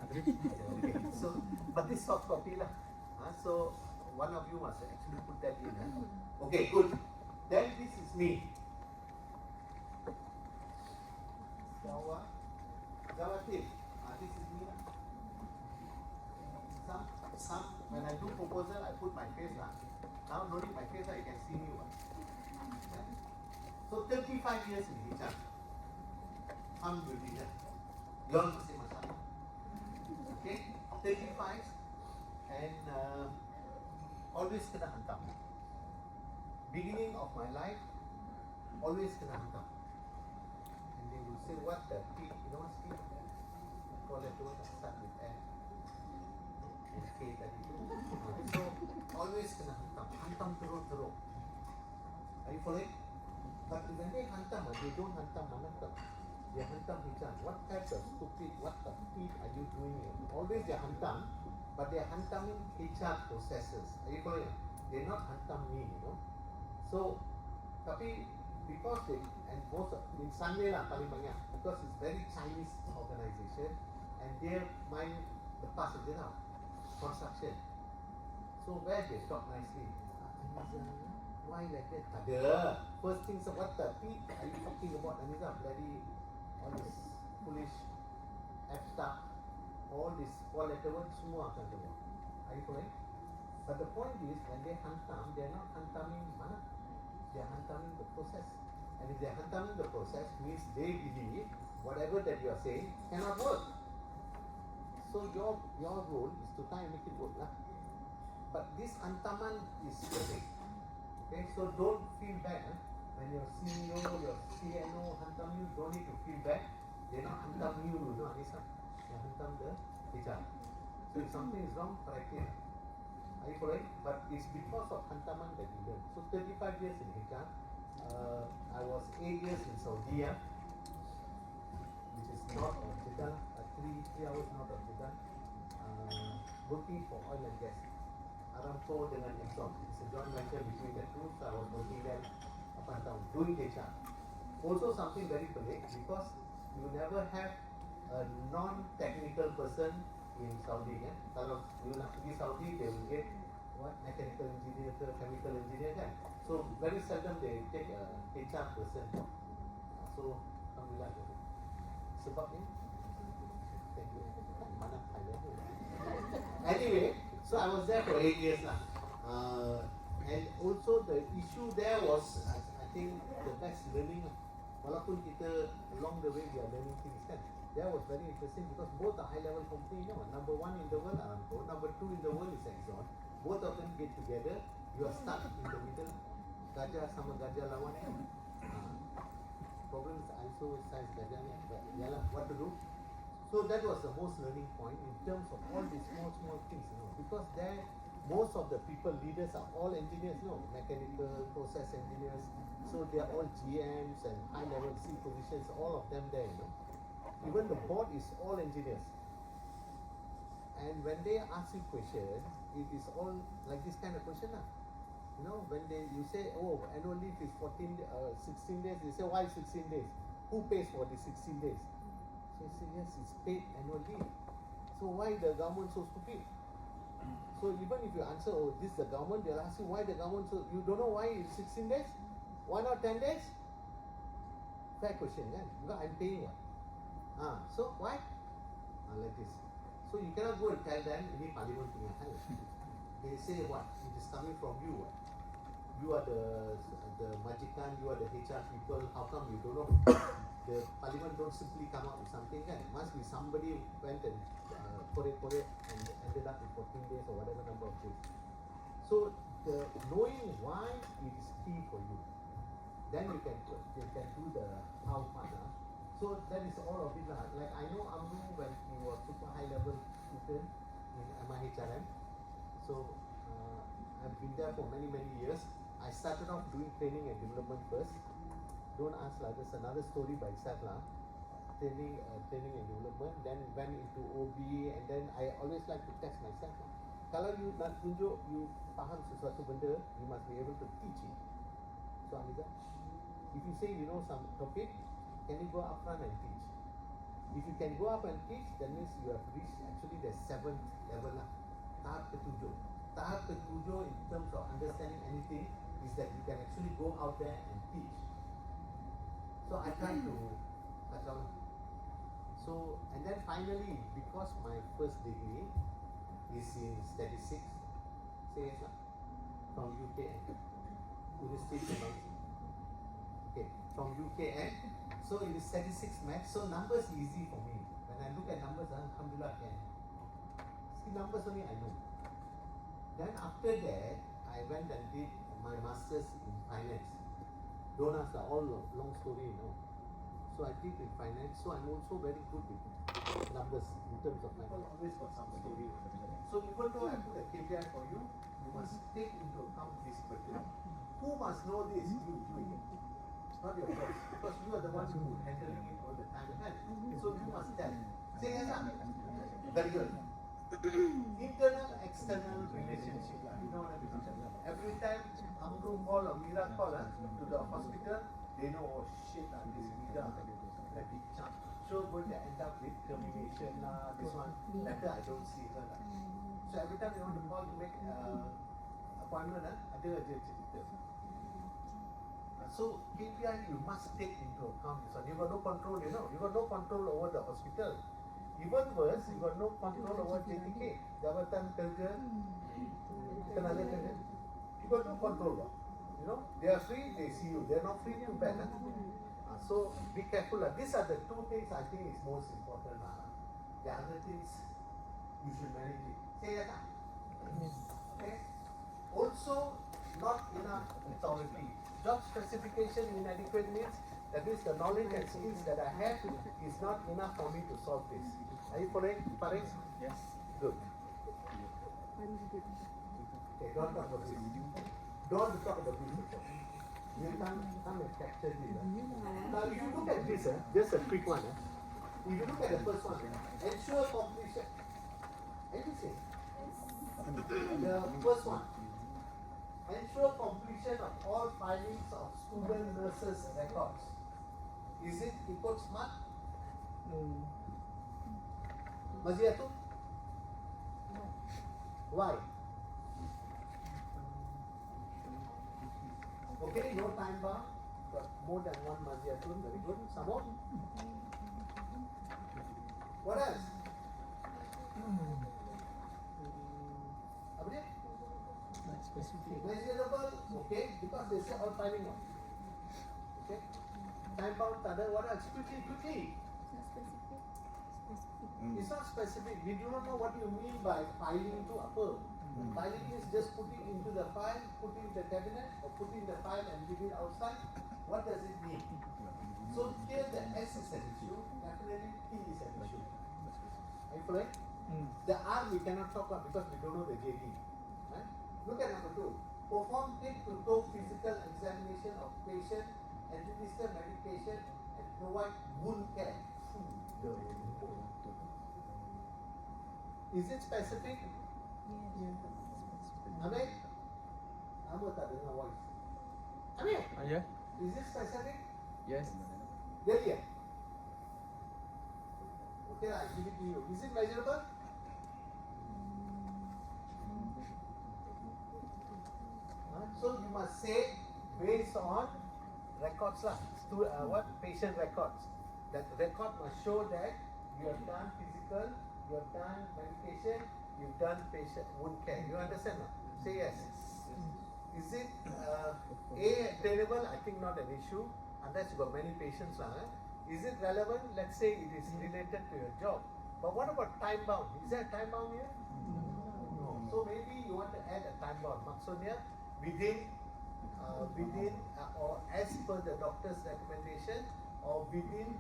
Okay. So, but this soft copy lah. So one of you must actually put that in. Okay, good. Then this is me. Zawatir. This is me. Some when I do proposal, I put my face lah. Now no need my face lah, you can see me. Yeah. So 35 years in HR. Alhamdulillah. You all masih masalah. Okay, 35 and always kena hantam. Beginning of my life, always kena hantam. And they will say, what the P, you know what's P? Call it what start with N. And K tadi tu. So, always kena hantam. Hantam teruk-teruk. Are you following? But when they hantam, they don't hantam manakam. They hantam hijab. What type of stupid, what the feet are you doing here? Always they hantam, but they are hantaming hijab processes. Are you following? They're not hantam me, you know. So, tapi because they, and most of, in Sunday lah paling banyak, because it's very Chinese organization, and their mind lepas saja tau, construction. So where they talk nicely, why like that? Ada. First things, what the feet are you talking about? Anisa, bloody, all this foolish F stuff, all this four letter words, semua akan keluar. Are you following? But the point is, when they hantam, they are not hantaming mana? They are hantaming the process. And if they are hantaming the process, means they believe whatever that you are saying cannot work. So your role is to try and make it work lah. But this hantaman is perfect. Okay, so don't feel bad. When your CEO, your CNO hantam you, don't need to feel bad. They are not hantam you, no, Anissa. They hantam the HR. So if something is wrong, correct it. Are you following? But it's because of hantaman that you learn. So 35 years in HR. I was 8 years in Saudi, which is north of Jeddah, 3 hours north of Jeddah, working for oil and gas. Aramco dengan Exxon. It's a joint venture between the two, so I was working there doing HR. Also something very pelik, because you never have a non-technical person in Saudi. Kalau you nak pergi Saudi, they will get what, mechanical engineer ke chemical engineer kan. So very seldom they take a HR person. So alhamdulillah. Sebab ni, thank you. Mana Thailand? Anyway, so I was there for 8 years lah. And also the issue there was, I think, the best learning. Walaupun kita along the way we are learning things kan. That was very interesting because both are high level company, you know. Number 1 in the world Aramco, number 2 in the world is Exxon. Both of them get together, you are stuck in the middle. Gajah sama gajah lawan kan. Problem is also size gajah ni, but yalah, what to do? So that was the most learning point in terms of all these small things, you know, because there most of the people leaders are all engineers, you know, mechanical, process engineers. So they are all GMs and high level C positions, all of them there, you know. Even the board is all engineers. And when they ask you questions, it is all like this kind of question lah. You know, when you say, oh, annual leave is 16 days, they say, why 16 days? Who pays for the 16 days? So you say, yes, it's paid annual leave. So why the government so stupid? So even if you answer, oh, this is the government, they'll ask you why the government so, you don't know why it's 16 days? Why not 10 days? Fair question, yeah? Because I'm paying it. So why? Like this. So you cannot go and tell them, ini parliament punya hal. They say what? It is coming from you. You are the majikan, you are the HR people, how come you don't know? The parliament don't simply come out with something, right? Must be somebody went and korek and ended up with 14 days or whatever number of days. So the knowing why it is key for you. Then you can do the how part. So that is all of it lah. Like I know Amru when he was super high level student, he in MIHRM. So I've been there for many years. I started off doing training and development first. Don't ask lah, there's another story by itself lah. Training and development, then went into OB, and then I always like to test myself lah. Kalau you nak tunjuk you faham sesuatu benda, you must be able to teach it. So Amiza, if you say you know some topic, can you go up front and teach? If you can go up and teach, that means you have reached actually the 7th level lah. Tahap ketujuh. Tahap ketujuh in terms of understanding anything is that you can actually go out there and teach. So I try to kacau. So and then finally, because my first degree is in statistics, say yes lah, from UKN, University of Technology. Okay, from UKN. So it is statistics math. So numbers easy for me. When I look at numbers, alhamdulillah can. See numbers only I know. Then after that, I went and did my masters in finance. Don't ask lah, all long story, you know. So I did in finance. So I'm also very good with numbers in terms of numbers. Always got some story. So even though I put a KPI for you, you must take into account this criteria. Who must know this? You doing it. Not your boss, because you are the one who handling it all the time. So you must tell. Say yes, sir. Very good. Internal, external relationship. You know what I mean? Every time Amru call or Mira call to the hospital, they know, oh shit, this Mira, a big chance. So going to end up with termination, this one, better I don't see her. So every time you want to call to make appointment, ada je cerita. So KPI you must take into account this one. You got no control, you know. You got no control over the hospital. Even worse, you got no control over JTK, Jabatan Kerja Tenaga Kerja. You got no control. You know, they are free, they see you. They are not free, too bad. So be careful. These are the two things I think is most important. The other things you should manage it. Say yes. Okay. Also, not enough authority. Job specification inadequate means that is the knowledge and skills that I have is not enough for me to solve this. Are you following, Faris? Yes. Good. Okay, don't talk about this. Don't talk about this. You come and capture this. Now, if you look at this, just a quick one. If you look at the first one, ensure completion. Anything? The first one. Ensure completion of all filings of student nurses' records. Is it ikut smart? Maziatu? Why? Okay, no time bar, but more than one Maziatu, very good. Some more? What else? Apa dia? Measurable, okay, because they say all filing one. Okay? Time bound, what else? Quickly. It's not specific. We do not know what you mean by filing to upper. Filing is just putting into the file, putting the cabinet, or putting the file and leave it outside. What does it mean? So here the S is an issue, definitely T is an issue. Are you following? The R we cannot talk about because we don't know the JD. Right? Look at number 2. Perform tip-to-toe physical examination of patient, administer medication, and provide wound care. Is it specific? Yes. Amir? Amir tak dengar voice. Amir? Yeah. Is it specific? Yes. Really? Okay, I give it to you. Is it measurable? So you must say based on records lah, what patient records. That record must show that you have done physical, you have done medication, you've done patient wound care. You understand now? Say yes. Is it trainable? I think not an issue unless you got many patients lah. Is it relevant? Let's say it is related to your job. But what about time bound? Is there a time bound here? No. So maybe you want to add a time bound. Maksudnya within or as per the doctor's recommendation or within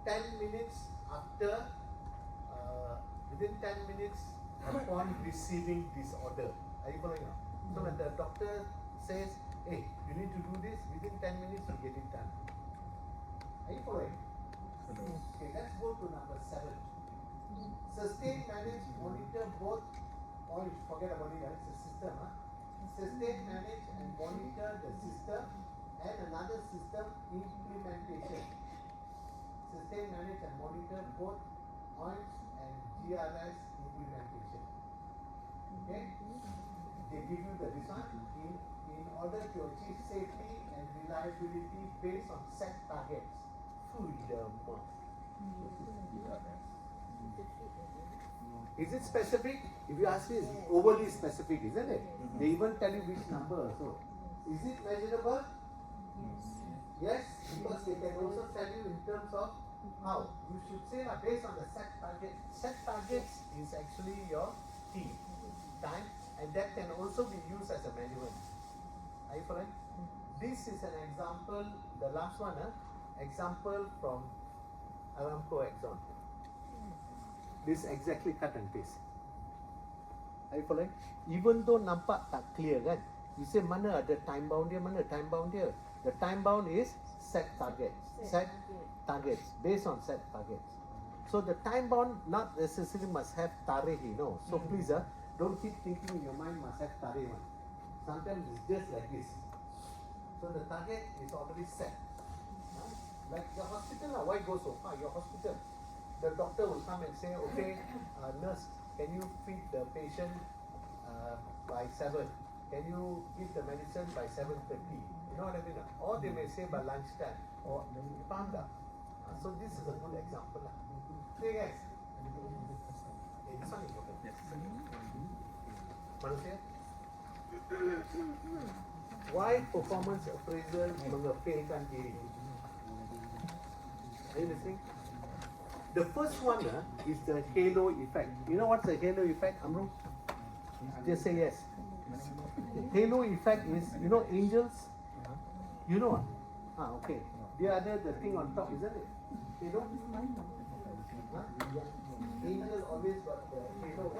10 minutes after within 10 minutes upon receiving this order. Are you following now? So when the doctor says, hey, you need to do this, within 10 minutes you get it done. Are you following? Okay, let's go to number 7. Sustain, manage, monitor both points. Forget about it, it's a system. Sustain, manage and monitor the system and another system implementation. Sustain, manage and monitor both points and GRS implementation. Okay? They give you the this one in order to achieve safety and reliability based on set targets. Freedom. Is it specific? If you ask me, it's overly specific, isn't it? They even tell you which number. So, is it measurable? Yes, because they can also tell you in terms of how. You should say based on the set target. Set targets is actually your T, time, and that can also be used as a measurement. Are you following? This is an example, the last one, example from Aramco Exxon. This exactly cut and paste. Are you following? Even though nampak tak clear kan, you say mana ada time bound dia, mana time bound dia. The time bound is set targets. Set targets, based on set targets. So the time bound not necessarily must have tarikh, you know. So please, don't keep thinking in your mind must have tarikh one. Sometimes it's just like this. So the target is already set. Like your hospital, why go so far? Your hospital, the doctor will come and say, okay, nurse, can you feed the patient by 7? Can you give the medicine by 7:30? You know what I mean? Or they may say by lunchtime. Or so this is a good example. Say yes. Okay, this one is important. Yes. Manusia? Why performance appraisal mengepilkan diri? Are you listening? The first one is the halo effect. You know what's the halo effect, Amru? Just say yes. Halo effect is, you know, angels? You know what? Okay. The other, the thing on top, isn't it? Halo? Angel always got the halo.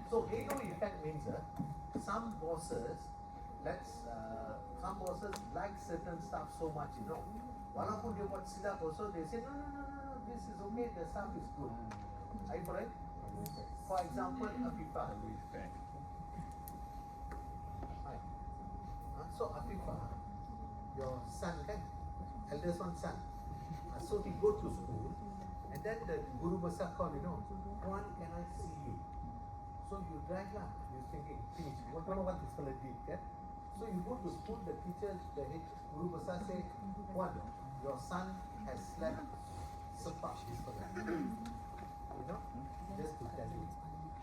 So halo effect means some bosses, some bosses like certain stuff so much, you know. Walaupun dia buat silap also, they say, no, this is okay, the stuff is good. Are you correct? For example, Afifa. So Afifa, your son, kan? Eldest one son. So he go to school, and then the guru besar call, you know, Juan, can I see you? So you drag lah. You're thinking, finish. You don't know what this fellow did, kan? So you go to school, the teacher, the head guru besar say, Juan, your son has slept sepak this fellow. You know, just to tell you.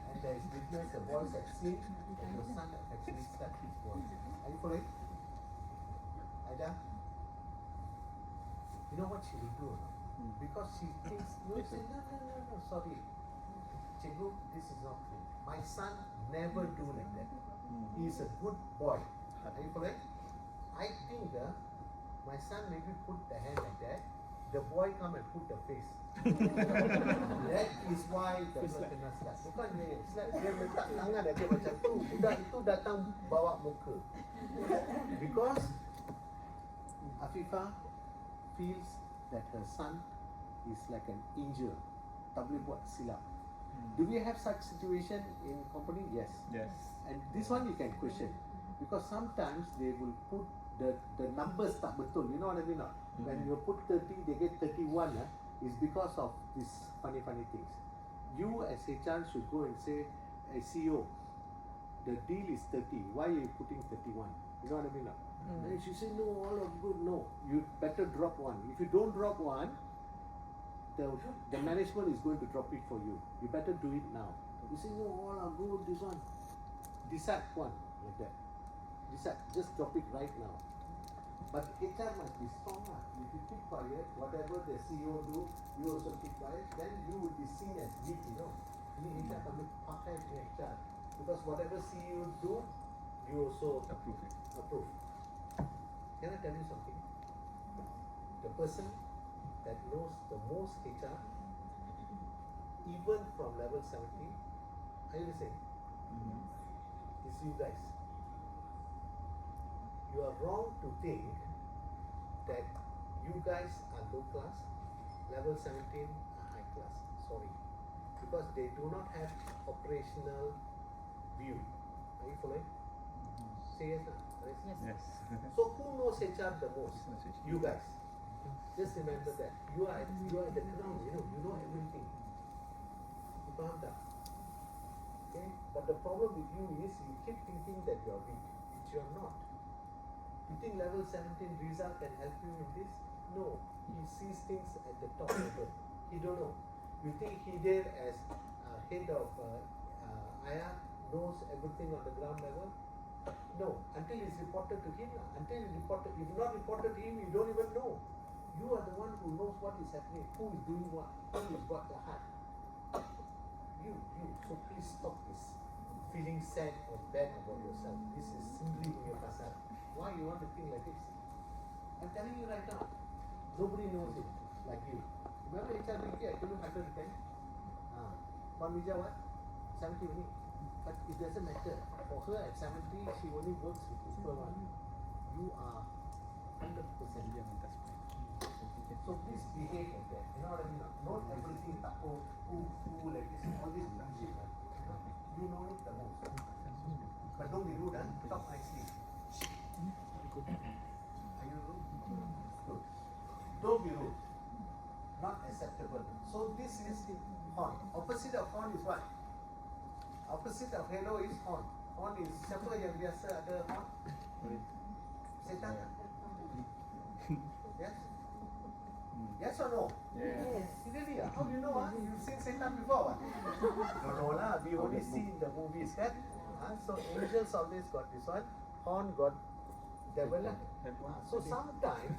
And there is witness, the boys have seen, and your son actually slept his boy. Are you following? Aida? You know what she will do? Because she thinks, no, sorry. Cikgu, this is not true. My son never do like that. He is a good boy. Are you following? I think my son maybe put the hand like that. The boy come and put the face. That is why the person kena slap. Bukan dia slap, dia letak tangan dia macam tu. Budak itu datang bawa muka. Because Afifa feels that her son is like an angel. Tak boleh buat silap. Do we have such situation in company? Yes. Yes. And this one you can question. Because sometimes they will put the numbers tak betul. You know what I mean? When you put 30, they get 31. Is because of these funny things. You as HR should go and say, hey, CEO, the deal is 30. Why are you putting 31? You know what I mean? And she say, no, all of good. No, you better drop one. If you don't drop one, the management is going to drop it for you. You better do it now. You say, no, all are good. This one, decide one like that. Decide, just drop it right now. But HR must be strong. If you keep quiet, whatever the CEO do, you also keep quiet, then you will be seen as weak, you know. Ini HR kami pakai punya HR. Because whatever CEO do, you also approve. Can I tell you something? The person that knows the most HR, even from level 17, are you listening? It's you guys. You are wrong to think that you guys are low class, level 17 are high class. Sorry. Because they do not have operational view. Are you following? Say yes, no? Yes. So who knows HR the most? You guys. Just remember that. You are at the ground, you know everything. You faham tak? Okay? But the problem with you is you keep thinking that you are weak, which you are not. You think level 17 Rizal can help you in this? No. He sees things at the top level. He don't know. You think he there as head of IR knows everything on the ground level? No. Until it's reported to him. Until it's reported, if not reported to him, you don't even know. You are the one who knows what is happening, who is doing what, who is got the heart. You. So please stop this feeling sad or bad about yourself. This is simply in your pasar. Why you want to think like this? I'm telling you right now. Nobody knows it like you. Remember HR Vicky, I told you 110? One Vija what? 70 only. But it doesn't matter. For her at 70, she only works with people one. You are 100%. So please behave like that. You know what I mean? Not everything tapo, who like this, all this bullshit. You know it the most. But don't be rude, talk nicely. Are you rude? Good. Don't be rude. Not acceptable. So this is horn. Opposite of horn is what? Opposite of hello is horn. Horn is siapa yang biasa ada horn? Setan? Yes? Yes or no? Yes. Really? How do you know? You've seen Satan before? No, no lah. We only see in the movies, right? So angels always got this one. Horn got devil. So sometimes,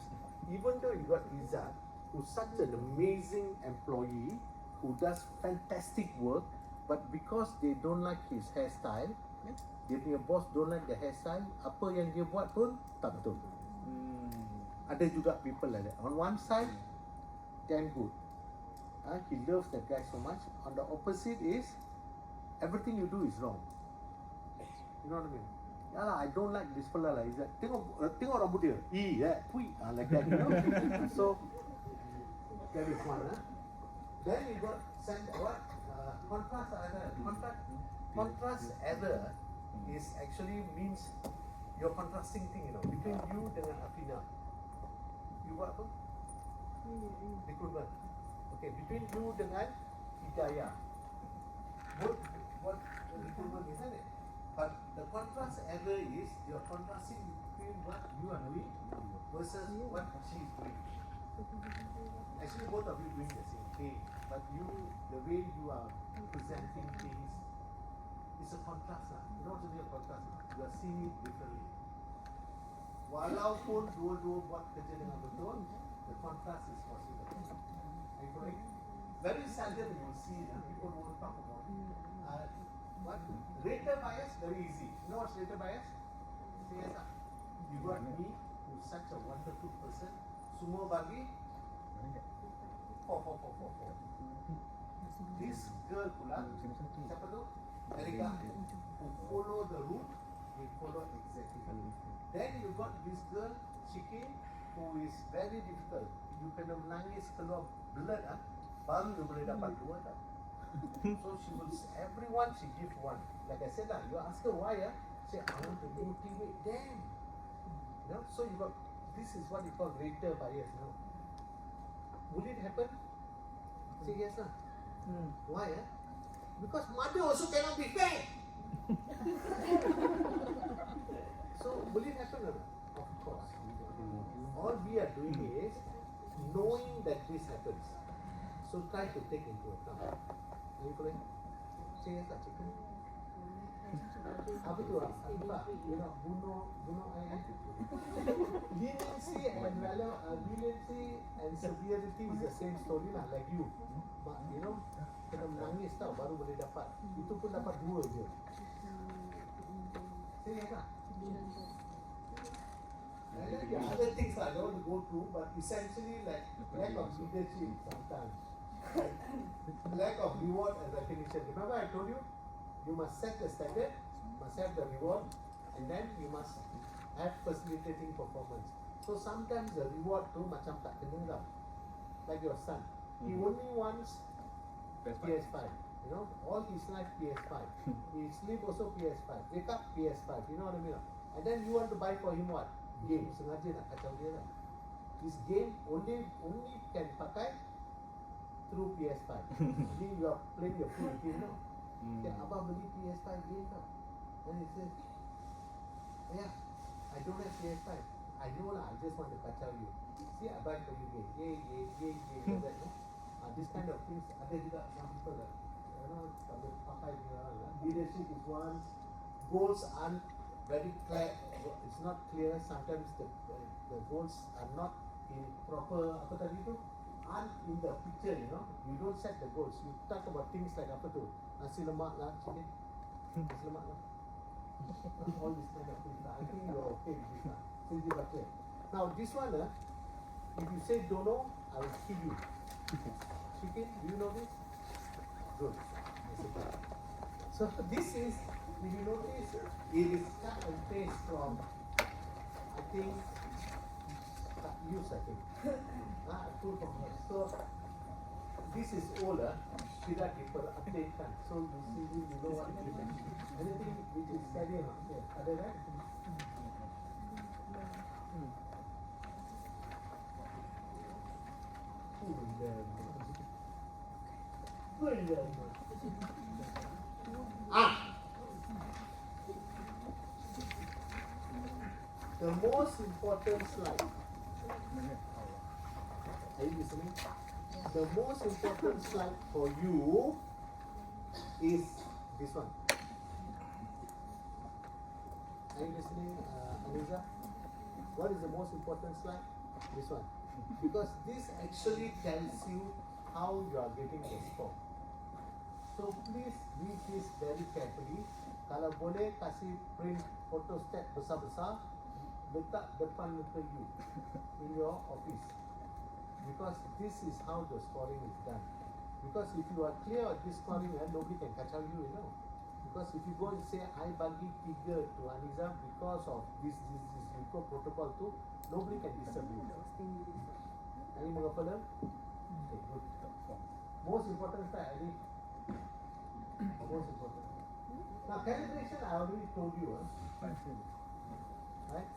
even though you got Izzat, who's such an amazing employee, who does fantastic work, but because they don't like his hairstyle, dia punya boss don't like the hairstyle, apa yang dia buat pun tak betul. Ada juga people like that. On one side, damn good. He loves that guy so much. On the opposite is, everything you do is wrong. You know what I mean? Yeah lah, I don't like this fella lah. He's like, tengok rambut dia. Like that, you know. So that is one. Then you got what? Contrast error. Contrast error is actually means your contrasting thing, you know, between you dengan Afina. You buat apa? Recruitment. Okay, between you dengan Hidayah. What recruitment is, isn't it? But the contrast error is you're contrasting between what you are doing versus what she is doing. Actually, both of you doing the same thing, but the way you are presenting things is a contrast. You know what's really a contrast? You are seeing it differently. Walaupun dua-dua buat kerja dengan betul, the contrast is possible. Are you correct? Very seldom you will see people won't talk about what? Rater bias, very easy. You know what's rater bias? Say yes. You got me, who's such a wonderful person. Semua bagi 4. This girl pula, siapa tu? Erika, who follow the rule, they follow exactly. Then you got this girl, Shikin, who is very difficult. You kena menangis keluar blood, baru you boleh dapat 2 tau. So she will, everyone she give 1. Like I said lah, you ask her why, say I want to motivate them. You know, so you got, this is what you call rater bias, you know. Will it happen? Say yes lah. Why? Because mother also cannot be fair. So will it happen or not? Of course. All we are doing is knowing that this happens. So try to take into account. Are you correct? Say yes lah, chicken. Apa tu lah? You know, bunuh ayam. Leniency and severity is the same story lah, like you. But you know, kena menangis tau baru boleh dapat. Itu pun dapat 2 je. Say yes lah. And then the other things I don't want to go through, but essentially like lack of leadership sometimes. Lack of reward and recognition. Remember I told you, you must set the standard, must have the reward, and then you must have facilitating performance. So sometimes the reward tu macam tak kena tau. Like your son, he only wants PS5. You know, all his life PS5. He sleep also PS5. Wake up PS5. You know what I mean? And then you want to buy for him what? Game. Sengaja nak kacau dia lah. This game only can pakai through PS5. Meaning you are playing your full game, no? Okay, abang beli PS5 game tau. Then he said, yeah, I don't have PS5. I know lah, I just want to kacau you. See, I buy for you game. Yay, like that, no? This kind of things, ada juga some people that, you know, tak boleh pakai dia lah. Leadership is one. Goals aren't very clear. It's not clear. Sometimes the goals are not in proper, apa tadi tu? Aren't in the picture, you know. You don't set the goals. You talk about things like apa tu? Nasi lemak lah, chicken. Nasi lemak lah. All this kind of things. I think you're okay with this lah. Since you are clear. Now this one, if you say don't know, I will kill you. Chicken, do you know this? Good. So this is, if you notice, it is cut and paste from, I think, use I think. I pulled from her. So this is older. Tidak updatekan. So you see, you know what it is. Anything which is steady or not? Yeah. Ada right? The most important slide. Are you listening? The most important slide for you is this one. Are you listening, Aliza? What is the most important slide? This one. Because this actually tells you how you are getting the score. So please read this very carefully. Kalau boleh kasih print photostat besar-besar, letak depan muka you in your office. Because this is how the scoring is done. Because if you are clear of this scoring, nobody can kacau you, you know. Because if you go and say, I bagi 3 to Aniza because of this Wipro protocol too, nobody can disturb you. Any more further? Okay, good. Most important slide, Ari. Most important. Now calibration, I already told you, right?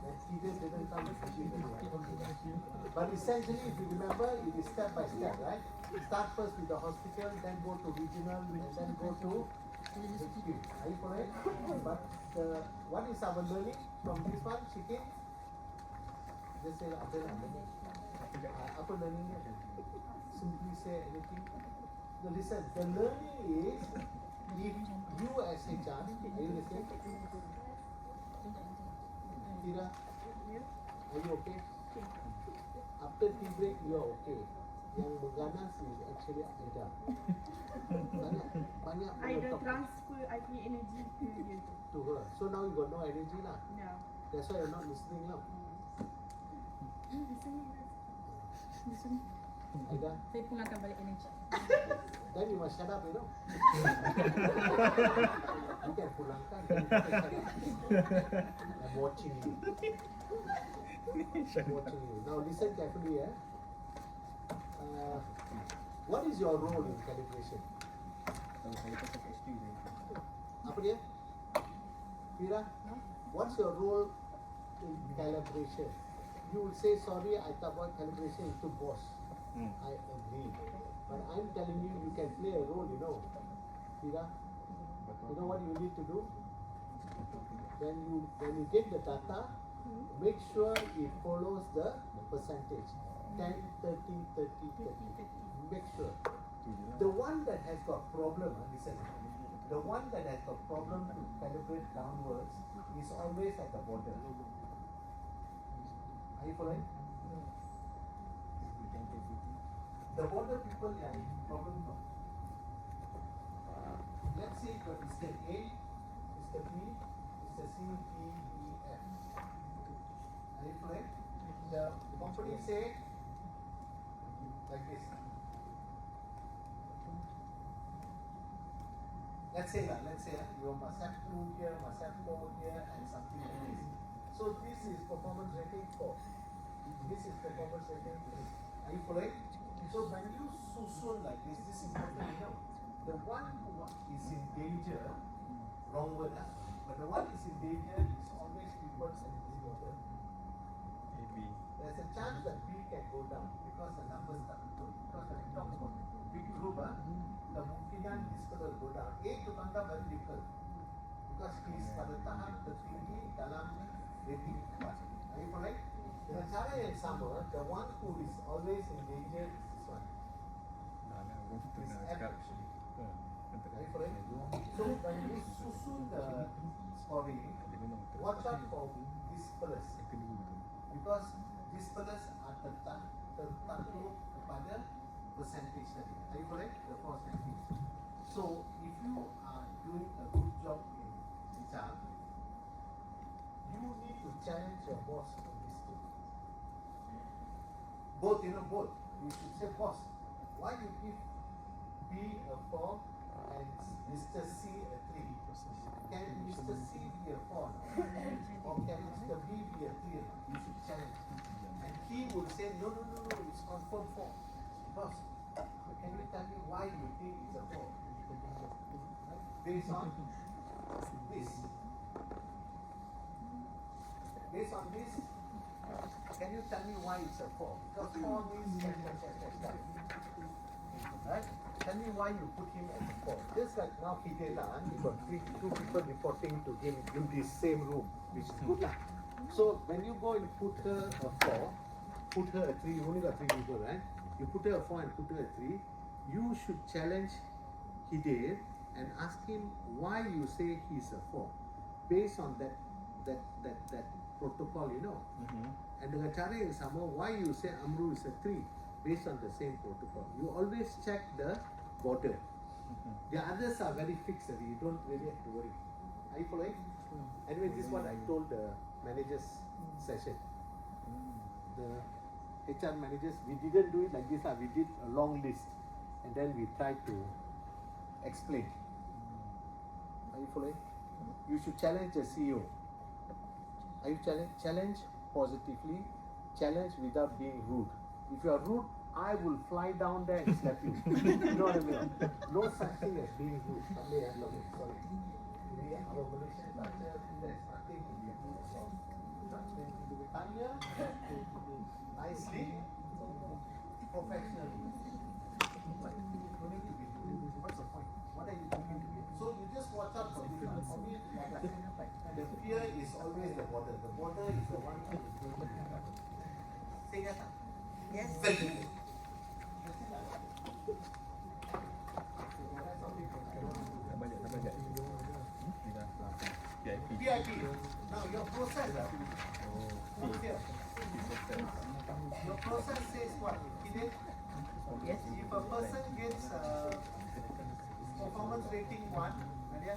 That TDS didn't come but essentially, if you remember, it is step by step, right? Start first with the hospital, then go to regional, and then go to HQ. Are you correct? But what is our learning from this one, Shikin? Just say apa learning? Simply say anything. No, listen, the learning is if you as HR, are you listening? Tira, are you okay? After tea break, you are okay. Yang mengganas is actually Aida. Banyak Aida transfer I punya energy to you. To her. So now you got no energy lah. No. That's why you're not listening now. Listening. Aida, Saya pulangkan balik energy. then you must shut up, you know. You can pulangkan, then you can shut up. I'm watching you. I'm watching you. Now listen carefully, what is your role in calibration? Apa dia? Fira, what's your role in calibration? You will say, sorry, I thought about calibration is too boss. I agree. But I'm telling you, you can play a role, you know. Fira, you know what you need to do? When you get the data, make sure it follows the percentage. 10, 30, 30, 30. Make sure. The one that has got problem, listen, the one that has got problem to calibrate downwards is always at the border. Are you following? The border people have problem. Let's see what is the A, is the B, is the C, D, E, F. Are you following? The company say, like this. let's say you must have 2 here, must have 4 here, and something like this. So this is performance rating 4. This is performance rating 3. Are you following? So when you susun like this is important, you know. The one who is in danger, wrong word, but the one is in danger is always people in this water. There's a chance that B can go down because the numbers start to go. Because when we talk about big group, the mungkinan this will go down. A to tanda very difficult because he is pada tahap tertinggi dalam rating 1. Are you following? Dengan cara yang sama, the one who is always in danger is this one. This average. Are you following? So when you susun the scoring, watch out for this plus. Because these fellas are tertakluk kepada percentage tadi. Are you correct? The percentage. So if you are doing a good job in HR, you need to challenge your boss on this too. Both, you know, both. You should say, boss, why you give B a 4 and Mr. C a 3? Can Mr. C be a 4 now? Or can Mr. B be a 3 now? You should challenge. And he will say, no, it's confirmed 4. Boss, can you tell me why you think it's a 4? Based on this. Based on this, can you tell me why it's a 4? Because 4 means right? Tell me why you put him as a 4. Just like now he did lah, he got 2 people reporting to him in this same room, which is good lah. So when you go and put her a 4, put her a 3, you only got 3 people, right? You put her a 4 and put her a 3, you should challenge Hrdf and ask him why you say he's a 4, based on that protocol, you know. And dengan cara yang sama, why you say Amru is a 3, based on the same protocol. You always check the border. The others are very fixed, you don't really have to worry. Are you following? Anyway, this is what I told the managers session. The HR managers, we didn't do it like this, we did a long list and then we tried to explain. Are you following? You should challenge the CEO. Are you challenge positively, challenge without being rude. If you are rude, I will fly down there and slap you. You know what I mean? No such thing as being rude. Sorry. Our Malaysian culture, there is nothing to be rude about. Come here, nicely, professionally. But you don't need to be rude. What's the point? What are you doing? So you just watch out for this one. For me, like I said, the fear is always the border. The border is the one that is going to be covered. Say yes, sir. Yes. Very good. PIP. Now your process. Look here. Your process says what? Yes. If a person gets performance rating 1, Nadia?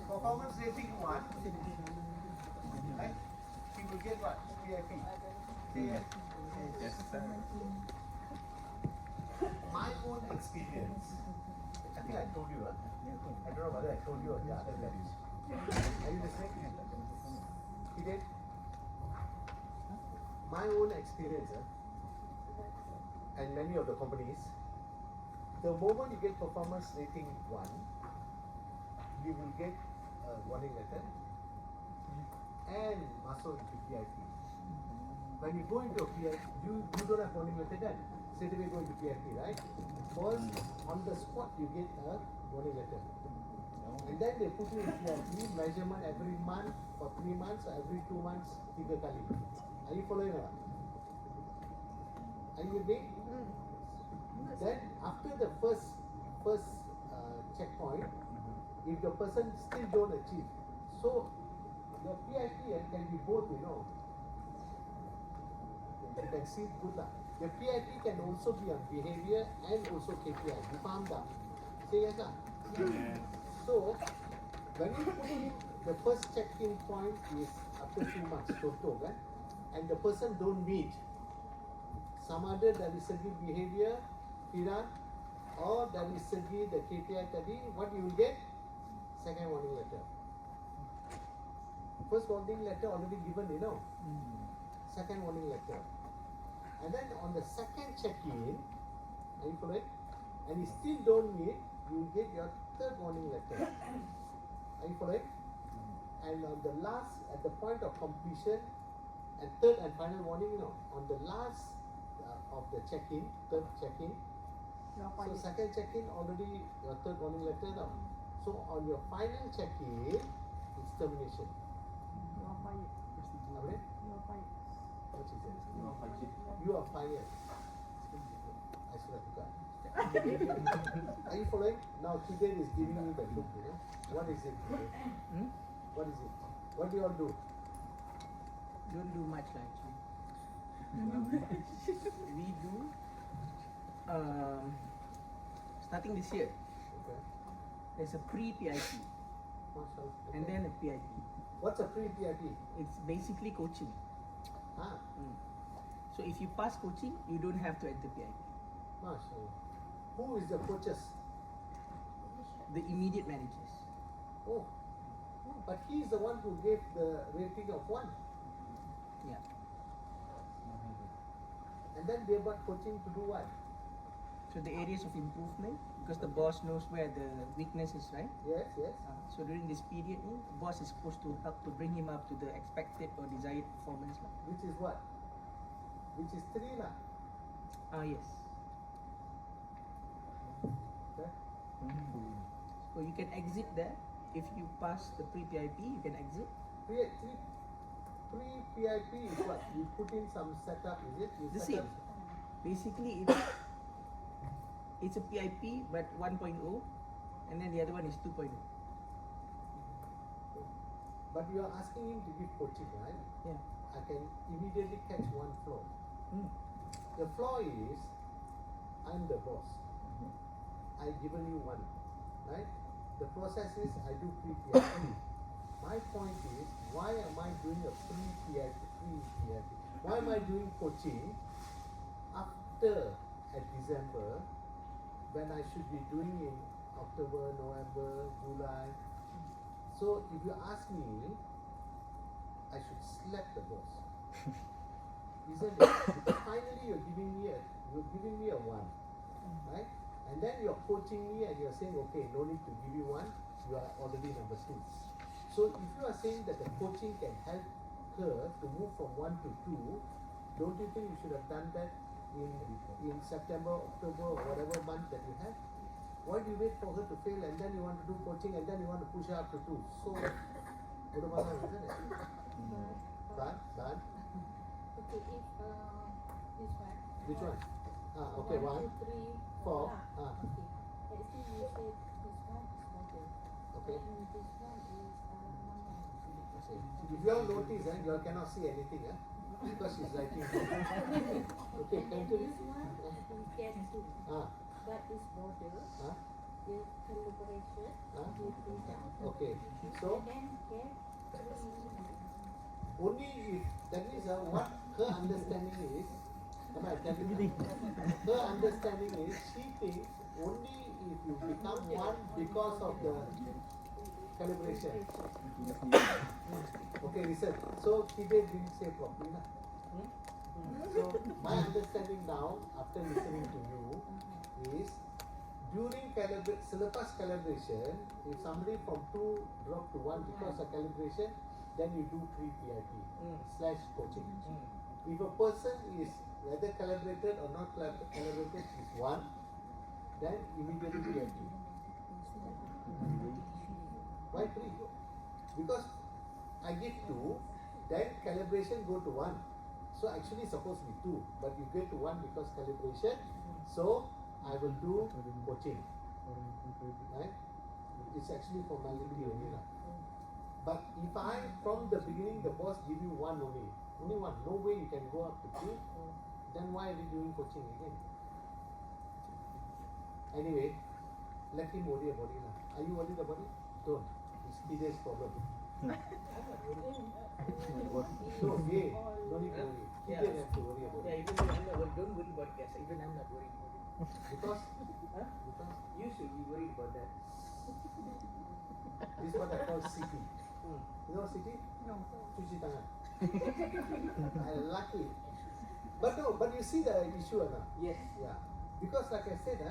Performance rating 1, right? He will get what? PIP. Say yes. Yes, sir. My own experience, I think I told you, I don't know whether I told you or the other guys. Are you listening? He did? My own experience, and many of the companies, the moment you get performance rating 1, you will get a warning letter and masuk into PIP. When you go into a PIP, you don't have warning letter then. Straight away go into PIP, right? First, on the spot, you get a warning letter. And then they put you in PIP, measurement every month for 3 months, or every 2 months, 3 kali. Are you following or not? Are you with me? Then, after the first checkpoint, if the person still don't achieve, so the PIP can be both, you know. You can see it good lah. The PIP can also be on behavior and also KPI. You found that? Say yes lah. So, when you put in, the first check-in point is after 2 months, total, right? And the person don't meet some other dari segi behavior, Fira, or dari segi the KPI tadi, what you will get? Second warning letter. First warning letter already given, you know. Second warning letter. And then on the second check-in, are you following? And you still don't meet, you will get your third warning letter. Are you following? And on the last, at the point of completion, and third and final warning, you know, on the last of the check-in, third check-in, so second check-in already your third warning letter now. So on your final check-in, it's termination. Apa dia? What is it? You are fired. I sudah tukar. Are you following? Now Kigen is giving me the look, you know. What is it? What is it? What do you all do? Don't do much lah actually. We do starting this year. Okay. There's a pre-PIP and then a PIP. What's a pre-PIP? It's basically coaching. Ah, So if you pass coaching, you don't have to enter PIP. mashallah. Who is the coaches? The immediate managers. Oh, but he is the one who gave the rating of 1. Yeah. And then they got coaching to do what? So the areas of improvement, because the boss knows where the weakness is, right? Yes, yes. So during this period, the boss is supposed to help to bring him up to the expected or desired performance lah. Which is what? Which is 3 lah. Yes. Okay. So you can exit there. If you pass the pre-PIP, you can exit. Pre-PIP is what? You put in some setup, is it? You The set same. up- Basically, it's a PIP but 1.0, and then the other one is 2.0. But you are asking him to give coaching, right? Yeah. I can immediately catch one flaw. The flaw is, I'm the boss. I've given you 1, right? The process is, I do pre-PIP. My point is, why am I doing a pre-PIP? Why am I doing coaching after at December when I should be doing in October, November, July? So if you ask me, I should slap the boss. Isn't it? Because finally you're giving me a 1, right? And then you're coaching me and you're saying, okay, no need to give you 1, you are already number 2. So if you are saying that the coaching can help her to move from 1 to 2, don't you think you should have done that in September, October, or whatever month that you have? Why do you wait for her to fail and then you want to do coaching and then you want to push her up to 2? So, isn't it? Done? Okay, if this one. Which one? Okay, 1, 2, 3, 4. Okay. Let's say you said this one is model. Okay. And this one is normal. Okay. If you all notice, you all cannot see anything, because she's writing. Okay, And then continue. this one we get 2. But this model, the collaboration, we put down. Okay, so And then get 3. only if, that means what her understanding is, come on, tell me. Her understanding is, she thinks only if you become 1 because of the calibration. Okay, listen. So Kide didn't say properly. So my understanding now, after listening to you, is during selepas calibration, if somebody from 2 drop to 1 because of calibration, then you do pre-PIP / coaching. If a person is whether calibrated or not calibrated is 1, then immediately PIP. Why 3? Because I give 2, then calibration go to 1. So actually supposed to be 2, but you get to 1 because calibration. So I will do coaching. Right? It's actually formality only lah. But if I from the beginning the boss give you 1 only 1, no way you can go up to 2, then why are we doing coaching again? Anyway, let him worry about it lah. Are you worried about it? Don't. It's Kide's problem. No, yeah, don't need to worry. Kide have to worry about it. Yeah, even though I'm not worried, don't worry about guys. Even I'm not worried about it. Because You should be worried about that. this is what I call CT. Hmm. You know CT? No. Cuci tangan. I like it. But no, but you see the issue or not? Yes. Yeah. Because like I said,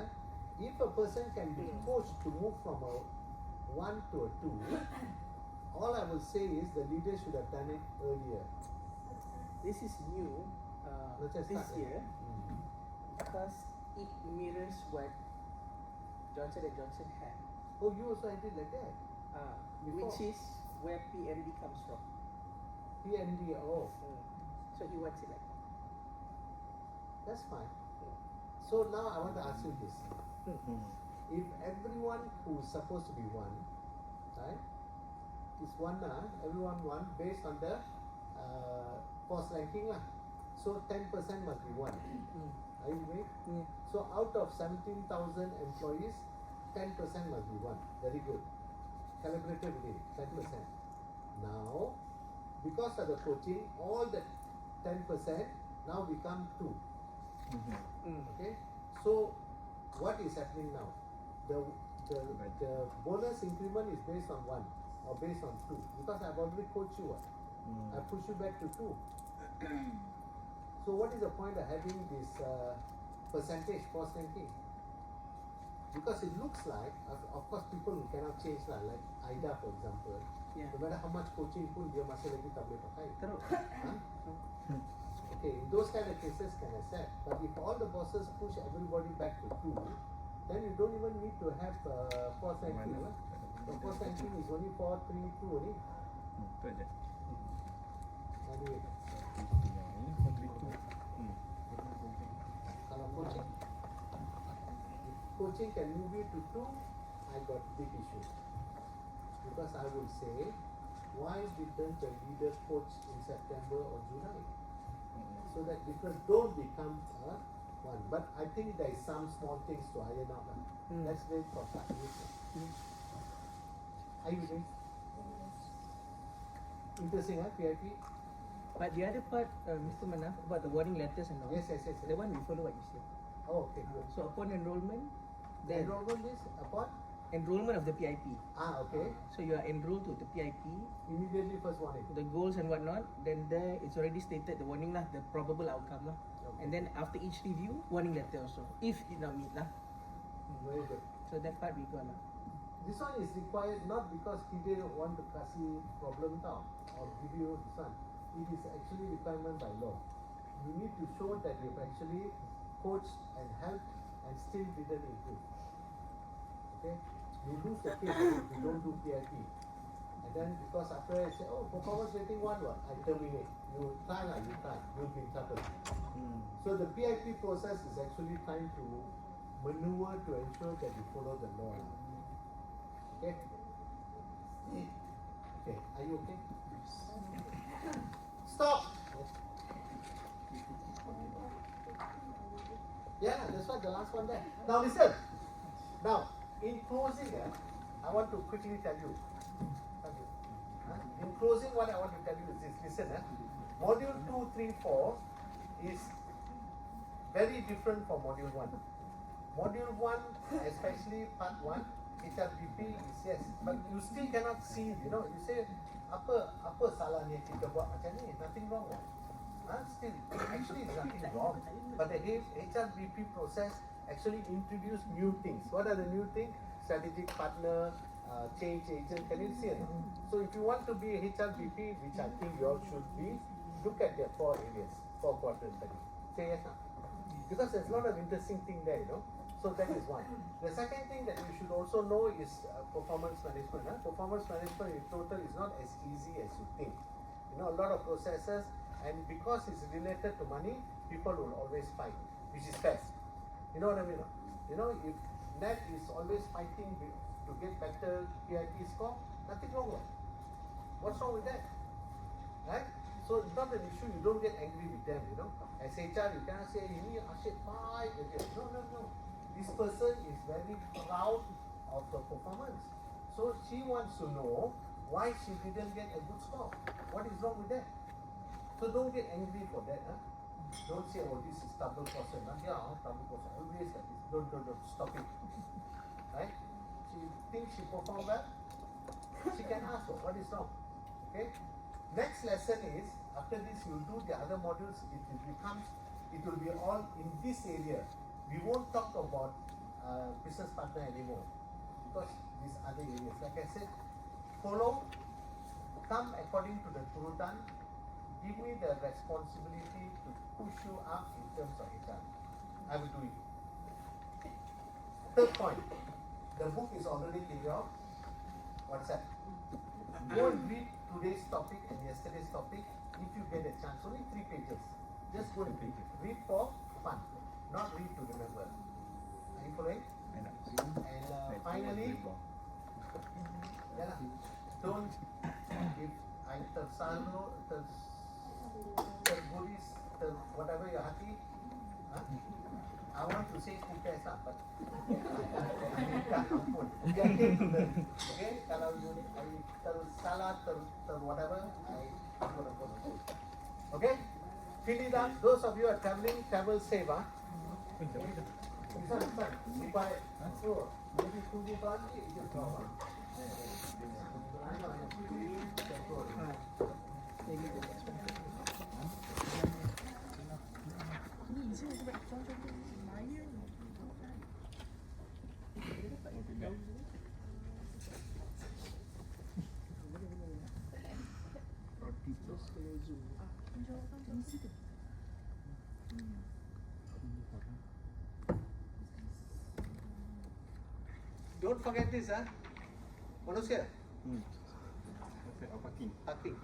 if a person can be coached to move from a 1 to a 2, all I will say is the leader should have done it earlier. This is new Let's just this start, year Mm. because it mirrors what Johnson & Johnson had, Oh, you also had it like that? Before. which is where PMD comes from. PND, oh, So he wants it like that. that's fine. So now I want to ask you this. If everyone who is supposed to be one, right, is one, everyone one based on the force ranking lah. So 10% must be one. Are you with me? Yeah. So out of 17,000 employees, 10% must be one. Very good. Calibrated with it, 10%. Now, because of the coaching, all the 10% now become 2. Okay? So what is happening now? The bonus increment is based on 1 or based on 2. Because I've already coached you. I push you back to 2. So what is the point of having this percentage force ranking? Because it looks like, of course, people who cannot change lah, like Aida for example. Yeah. No matter how much coaching pun dia masih lagi tak boleh pakai. Teruk. Huh? Okay, in those kind of cases can accept. But if all the bosses push everybody back to 2, then you don't even need to have force ranking. The force ranking is only 4, 3, 2 only. Tu aja. Anyway, kalau coaching can move you to 2, I got big issues. Because I will say, why didn't the leader coach in September or July? So that different don't become one. But I think there is some small things to iron out. Let's wait for that. Are you ready? Interesting, PIP? But the other part, Mr. Manaf, about the warning letters and all, Yes. the one we follow what you say. Oh, okay, good. So upon enrollment, then Enrollment is upon? enrollment of the PIP. Okay. So you are enrolled to the PIP, Immediately first warning. the goals and whatnot. Then there it's already stated the warning lah, the probable outcome lah. Okay. And then after each review, warning letter also, if it not meet lah. Very good. So that part we got lah. This one is required not because he didn't want to kasi problem tau or give you this one. It is actually requirement by law. You need to show that you've actually coached and helped and still didn't improve. Okay? You lose the case if you don't do PIP. And then because after I say, oh, performance rating 1, I terminate. You try, you'll be in trouble. So the PIP process is actually trying to maneuver to ensure that you follow the law. Okay? Okay, are you okay? Stop! Yeah, that's what the last one there. Now listen. Now, in closing, I want to quickly tell you. In closing, what I want to tell you is this. Listen, Module 2, 3, 4 is very different from Module 1. Module 1, especially Part 1, HRBP is yes, but you still cannot see, you say, apa salahnya kita buat macam ni? Nothing wrong. Still, actually there's nothing wrong. But the HRBP process actually introduced new things. What are the new things? Strategic partner, change agent, can you see it? So if you want to be a HRBP, which I think you all should be, look at the 4 areas, 4 quadrants. Say yes now. Because there's a lot of interesting thing there, So that is one. The second thing that you should also know is performance management. Performance management in total is not as easy as you think. A lot of processes, and because it's related to money, people will always fight, which is fair. You know what I mean? If NET is always fighting to get better PIP score, nothing wrong with it. What's wrong with that? Right? So it's not an issue, you don't get angry with them, As HR, you cannot say, Ashit, fight. No. This person is very proud of her performance. So she wants to know why she didn't get a good score. What is wrong with that? So don't get angry for that. Don't say, oh, this is double person. Yeah, double person. Always like this. Don't. Stop it. Right? She thinks she performed well. She can ask, oh, what is wrong? Okay? Next lesson is, after this you will do the other modules. It will be all in this area. We won't talk about business partner anymore. Because these other areas, like I said, come according to the Turutan, give me the responsibility to push you up in terms of HR. I will do it. Third point, the book is already laid out. What's that? Go and read today's topic and yesterday's topic if you get a chance. Only 3 pages. Just go and read. Read for fun, not read to remember. Are you following? And finally, don't if I tersalo, terguris, whatever your hati. I want to say sukses lah, but minta ampun. Biarkan to learn. Okay, kalau you tersalah, whatever, I put a photo. Okay, fill it up. Those of you are traveling, travel safe, ah. Bisa. Be quiet. So, maybe tunggu pagi je kau. Don't forget this, manusia. Parking. Parking.